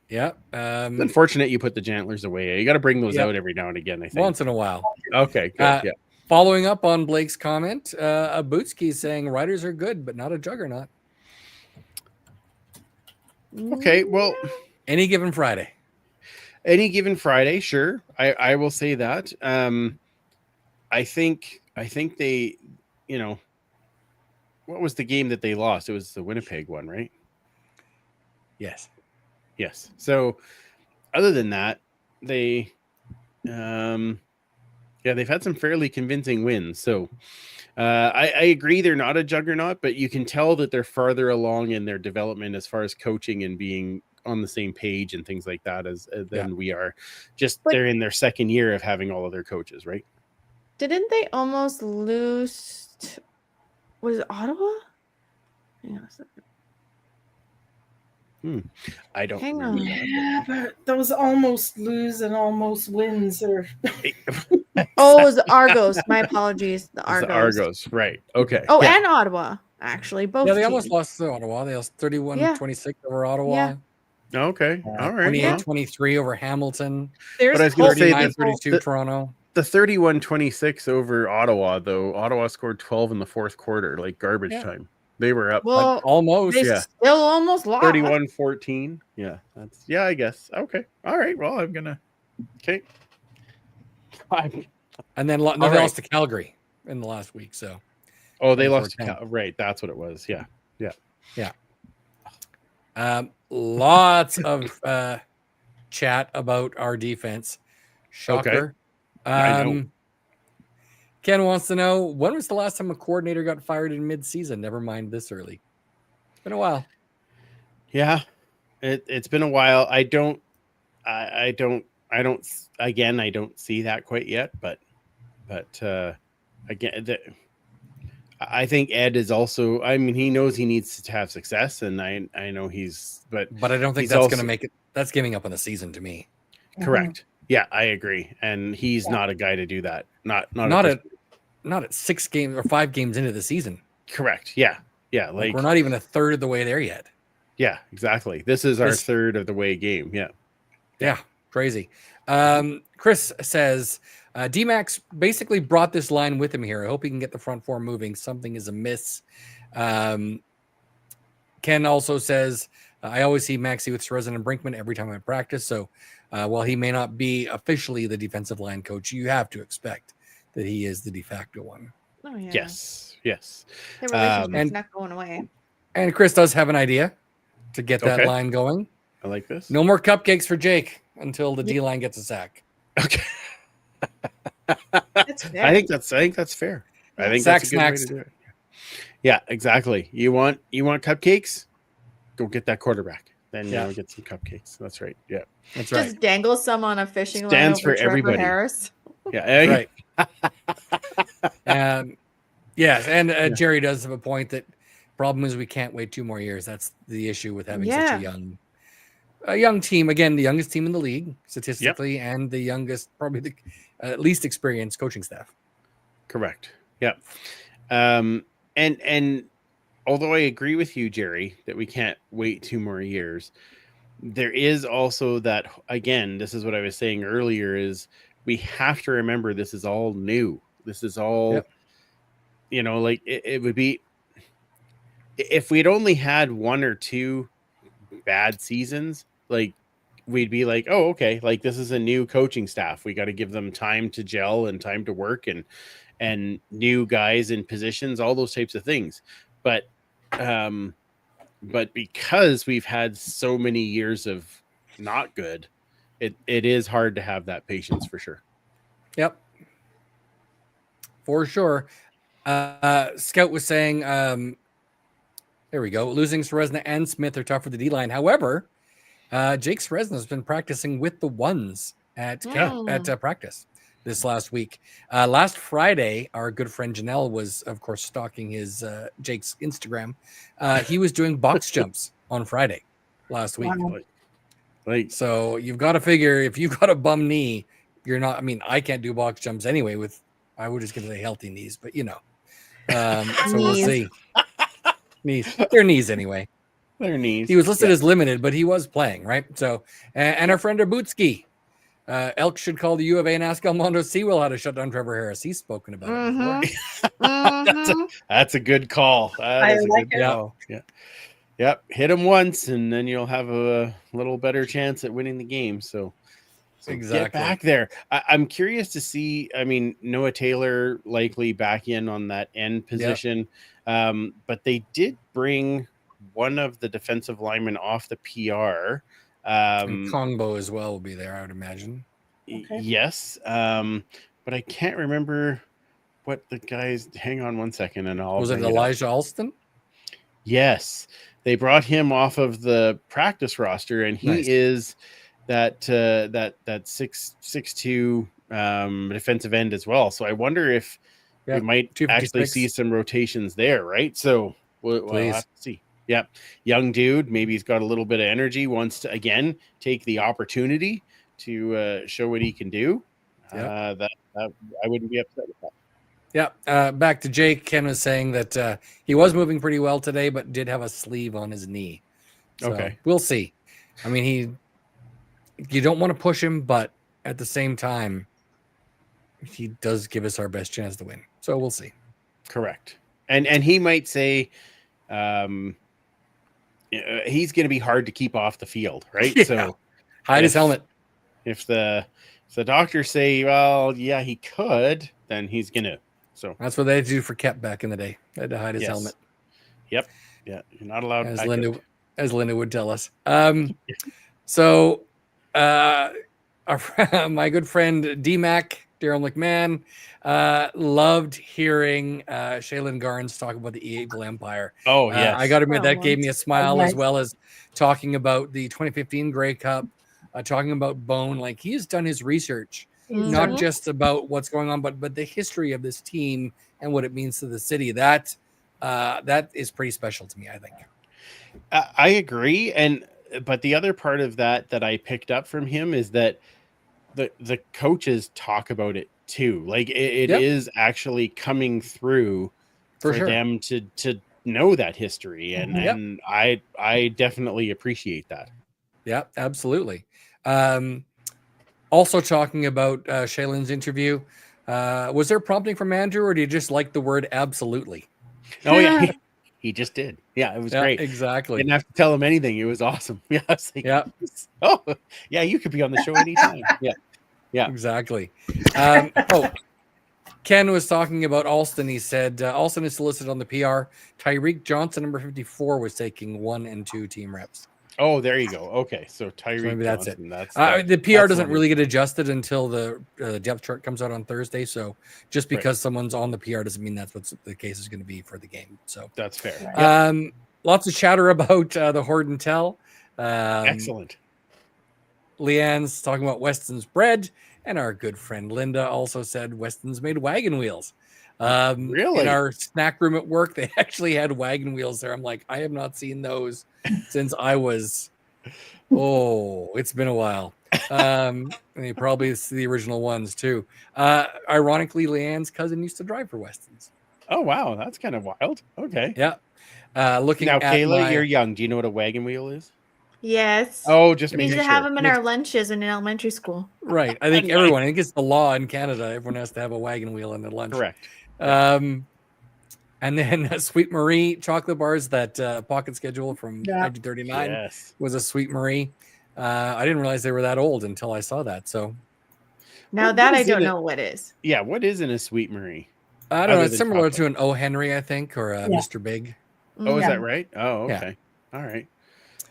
[SPEAKER 3] Yeah.
[SPEAKER 2] It's unfortunate you put the jantlers away. You got to bring those
[SPEAKER 3] Yep.
[SPEAKER 2] out every now and again, I think.
[SPEAKER 3] Once in a while.
[SPEAKER 2] Okay, good. Yeah.
[SPEAKER 3] Following up on Blake's comment, Abutski saying riders are good, but not a juggernaut.
[SPEAKER 2] Okay, well,
[SPEAKER 3] Any given Friday.
[SPEAKER 2] any given Friday, sure. I will say that. I think they, you know, what was the game that they lost? It was the Winnipeg one, right?
[SPEAKER 3] Yes.
[SPEAKER 2] Yes. So other than that, they yeah, they've had some fairly convincing wins. So I agree they're not a juggernaut, but you can tell that they're farther along in their development as far as coaching and being on the same page and things like that as than we are. Just
[SPEAKER 4] But-
[SPEAKER 2] they're in their second year of having all of their coaches, right?
[SPEAKER 4] Didn't they almost lose? Was it Ottawa? Hang on a second.
[SPEAKER 2] I don't
[SPEAKER 4] Hang
[SPEAKER 2] remember
[SPEAKER 4] on.
[SPEAKER 2] that.
[SPEAKER 7] Yeah, but those almost lose and almost wins are.
[SPEAKER 4] Oh, it was the Argos. My apologies. The
[SPEAKER 2] It's
[SPEAKER 4] Argos.
[SPEAKER 2] the Argos, right? Okay.
[SPEAKER 4] Oh,
[SPEAKER 2] yeah.
[SPEAKER 4] and Ottawa, actually. Both
[SPEAKER 3] Yeah, they
[SPEAKER 4] teams.
[SPEAKER 3] almost lost to Ottawa. They lost 31-26 over Ottawa.
[SPEAKER 4] Yeah.
[SPEAKER 2] Okay. All right. well,
[SPEAKER 3] 28-23 over Hamilton.
[SPEAKER 4] There's
[SPEAKER 2] But I was gonna
[SPEAKER 4] hope
[SPEAKER 2] say
[SPEAKER 4] for
[SPEAKER 2] that-
[SPEAKER 4] people.
[SPEAKER 3] 39-32 Toronto.
[SPEAKER 2] the 31-26 over Ottawa, though, Ottawa scored 12 in the fourth quarter, like garbage
[SPEAKER 3] Yeah.
[SPEAKER 2] time. They were up
[SPEAKER 4] Well,
[SPEAKER 3] Almost.
[SPEAKER 4] they
[SPEAKER 2] yeah.
[SPEAKER 4] still almost lost.
[SPEAKER 2] 31-14. Yeah, that's I guess. Okay. All right. Well, I'm gonna. Okay.
[SPEAKER 3] And then
[SPEAKER 2] All
[SPEAKER 3] they
[SPEAKER 2] right.
[SPEAKER 3] lost to Calgary in the last week. So
[SPEAKER 2] Oh, they lost.
[SPEAKER 3] 24-10.
[SPEAKER 2] Right. That's what it was. Yeah.
[SPEAKER 3] lots of chat about our defense. Shocker.
[SPEAKER 2] I know.
[SPEAKER 3] Ken wants to know, when was the last time a coordinator got fired in mid-season? Never mind this early. It's been a while.
[SPEAKER 2] Yeah. It's been a while. I don't. Again, I don't see that quite yet. But again, I think Ed is also. I mean, he knows he needs to have success, and I know he's. But
[SPEAKER 3] I don't think
[SPEAKER 2] he's
[SPEAKER 3] that's going
[SPEAKER 2] also-
[SPEAKER 3] to make it. That's giving up on the season to me.
[SPEAKER 2] correct. Yeah, I agree. And he's not a guy to do that. Not
[SPEAKER 3] at 6 games or 5 games into the season.
[SPEAKER 2] correct. Yeah. Yeah.
[SPEAKER 3] Like
[SPEAKER 2] Like,
[SPEAKER 3] we're not even a third of the way there yet.
[SPEAKER 2] yeah, exactly. This is our
[SPEAKER 3] This-
[SPEAKER 2] third of the way game. Yeah.
[SPEAKER 3] Yeah, crazy. Chris says D-Max basically brought this line with him here. I hope he can get the front four moving. Something is amiss. Ken also says, I always see Maxey with Sorozen and Brinkman every time I practice. So while he may not be officially the defensive line coach, you have to expect that he is the de facto one.
[SPEAKER 4] Oh, yeah.
[SPEAKER 2] Yes. Yes.
[SPEAKER 4] The relationship's
[SPEAKER 3] And-
[SPEAKER 4] not going away.
[SPEAKER 3] And Chris does have an idea to get that
[SPEAKER 2] Okay.
[SPEAKER 3] line going.
[SPEAKER 2] I like this.
[SPEAKER 3] No more cupcakes for Jake until the D-line gets a sack.
[SPEAKER 2] Okay.
[SPEAKER 4] That's fair.
[SPEAKER 2] I think that's fair. I think
[SPEAKER 3] Sack
[SPEAKER 2] that's a good way
[SPEAKER 3] snacks.
[SPEAKER 2] to do it. Yeah, exactly. You want cupcakes? Go get that quarterback. Then you'll get some cupcakes. That's right. Yeah.
[SPEAKER 3] That's right.
[SPEAKER 4] Just dangle some on a fishing line
[SPEAKER 2] Stands
[SPEAKER 4] over
[SPEAKER 2] for
[SPEAKER 4] Trevor
[SPEAKER 2] everybody.
[SPEAKER 4] Harris.
[SPEAKER 2] Yeah.
[SPEAKER 3] Right. Yes, and Jerry does have a point that problem is we can't wait 2 more years. That's the issue with having such a young team. Again, the youngest team in the league statistically, and the youngest, probably the least experienced coaching staff.
[SPEAKER 2] Correct. Yep. And although I agree with you, Jerry, that we can't wait 2 more years, there is also that, again, this is what I was saying earlier, is we have to remember this is all new. This is all, like it would be, if we'd only had 1 or 2 bad seasons, like we'd be like, oh, okay, like this is a new coaching staff. We got to give them time to gel and time to work and new guys in positions, all those types of things. But because we've had so many years of not good, it is hard to have that patience for sure.
[SPEAKER 3] Yep. For sure. Scout was saying, there we go. Losing Sorozen and Smith are tough for the D-line. However, Jake Sorozen has been practicing with the ones at practice this last week. Last Friday, our good friend Janelle was, of course, stalking his Jake's Instagram. He was doing box jumps on Friday last week.
[SPEAKER 7] Wow.
[SPEAKER 2] Like,
[SPEAKER 3] So you've got to figure, if you've got a bum knee, you're not. I mean, I can't do box jumps anyway. I would just going to say healthy knees, but so we'll
[SPEAKER 4] Knees.
[SPEAKER 3] see. Knees, their knees anyway.
[SPEAKER 2] their knees.
[SPEAKER 3] He was listed as limited, but he was playing, right? So, and our friend Arbutski, Elk should call the U of A and ask Almondo Sewell how to shut down Trevor Harris. He's spoken about it before.
[SPEAKER 4] Mhm.
[SPEAKER 2] That's a good call. That
[SPEAKER 7] I
[SPEAKER 2] is a
[SPEAKER 7] like
[SPEAKER 2] good
[SPEAKER 7] it.
[SPEAKER 2] call. Yeah. Yep. Hit him once, and then you'll have a little better chance at winning the game. So
[SPEAKER 3] Exactly.
[SPEAKER 2] get back there. I'm curious to see. I mean, Noah Taylor likely back in on that end position, but they did bring one of the defensive linemen off the PR.
[SPEAKER 3] And Kongbo as well will be there, I would imagine.
[SPEAKER 7] Okay.
[SPEAKER 2] Yes, but I can't remember what the guys. Hang on one second, and I'll.
[SPEAKER 3] Was it
[SPEAKER 2] bring up.
[SPEAKER 3] Elijah Alston?
[SPEAKER 2] Yes, they brought him off of the practice roster, and he
[SPEAKER 3] Nice.
[SPEAKER 2] is that 6'2" defensive end as well. So I wonder if
[SPEAKER 3] Yeah,
[SPEAKER 2] we might actually
[SPEAKER 3] 256.
[SPEAKER 2] see some rotations there, right? So we'll
[SPEAKER 3] Please.
[SPEAKER 2] have to see. Yeah, young dude, maybe he's got a little bit of energy, wants to again take the opportunity to show what he can do.
[SPEAKER 3] Yeah.
[SPEAKER 2] That I wouldn't be upset with that.
[SPEAKER 3] Yeah. Back to Jake. Ken was saying that he was moving pretty well today, but did have a sleeve on his knee. So
[SPEAKER 2] Okay.
[SPEAKER 3] we'll see. I mean, you don't want to push him, but at the same time, he does give us our best chance to win. So we'll see.
[SPEAKER 2] Correct. And he might say he's going to be hard to keep off the field, right?
[SPEAKER 3] Yeah.
[SPEAKER 2] So
[SPEAKER 3] Hide his helmet.
[SPEAKER 2] If the doctors say, well, yeah, he could, then he's going to. So
[SPEAKER 3] That's what they had to do for Kep back in the day. They had to hide his helmet.
[SPEAKER 2] Yep. Yeah. You're not allowed
[SPEAKER 3] As
[SPEAKER 2] back
[SPEAKER 3] Linda,
[SPEAKER 2] out.
[SPEAKER 3] as Linda would tell us. So my good friend D-Mac, Daryl McMahon, loved hearing Chelen Garnes talk about the Evil Empire.
[SPEAKER 2] Oh, yes.
[SPEAKER 3] I got to admit, that gave me a smile,
[SPEAKER 7] Nice.
[SPEAKER 3] as well as talking about the 2015 Grey Cup, talking about Bone. Like, he has done his research, not just about what's going on, but the history of this team and what it means to the city. That is pretty special to me, I think.
[SPEAKER 2] I agree. But the other part of that I picked up from him is that the coaches talk about it too. Like it
[SPEAKER 3] Yep.
[SPEAKER 2] is actually coming through
[SPEAKER 3] For
[SPEAKER 2] for
[SPEAKER 3] sure.
[SPEAKER 2] them to know that history. And,
[SPEAKER 3] Yep.
[SPEAKER 2] and I definitely appreciate that.
[SPEAKER 3] Yeah, absolutely. Also talking about Shaylin's interview, was there prompting from Andrew, or do you just like the word absolutely?
[SPEAKER 2] Oh yeah. He just did. Yeah, it was
[SPEAKER 3] Yeah,
[SPEAKER 2] great.
[SPEAKER 3] exactly.
[SPEAKER 2] Didn't have to tell him anything. It was awesome. Yeah. I was like,
[SPEAKER 3] Yeah.
[SPEAKER 2] oh, yeah, you could be on the show anytime. Yeah. Yeah.
[SPEAKER 3] Exactly. Ken was talking about Alston. He said Alston is solicited on the PR. Tyreek Johnson, number 54, was taking 1 and 2 team reps.
[SPEAKER 2] Oh, there you go. Okay. So Tyreek
[SPEAKER 3] maybe that's it.
[SPEAKER 2] Johnson, that's
[SPEAKER 3] The PR
[SPEAKER 2] that's
[SPEAKER 3] doesn't
[SPEAKER 2] one.
[SPEAKER 3] really get adjusted until the depth chart comes out on Thursday. So just because someone's on the PR doesn't mean that's what the case is going to be for the game. So
[SPEAKER 2] That's fair.
[SPEAKER 3] lots of chatter about the Hoard and Tell.
[SPEAKER 2] Excellent.
[SPEAKER 3] Leanne's talking about Weston's bread, and our good friend Linda also said Weston's made wagon wheels.
[SPEAKER 2] Really?
[SPEAKER 3] In our snack room at work, they actually had wagon wheels there. I'm like, I have not seen those since I was, it's been a while. And you probably see the original ones too. Ironically, Leanne's cousin used to drive for Weston's.
[SPEAKER 2] Oh wow, that's kind of wild. Okay.
[SPEAKER 3] Yeah. Looking
[SPEAKER 2] Now,
[SPEAKER 3] at
[SPEAKER 2] Kayla,
[SPEAKER 3] my-
[SPEAKER 2] you're young. Do you know what a wagon wheel is?
[SPEAKER 4] Yes.
[SPEAKER 2] Oh, just
[SPEAKER 4] we used
[SPEAKER 2] making
[SPEAKER 4] to have
[SPEAKER 2] sure.
[SPEAKER 4] them in our lunches in elementary school.
[SPEAKER 3] Right. I think everyone, I think it's the law in Canada. Everyone has to have a wagon wheel in their lunch.
[SPEAKER 2] Correct.
[SPEAKER 3] And then Sweet Marie chocolate bars, that pocket schedule from 1939
[SPEAKER 2] Yes.
[SPEAKER 3] was a Sweet Marie. I didn't realize they were that old until I saw that. So
[SPEAKER 4] Now
[SPEAKER 2] What
[SPEAKER 4] that I
[SPEAKER 2] is in
[SPEAKER 4] don't
[SPEAKER 2] it?
[SPEAKER 4] know what is.
[SPEAKER 2] Yeah. What is in a Sweet Marie?
[SPEAKER 3] I don't know.
[SPEAKER 2] Other
[SPEAKER 3] It's
[SPEAKER 2] than
[SPEAKER 3] similar
[SPEAKER 2] chocolate.
[SPEAKER 3] to an O. Henry, I think, or a
[SPEAKER 7] Yeah.
[SPEAKER 3] Mr. Big.
[SPEAKER 2] Oh, is
[SPEAKER 7] Yeah.
[SPEAKER 2] that right? Oh,
[SPEAKER 3] Yeah.
[SPEAKER 2] okay. All right.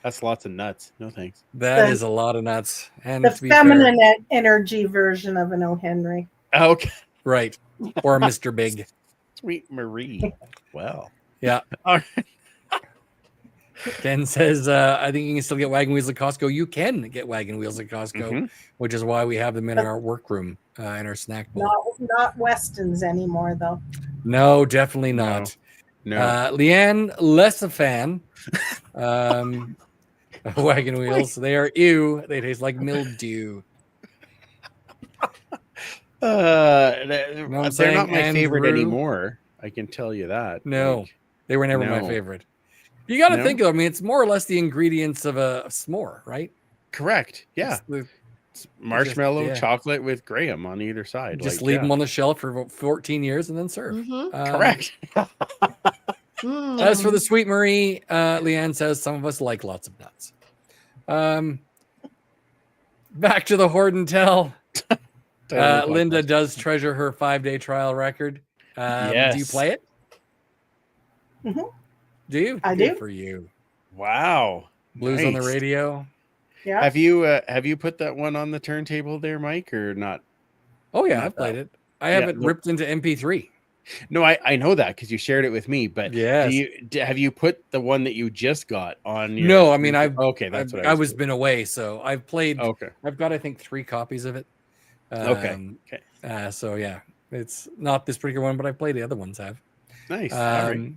[SPEAKER 2] That's lots of nuts. No thanks.
[SPEAKER 3] That
[SPEAKER 7] The-
[SPEAKER 3] is a lot of nuts. And
[SPEAKER 7] The
[SPEAKER 3] to be
[SPEAKER 7] feminine
[SPEAKER 3] fair,
[SPEAKER 7] energy version of an O. Henry.
[SPEAKER 2] Okay.
[SPEAKER 3] right. Or a Mr. Big.
[SPEAKER 2] Sweet Marie. Well.
[SPEAKER 3] Yeah.
[SPEAKER 2] All right.
[SPEAKER 3] Ken says, I think you can still get wagon wheels at Costco. You can get wagon wheels at Costco,
[SPEAKER 2] Mhm.
[SPEAKER 3] which is why we have them in our workroom, in our snack bowl.
[SPEAKER 7] Not Weston's anymore, though.
[SPEAKER 3] No, definitely not.
[SPEAKER 2] No.
[SPEAKER 3] Leanne, less a fan. Wagon wheels. They are ew. They taste like mildew.
[SPEAKER 2] They're
[SPEAKER 3] what I'm saying,
[SPEAKER 2] not my favorite
[SPEAKER 3] Andrew?
[SPEAKER 2] anymore. I can tell you that.
[SPEAKER 3] No,
[SPEAKER 2] Like,
[SPEAKER 3] they were never my
[SPEAKER 2] no.
[SPEAKER 3] favorite. You got to
[SPEAKER 2] No.
[SPEAKER 3] think of. I mean, it's more or less the ingredients of a s'more, right?
[SPEAKER 2] correct. Yeah.
[SPEAKER 3] It's the-
[SPEAKER 2] It's marshmallow,
[SPEAKER 3] yeah.
[SPEAKER 2] chocolate with graham on either side.
[SPEAKER 3] just
[SPEAKER 2] Like,
[SPEAKER 3] leave
[SPEAKER 2] yeah.
[SPEAKER 3] them on the shelf for about 14 years and then serve.
[SPEAKER 4] Mhm.
[SPEAKER 2] Correct.
[SPEAKER 3] As for the Sweet Marie, Leanne says some of us like lots of nuts. Back to the Hoard and Tell. Linda does treasure her 5-day trial record. Do you
[SPEAKER 2] Yes.
[SPEAKER 3] play it?
[SPEAKER 7] Mhm.
[SPEAKER 3] Do you?
[SPEAKER 7] I
[SPEAKER 3] Good
[SPEAKER 7] do.
[SPEAKER 3] for you.
[SPEAKER 2] Wow.
[SPEAKER 3] Blues on the
[SPEAKER 2] Nice.
[SPEAKER 3] radio.
[SPEAKER 7] Yeah.
[SPEAKER 2] Have you put that one on the turntable there, Mike, or not?
[SPEAKER 3] Oh yeah,
[SPEAKER 2] Not
[SPEAKER 3] I've played
[SPEAKER 2] that.
[SPEAKER 3] it. I have
[SPEAKER 2] Yeah,
[SPEAKER 3] it
[SPEAKER 2] no.
[SPEAKER 3] ripped into MP3.
[SPEAKER 2] No, I know that because you shared it with me. But
[SPEAKER 3] Yes.
[SPEAKER 2] have you put the one that you just got on your?
[SPEAKER 3] No, I mean
[SPEAKER 2] Okay, that's what
[SPEAKER 3] I
[SPEAKER 2] I
[SPEAKER 3] was
[SPEAKER 2] was.
[SPEAKER 3] been away, so I've played.
[SPEAKER 2] Okay.
[SPEAKER 3] I've got I think 3 copies of it.
[SPEAKER 2] Okay. Okay.
[SPEAKER 3] So yeah, it's not this particular one, but I played the other ones. Have.
[SPEAKER 2] Nice. All right.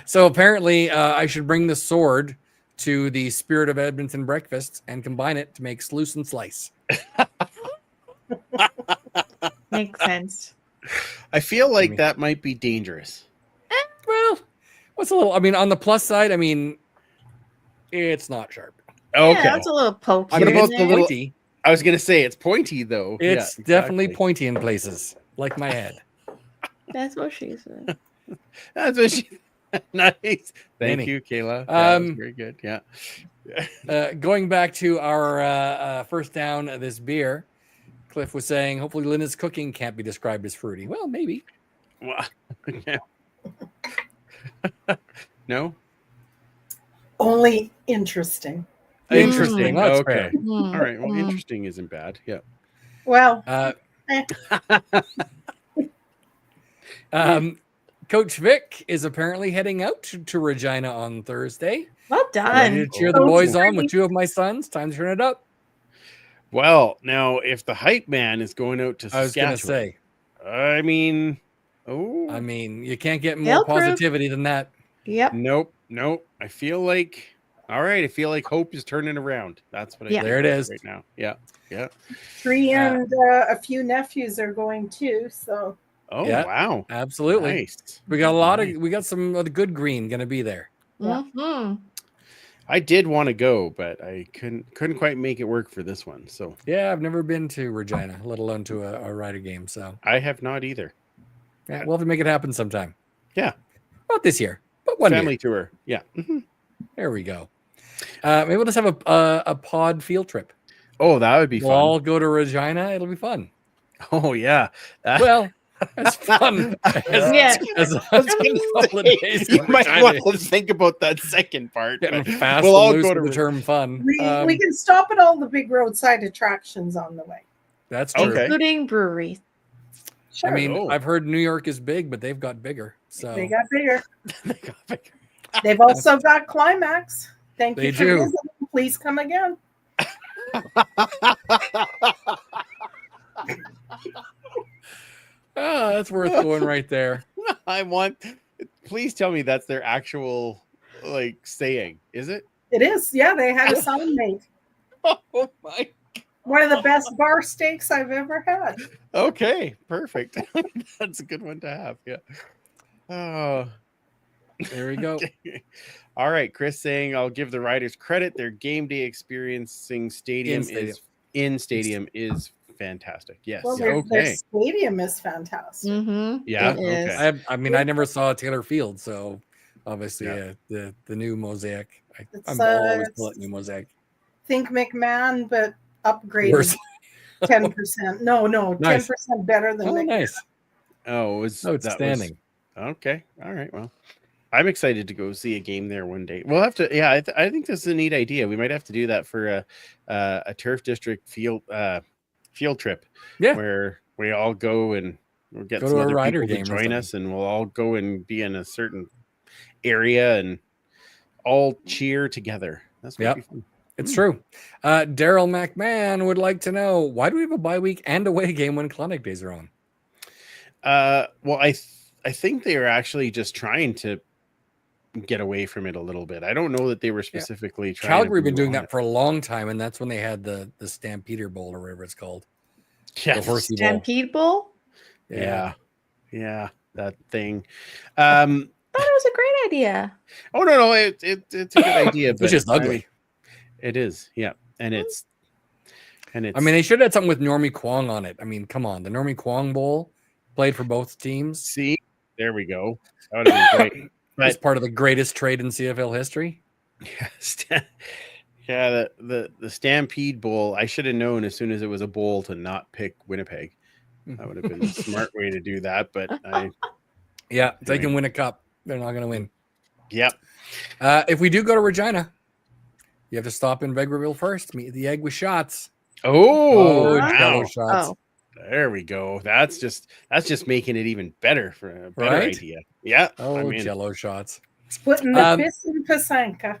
[SPEAKER 3] So apparently, I should bring the sword to the Spirit of Edmonton breakfast and combine it to make sluice and slice.
[SPEAKER 4] Makes sense.
[SPEAKER 2] I feel like
[SPEAKER 3] mean-
[SPEAKER 2] that might be dangerous.
[SPEAKER 3] Well, what's a little? I mean, on the plus side, I mean, it's not sharp.
[SPEAKER 2] Okay.
[SPEAKER 4] Yeah, that's a little pokey.
[SPEAKER 3] I mean,
[SPEAKER 2] about
[SPEAKER 3] it's
[SPEAKER 2] the little-
[SPEAKER 3] pointy.
[SPEAKER 2] I was gonna say it's pointy though.
[SPEAKER 3] It's
[SPEAKER 2] Yeah,
[SPEAKER 3] definitely
[SPEAKER 2] exactly.
[SPEAKER 3] pointy in places, like my head.
[SPEAKER 4] That's what she said.
[SPEAKER 2] That's what she. Nice. Thank
[SPEAKER 3] Manny.
[SPEAKER 2] you, Kayla. That was very good. Yeah.
[SPEAKER 3] Going back to our first down of this beer, Cliff was saying, hopefully Linda's cooking can't be described as fruity. Well, maybe.
[SPEAKER 2] Well, yeah. No.
[SPEAKER 7] Only interesting.
[SPEAKER 2] Interesting.
[SPEAKER 3] That's
[SPEAKER 2] Okay.
[SPEAKER 3] fair.
[SPEAKER 2] All right. Well, interesting isn't bad. Yeah.
[SPEAKER 7] Well,
[SPEAKER 3] Coach Vic is apparently heading out to Regina on Thursday.
[SPEAKER 4] Well
[SPEAKER 3] Ready
[SPEAKER 4] done.
[SPEAKER 3] to cheer the
[SPEAKER 7] Coach
[SPEAKER 3] boys on
[SPEAKER 7] Vic.
[SPEAKER 3] with 2 of my sons. Time to turn it up.
[SPEAKER 2] Well, now if the hype man is going out to
[SPEAKER 3] I was going
[SPEAKER 2] Saskatchewan,
[SPEAKER 3] to say,
[SPEAKER 2] I mean, oh,
[SPEAKER 3] I mean, you can't get more
[SPEAKER 4] They'll prove-
[SPEAKER 3] positivity than that.
[SPEAKER 4] Yep.
[SPEAKER 2] nope. I feel like, all right. I feel like hope is turning around. That's what I
[SPEAKER 4] Yeah.
[SPEAKER 2] feel
[SPEAKER 3] There it
[SPEAKER 2] like
[SPEAKER 3] is.
[SPEAKER 2] right now. Yeah. Yeah.
[SPEAKER 7] 3 and a few nephews are going too. So
[SPEAKER 2] Oh,
[SPEAKER 3] Yeah.
[SPEAKER 2] wow.
[SPEAKER 3] Absolutely.
[SPEAKER 2] Nice.
[SPEAKER 3] We got some of the good green going to be there.
[SPEAKER 7] Yeah.
[SPEAKER 4] Mhm.
[SPEAKER 2] I did want to go, but I couldn't quite make it work for this one. So
[SPEAKER 3] Yeah, I've never been to Regina, let alone to a Rider game. So
[SPEAKER 2] I have not either.
[SPEAKER 3] yeah, we'll have to make it happen sometime.
[SPEAKER 2] Yeah.
[SPEAKER 3] Not this year, but one
[SPEAKER 2] Family
[SPEAKER 3] year.
[SPEAKER 2] tour. Yeah. Mhm.
[SPEAKER 3] There we go. Maybe we'll just have a pod field trip.
[SPEAKER 2] Oh, that would be
[SPEAKER 3] We'll
[SPEAKER 2] fun.
[SPEAKER 3] all go to Regina. It'll be fun.
[SPEAKER 2] Oh, yeah.
[SPEAKER 3] Well, as fun
[SPEAKER 4] Yeah.
[SPEAKER 3] as
[SPEAKER 2] I was gonna
[SPEAKER 3] couple of
[SPEAKER 2] say,
[SPEAKER 3] days
[SPEAKER 2] you
[SPEAKER 3] in
[SPEAKER 2] might
[SPEAKER 3] Regina
[SPEAKER 2] want to
[SPEAKER 3] is.
[SPEAKER 2] think about that second part.
[SPEAKER 3] Getting
[SPEAKER 2] but
[SPEAKER 3] fast
[SPEAKER 2] we'll all
[SPEAKER 3] and loose
[SPEAKER 2] go to
[SPEAKER 3] with the term fun.
[SPEAKER 7] we can stop at all the big roadside attractions on the way.
[SPEAKER 3] That's true.
[SPEAKER 2] Okay.
[SPEAKER 4] Including breweries.
[SPEAKER 7] Sure.
[SPEAKER 3] I mean,
[SPEAKER 2] Oh.
[SPEAKER 3] I've heard New York is big, but they've got bigger. So
[SPEAKER 7] they got bigger.
[SPEAKER 2] They got bigger.
[SPEAKER 7] They've also got Climax. Thank
[SPEAKER 3] They
[SPEAKER 7] you for
[SPEAKER 3] do.
[SPEAKER 7] visiting. Please come again.
[SPEAKER 3] that's worth going right there.
[SPEAKER 2] I want. Please tell me that's their actual like saying. Is it?
[SPEAKER 7] It is. Yeah, they had a sign made.
[SPEAKER 2] Oh my.
[SPEAKER 7] One of the best bar steaks I've ever had.
[SPEAKER 2] Okay. Perfect. That's a good one to have. Yeah. Oh.
[SPEAKER 3] There we go.
[SPEAKER 2] All right, Chris saying I'll give the riders credit. Their game day experiencing stadium
[SPEAKER 3] In
[SPEAKER 2] is fantastic. Yes.
[SPEAKER 7] Well,
[SPEAKER 2] Yeah,
[SPEAKER 7] their
[SPEAKER 2] okay.
[SPEAKER 7] stadium is fantastic.
[SPEAKER 4] Mm-hmm.
[SPEAKER 2] Yeah,
[SPEAKER 4] It is.
[SPEAKER 2] okay.
[SPEAKER 3] I mean, I never saw Taylor Field, so obviously
[SPEAKER 2] Yeah.
[SPEAKER 3] the new mosaic.
[SPEAKER 7] It's,
[SPEAKER 3] I'm always
[SPEAKER 7] it's-
[SPEAKER 3] calling it new mosaic.
[SPEAKER 7] Think McMahon, but upgraded
[SPEAKER 3] Worse.
[SPEAKER 7] 10%. No, 10%
[SPEAKER 3] Nice.
[SPEAKER 7] better than
[SPEAKER 3] Oh,
[SPEAKER 7] McMahon.
[SPEAKER 3] nice.
[SPEAKER 2] Oh, it was
[SPEAKER 3] Outstanding.
[SPEAKER 2] Okay. All right. Well, I'm excited to go see a game there one day. We'll have to. Yeah, I think this is a neat idea. We might have to do that for a turf district field trip.
[SPEAKER 3] Yeah.
[SPEAKER 2] where we all go and we'll get
[SPEAKER 3] Go
[SPEAKER 2] some
[SPEAKER 3] to a
[SPEAKER 2] other
[SPEAKER 3] rider
[SPEAKER 2] people
[SPEAKER 3] game
[SPEAKER 2] to
[SPEAKER 3] or
[SPEAKER 2] join
[SPEAKER 3] something.
[SPEAKER 2] us, and we'll all go and be in a certain area and all cheer together. That's
[SPEAKER 3] Yep.
[SPEAKER 2] be fun.
[SPEAKER 3] It's true. Daryl McMahon would like to know, why do we have a bye week and away game when clinic days are on?
[SPEAKER 2] Well, I think they are actually just trying to get away from it a little bit. I don't know that they were specifically trying.
[SPEAKER 3] Calgary
[SPEAKER 2] to
[SPEAKER 3] been doing
[SPEAKER 2] on
[SPEAKER 3] that for a long time, and that's when they had the Stampeder Bowl or whatever it's called.
[SPEAKER 2] it. Yeah,
[SPEAKER 3] The horsey bowl.
[SPEAKER 4] Stampede Bowl?
[SPEAKER 2] yeah, that thing.
[SPEAKER 4] I thought it was a great idea.
[SPEAKER 2] Oh no, it's a good idea, but
[SPEAKER 3] It's just ugly.
[SPEAKER 2] I mean, it is, yeah, and it's.
[SPEAKER 3] I mean, they should have had something with Normie Kwong on it. I mean, come on, the Normie Kwong Bowl played for both teams.
[SPEAKER 2] see, there we go. That would have been great.
[SPEAKER 3] It's part of the greatest trade in CFL history.
[SPEAKER 2] Yeah, the Stampede Bowl. I should have known as soon as it was a bowl to not pick Winnipeg. That would have been the smart way to do that. But
[SPEAKER 3] Yeah, they
[SPEAKER 2] Anyway.
[SPEAKER 3] can win a cup. They're not going to win.
[SPEAKER 2] Yep.
[SPEAKER 3] If we do go to Regina, you have to stop in Vegreville first. Meet the egg with shots.
[SPEAKER 2] Oh,
[SPEAKER 3] Jello
[SPEAKER 2] wow.
[SPEAKER 3] shots.
[SPEAKER 4] Oh.
[SPEAKER 2] There we go. That's just making it even better for a better
[SPEAKER 3] Right?
[SPEAKER 2] idea. Yeah.
[SPEAKER 3] Oh,
[SPEAKER 2] I'm in.
[SPEAKER 3] Jello shots.
[SPEAKER 7] Splitting the fish in Pasanka.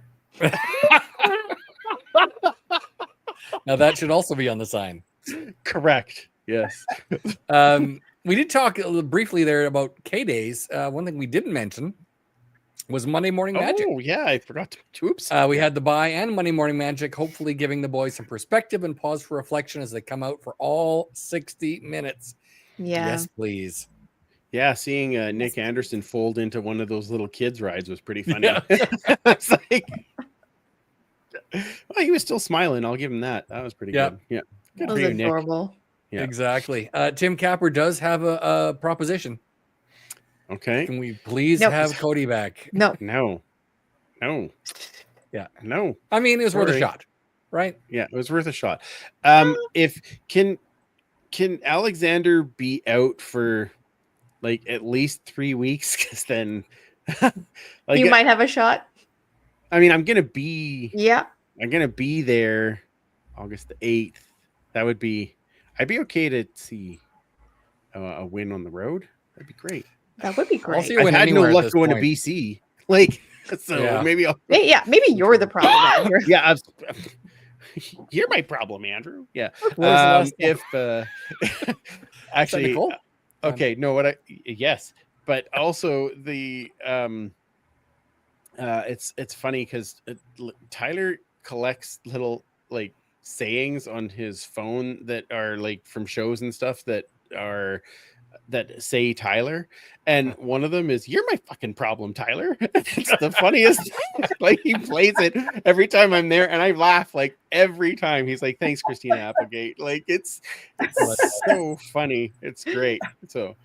[SPEAKER 3] Now that should also be on the sign.
[SPEAKER 2] Correct. Yes.
[SPEAKER 3] We did talk briefly there about K-Days. One thing we didn't mention was Monday Morning Magic.
[SPEAKER 2] Oh, yeah. I forgot to. Oops.
[SPEAKER 3] We had the bye and Monday Morning Magic, hopefully giving the boys some perspective and pause for reflection as they come out for all 60 minutes.
[SPEAKER 4] Yeah.
[SPEAKER 3] Yes, please.
[SPEAKER 2] Yeah, seeing Nick Anderson fold into one of those little kids' rides was pretty funny.
[SPEAKER 3] Yeah.
[SPEAKER 2] It's like, well, he was still smiling. I'll give him that. That was pretty
[SPEAKER 3] Yeah.
[SPEAKER 2] good. Yeah. Good
[SPEAKER 4] That
[SPEAKER 2] for
[SPEAKER 4] was
[SPEAKER 2] you, Nick.
[SPEAKER 4] adorable.
[SPEAKER 2] Yeah.
[SPEAKER 3] Exactly. Tim Capper does have a proposition.
[SPEAKER 2] Okay.
[SPEAKER 3] Can we please
[SPEAKER 4] Nope.
[SPEAKER 3] have Cody back?
[SPEAKER 4] No.
[SPEAKER 2] No.
[SPEAKER 3] Yeah.
[SPEAKER 2] No.
[SPEAKER 3] I mean, it was worth a
[SPEAKER 2] Sorry.
[SPEAKER 3] shot, right?
[SPEAKER 2] Yeah, it was worth a shot. If can Alexander be out for like at least 3 weeks? Because then, like,
[SPEAKER 4] You might have a shot.
[SPEAKER 2] I mean, I'm gonna be
[SPEAKER 4] Yeah.
[SPEAKER 2] there August the 8th. I'd be okay to see a win on the road. That'd be great.
[SPEAKER 4] That would be
[SPEAKER 3] I'll
[SPEAKER 4] great.
[SPEAKER 3] see you
[SPEAKER 2] I've
[SPEAKER 3] win
[SPEAKER 2] had no
[SPEAKER 3] anywhere at
[SPEAKER 2] luck
[SPEAKER 3] this
[SPEAKER 2] going
[SPEAKER 3] point.
[SPEAKER 2] to BC. Like, so
[SPEAKER 3] Yeah.
[SPEAKER 2] maybe I'll.
[SPEAKER 4] Yeah, maybe you're the problem, Andrew.
[SPEAKER 2] Yeah, you're my problem, Andrew. Yeah.
[SPEAKER 3] Where's the last
[SPEAKER 2] If actually,
[SPEAKER 3] Nicole?
[SPEAKER 2] okay, no, yes, but also the it's funny because Tyler collects little like sayings on his phone that are like from shows and stuff that say Tyler, and one of them is "You're my fucking problem, Tyler." It's the funniest. Like, he plays it every time I'm there, and I laugh like every time. He's like, "Thanks, Christina Applegate." Like, it's so funny. It's great. So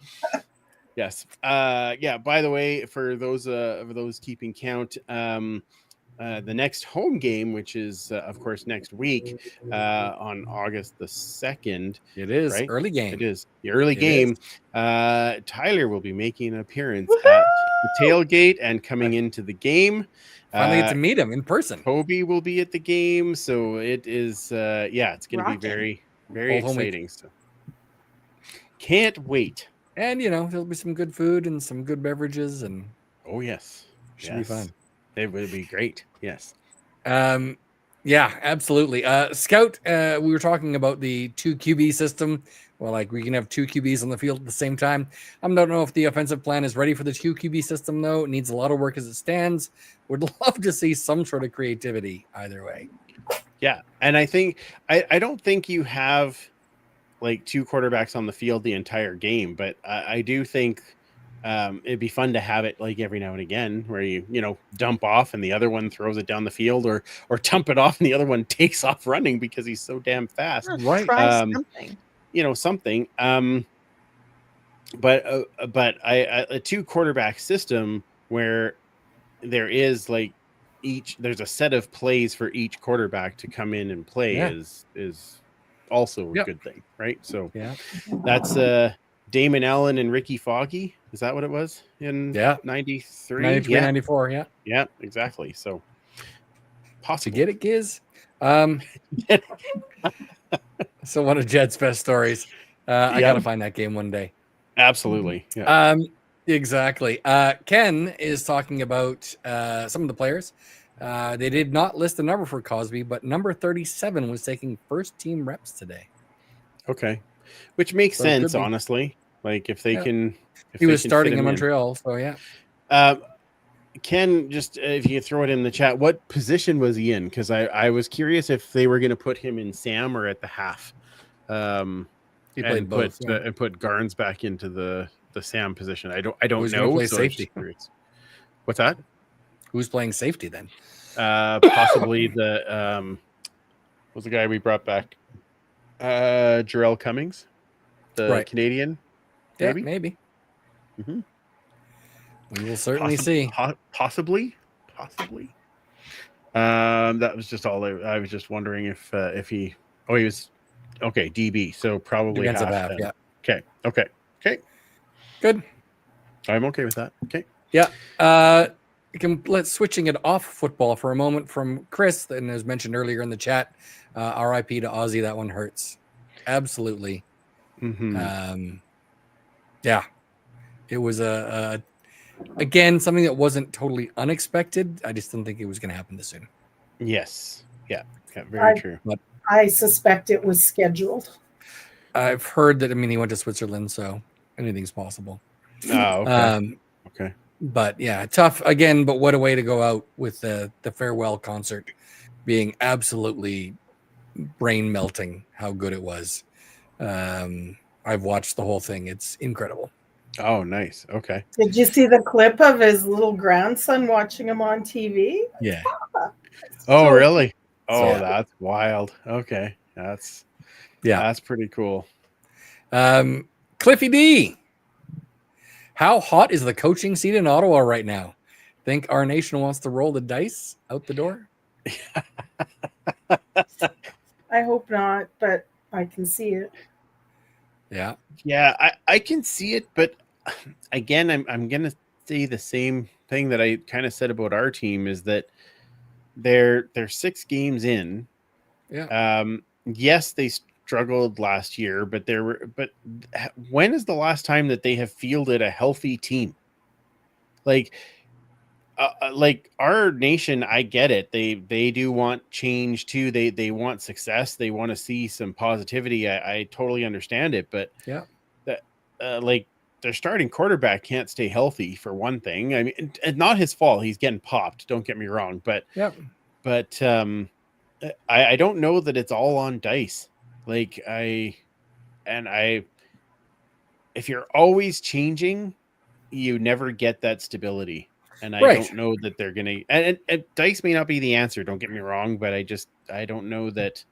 [SPEAKER 2] yes, yeah. By the way, for those keeping count, the next home game, which is of course next week on August the 2nd.
[SPEAKER 3] It is
[SPEAKER 2] right?
[SPEAKER 3] early game.
[SPEAKER 2] It is the early
[SPEAKER 3] It
[SPEAKER 2] game. Tyler will be making an appearance at the tailgate and coming into the game.
[SPEAKER 3] Finally get to meet him in person.
[SPEAKER 2] Toby will be at the game, so it is. It's going to be
[SPEAKER 4] Rocking.
[SPEAKER 2] very, very
[SPEAKER 3] Old home week.
[SPEAKER 2] exciting. So can't wait.
[SPEAKER 3] And there'll be some good food and some good beverages, and
[SPEAKER 2] Oh yes,
[SPEAKER 3] should be fun.
[SPEAKER 2] It will be great. Yes.
[SPEAKER 3] Yeah, absolutely. Scout, we were talking about the 2 QB system. Well, like, we can have 2 QBs on the field at the same time. I don't know if the offensive plan is ready for the 2 QB system, though. It needs a lot of work as it stands. Would love to see some sort of creativity either way.
[SPEAKER 2] Yeah, and I think I don't think you have like 2 quarterbacks on the field the entire game, but I do think it'd be fun to have it like every now and again where you dump off and the other one throws it down the field, or dump it off and the other one takes off running because he's so damn fast.
[SPEAKER 3] Right.
[SPEAKER 4] Try something.
[SPEAKER 2] Something. But a 2 quarterback system where there is like there's a set of plays for each quarterback to come in and play is also a good thing, right? So
[SPEAKER 3] Yeah.
[SPEAKER 2] that's Damon Allen and Ricky Foggy. Is that what it was in 93?
[SPEAKER 3] 93, 94, yeah.
[SPEAKER 2] Yeah, exactly. So
[SPEAKER 3] To
[SPEAKER 2] possible.
[SPEAKER 3] get it, Giz. So one of Jed's best stories. I got to find that game one day.
[SPEAKER 2] Absolutely. Yeah.
[SPEAKER 3] Exactly. Ken is talking about some of the players. They did not list the number for Cosby, but number 37 was taking first team reps today.
[SPEAKER 2] Okay. Which makes
[SPEAKER 3] So it
[SPEAKER 2] sense,
[SPEAKER 3] could be.
[SPEAKER 2] honestly. Like, if they can. If
[SPEAKER 3] He
[SPEAKER 2] they
[SPEAKER 3] was
[SPEAKER 2] can
[SPEAKER 3] starting
[SPEAKER 2] fit
[SPEAKER 3] in
[SPEAKER 2] him
[SPEAKER 3] Montreal, so yeah.
[SPEAKER 2] Ken, just if you throw it in the chat, what position was he in? Because I was curious if they were going to put him in Sam or at the half.
[SPEAKER 3] He played both.
[SPEAKER 2] And put Garnes back into the Sam position. I don't
[SPEAKER 3] Who's gonna
[SPEAKER 2] know.
[SPEAKER 3] play
[SPEAKER 2] so I'm just
[SPEAKER 3] safety?
[SPEAKER 2] curious. What's that?
[SPEAKER 3] Who's playing safety then?
[SPEAKER 2] Possibly the what's the guy we brought back? Jarrell Cummings, the Canadian.
[SPEAKER 3] Yeah, maybe.
[SPEAKER 2] Mhm.
[SPEAKER 3] We will certainly see.
[SPEAKER 2] Possibly. That was just all. I was just wondering if he. Oh, he was. Okay, DB. So probably
[SPEAKER 3] Defensive half,
[SPEAKER 2] then.
[SPEAKER 3] yeah.
[SPEAKER 2] Okay.
[SPEAKER 3] Good.
[SPEAKER 2] I'm okay with that. Okay.
[SPEAKER 3] Yeah. Let's switching it off football for a moment from Chris, and as mentioned earlier in the chat, RIP to Ozzy. That one hurts. Absolutely.
[SPEAKER 2] Mhm.
[SPEAKER 3] Yeah, it was again something that wasn't totally unexpected. I just didn't think it was going to happen this soon.
[SPEAKER 2] Yes. Yeah. Yeah. Very
[SPEAKER 7] I-
[SPEAKER 2] true.
[SPEAKER 7] I suspect it was scheduled.
[SPEAKER 3] I've heard that. I mean, he went to Switzerland, so anything's possible.
[SPEAKER 2] Oh, okay. Okay.
[SPEAKER 3] But yeah, tough again. But what a way to go out with the farewell concert being absolutely brain melting. How good it was. I've watched the whole thing. It's incredible.
[SPEAKER 2] Oh, nice. Okay.
[SPEAKER 7] Did you see the clip of his little grandson watching him on TV?
[SPEAKER 3] Yeah.
[SPEAKER 2] Oh,
[SPEAKER 7] So-
[SPEAKER 2] really? Oh,
[SPEAKER 3] Yeah.
[SPEAKER 2] that's wild. Okay. That's pretty cool.
[SPEAKER 3] Cliffy D. How hot is the coaching seat in Ottawa right now? Think our nation wants to roll the dice out the door?
[SPEAKER 7] I hope not, but I can see it.
[SPEAKER 3] Yeah.
[SPEAKER 2] Yeah, I can see it, but again, I'm gonna say the same thing that I kind of said about our team is that they're 6 games in.
[SPEAKER 3] Yeah.
[SPEAKER 2] Yes, they struggled last year, but when is the last time that they have fielded a healthy team? Like our nation, I get it. They do want change too. They want success. They want to see some positivity. I totally understand it, but
[SPEAKER 3] Yeah.
[SPEAKER 2] that like their starting quarterback can't stay healthy for one thing. I mean, and not his fault. He's getting popped. Don't get me wrong, but
[SPEAKER 3] Yeah.
[SPEAKER 2] I don't know that it's all on dice. Like if you're always changing, you never get that stability. And I
[SPEAKER 3] Right.
[SPEAKER 2] don't know that they're gonna. And dice may not be the answer. Don't get me wrong, but I don't know that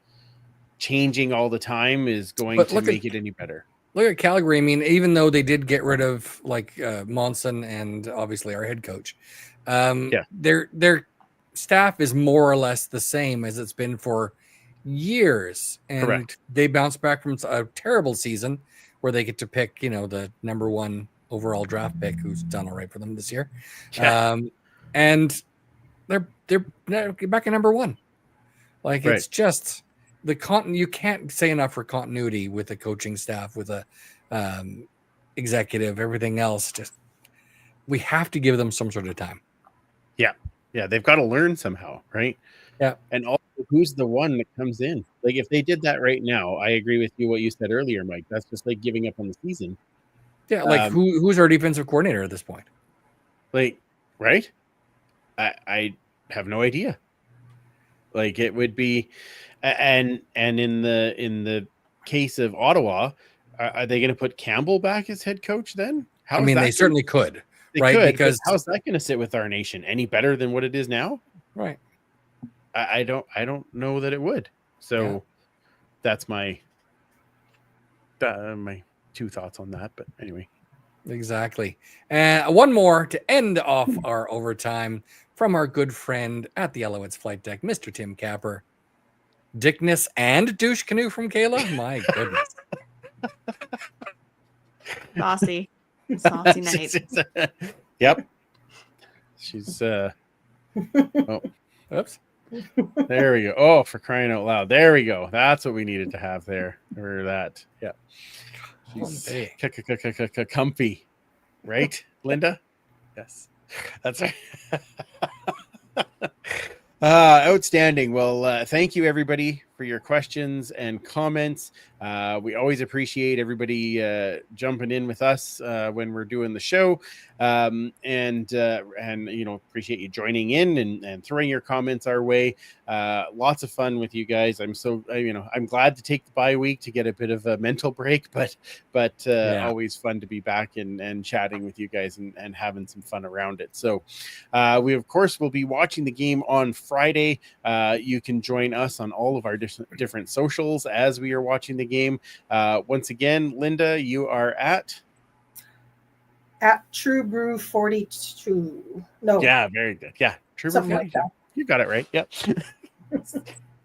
[SPEAKER 2] changing all the time is going
[SPEAKER 3] But
[SPEAKER 2] to
[SPEAKER 3] look
[SPEAKER 2] make it any better.
[SPEAKER 3] Look at Calgary. I mean, even though they did get rid of like Monson and obviously our head coach,
[SPEAKER 2] Yeah.
[SPEAKER 3] their staff is more or less the same as it's been for years, and
[SPEAKER 2] Correct.
[SPEAKER 3] they bounced back from a terrible season where they get to pick, the number 1 overall draft pick, who's done all right for them this year,
[SPEAKER 2] Yeah.
[SPEAKER 3] and they're back at number 1. Like
[SPEAKER 2] Right.
[SPEAKER 3] it's just you can't say enough for continuity with the coaching staff, with a executive, everything else. Just we have to give them some sort of time.
[SPEAKER 2] Yeah, they've got to learn somehow, right?
[SPEAKER 3] Yeah.
[SPEAKER 2] And also, who's the one that comes in? Like, if they did that right now, I agree with you what you said earlier, Mike. That's just like giving up on the season.
[SPEAKER 3] Yeah, like who's our defensive coordinator at this point?
[SPEAKER 2] Like, right? I have no idea. Like, it would be, and in the case of Ottawa, are they going to put Campbell back as head coach then?
[SPEAKER 3] I mean, they certainly could.
[SPEAKER 2] They
[SPEAKER 3] right?
[SPEAKER 2] could,
[SPEAKER 3] Because
[SPEAKER 2] how's that going to sit with our nation? Any better than what it is now?
[SPEAKER 3] right.
[SPEAKER 2] I don't know that it would. So that's my 2 thoughts on that. But anyway,
[SPEAKER 3] Exactly. And one more to end off our overtime from our good friend at the Alouettes flight deck, Mr. Tim Capper. Dickness and douche canoe from Kayla. My goodness.
[SPEAKER 4] Saucy. Saucy night.
[SPEAKER 2] Yep. She's oh,
[SPEAKER 3] Oops.
[SPEAKER 2] there we go. Oh, for crying out loud. There we go. That's what we needed to have there. Or that. Yeah. She's comfy. Right, Linda? Yes. That's right. Outstanding. Well, thank you everybody for your questions and comments. We always appreciate everybody jumping in with us when we're doing the show, and appreciate you joining in and throwing your comments our way. Lots of fun with you guys. I'm glad to take the bye week to get a bit of a mental break, but always fun to be back and chatting with you guys and having some fun around it. So we of course will be watching the game on Friday. You can join us on all of our different socials as we are watching the game. Once again, Linda, you are at
[SPEAKER 7] True Brew 42. No.
[SPEAKER 2] Yeah, very good. Yeah, True Brew 42.
[SPEAKER 7] Like
[SPEAKER 2] You got it right. Yep.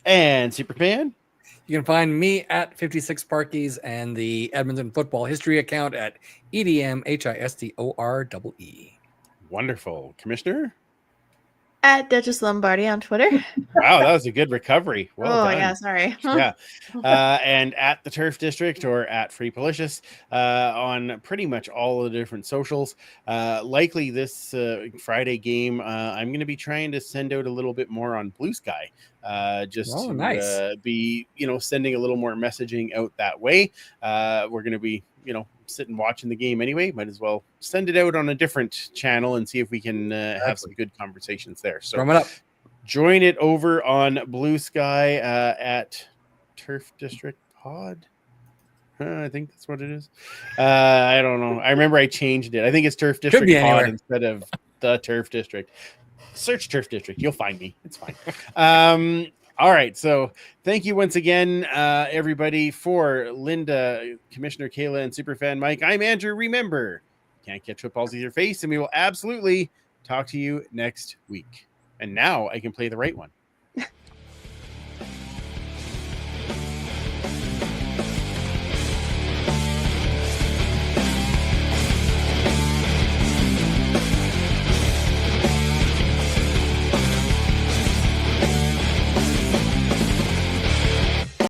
[SPEAKER 2] And Superfan,
[SPEAKER 3] You can find me at 56 Parkies and the Edmonton Football History account at EDMHISTOREE.
[SPEAKER 2] wonderful. Commissioner.
[SPEAKER 4] At Duchess Lombardi on Twitter.
[SPEAKER 2] Wow, that was a good recovery. Well done.
[SPEAKER 4] Yeah, sorry.
[SPEAKER 2] Yeah. And at the Turf District or at Free Policious on pretty much all the different socials. Likely this Friday game, I'm going to be trying to send out a little bit more on Blue Sky. Just to
[SPEAKER 3] nice.
[SPEAKER 2] be, sending a little more messaging out that way. We're going to be, sitting watching the game anyway. Might as well send it out on a different channel and see if we can have some good conversations there. So
[SPEAKER 3] Drum it up.
[SPEAKER 2] join it over on Blue Sky at Turf District Pod. I think that's what it is. I don't know. I remember I changed it. I think it's Turf District
[SPEAKER 3] be
[SPEAKER 2] Pod
[SPEAKER 3] anywhere.
[SPEAKER 2] instead of the Turf District. Search Turf District. You'll find me. It's fine. All right. So thank you once again, everybody, for Linda, Commissioner Kayla, and Superfan Mike. I'm Andrew. Remember, can't catch footballs with your face, and we will absolutely talk to you next week. And now I can play the right one.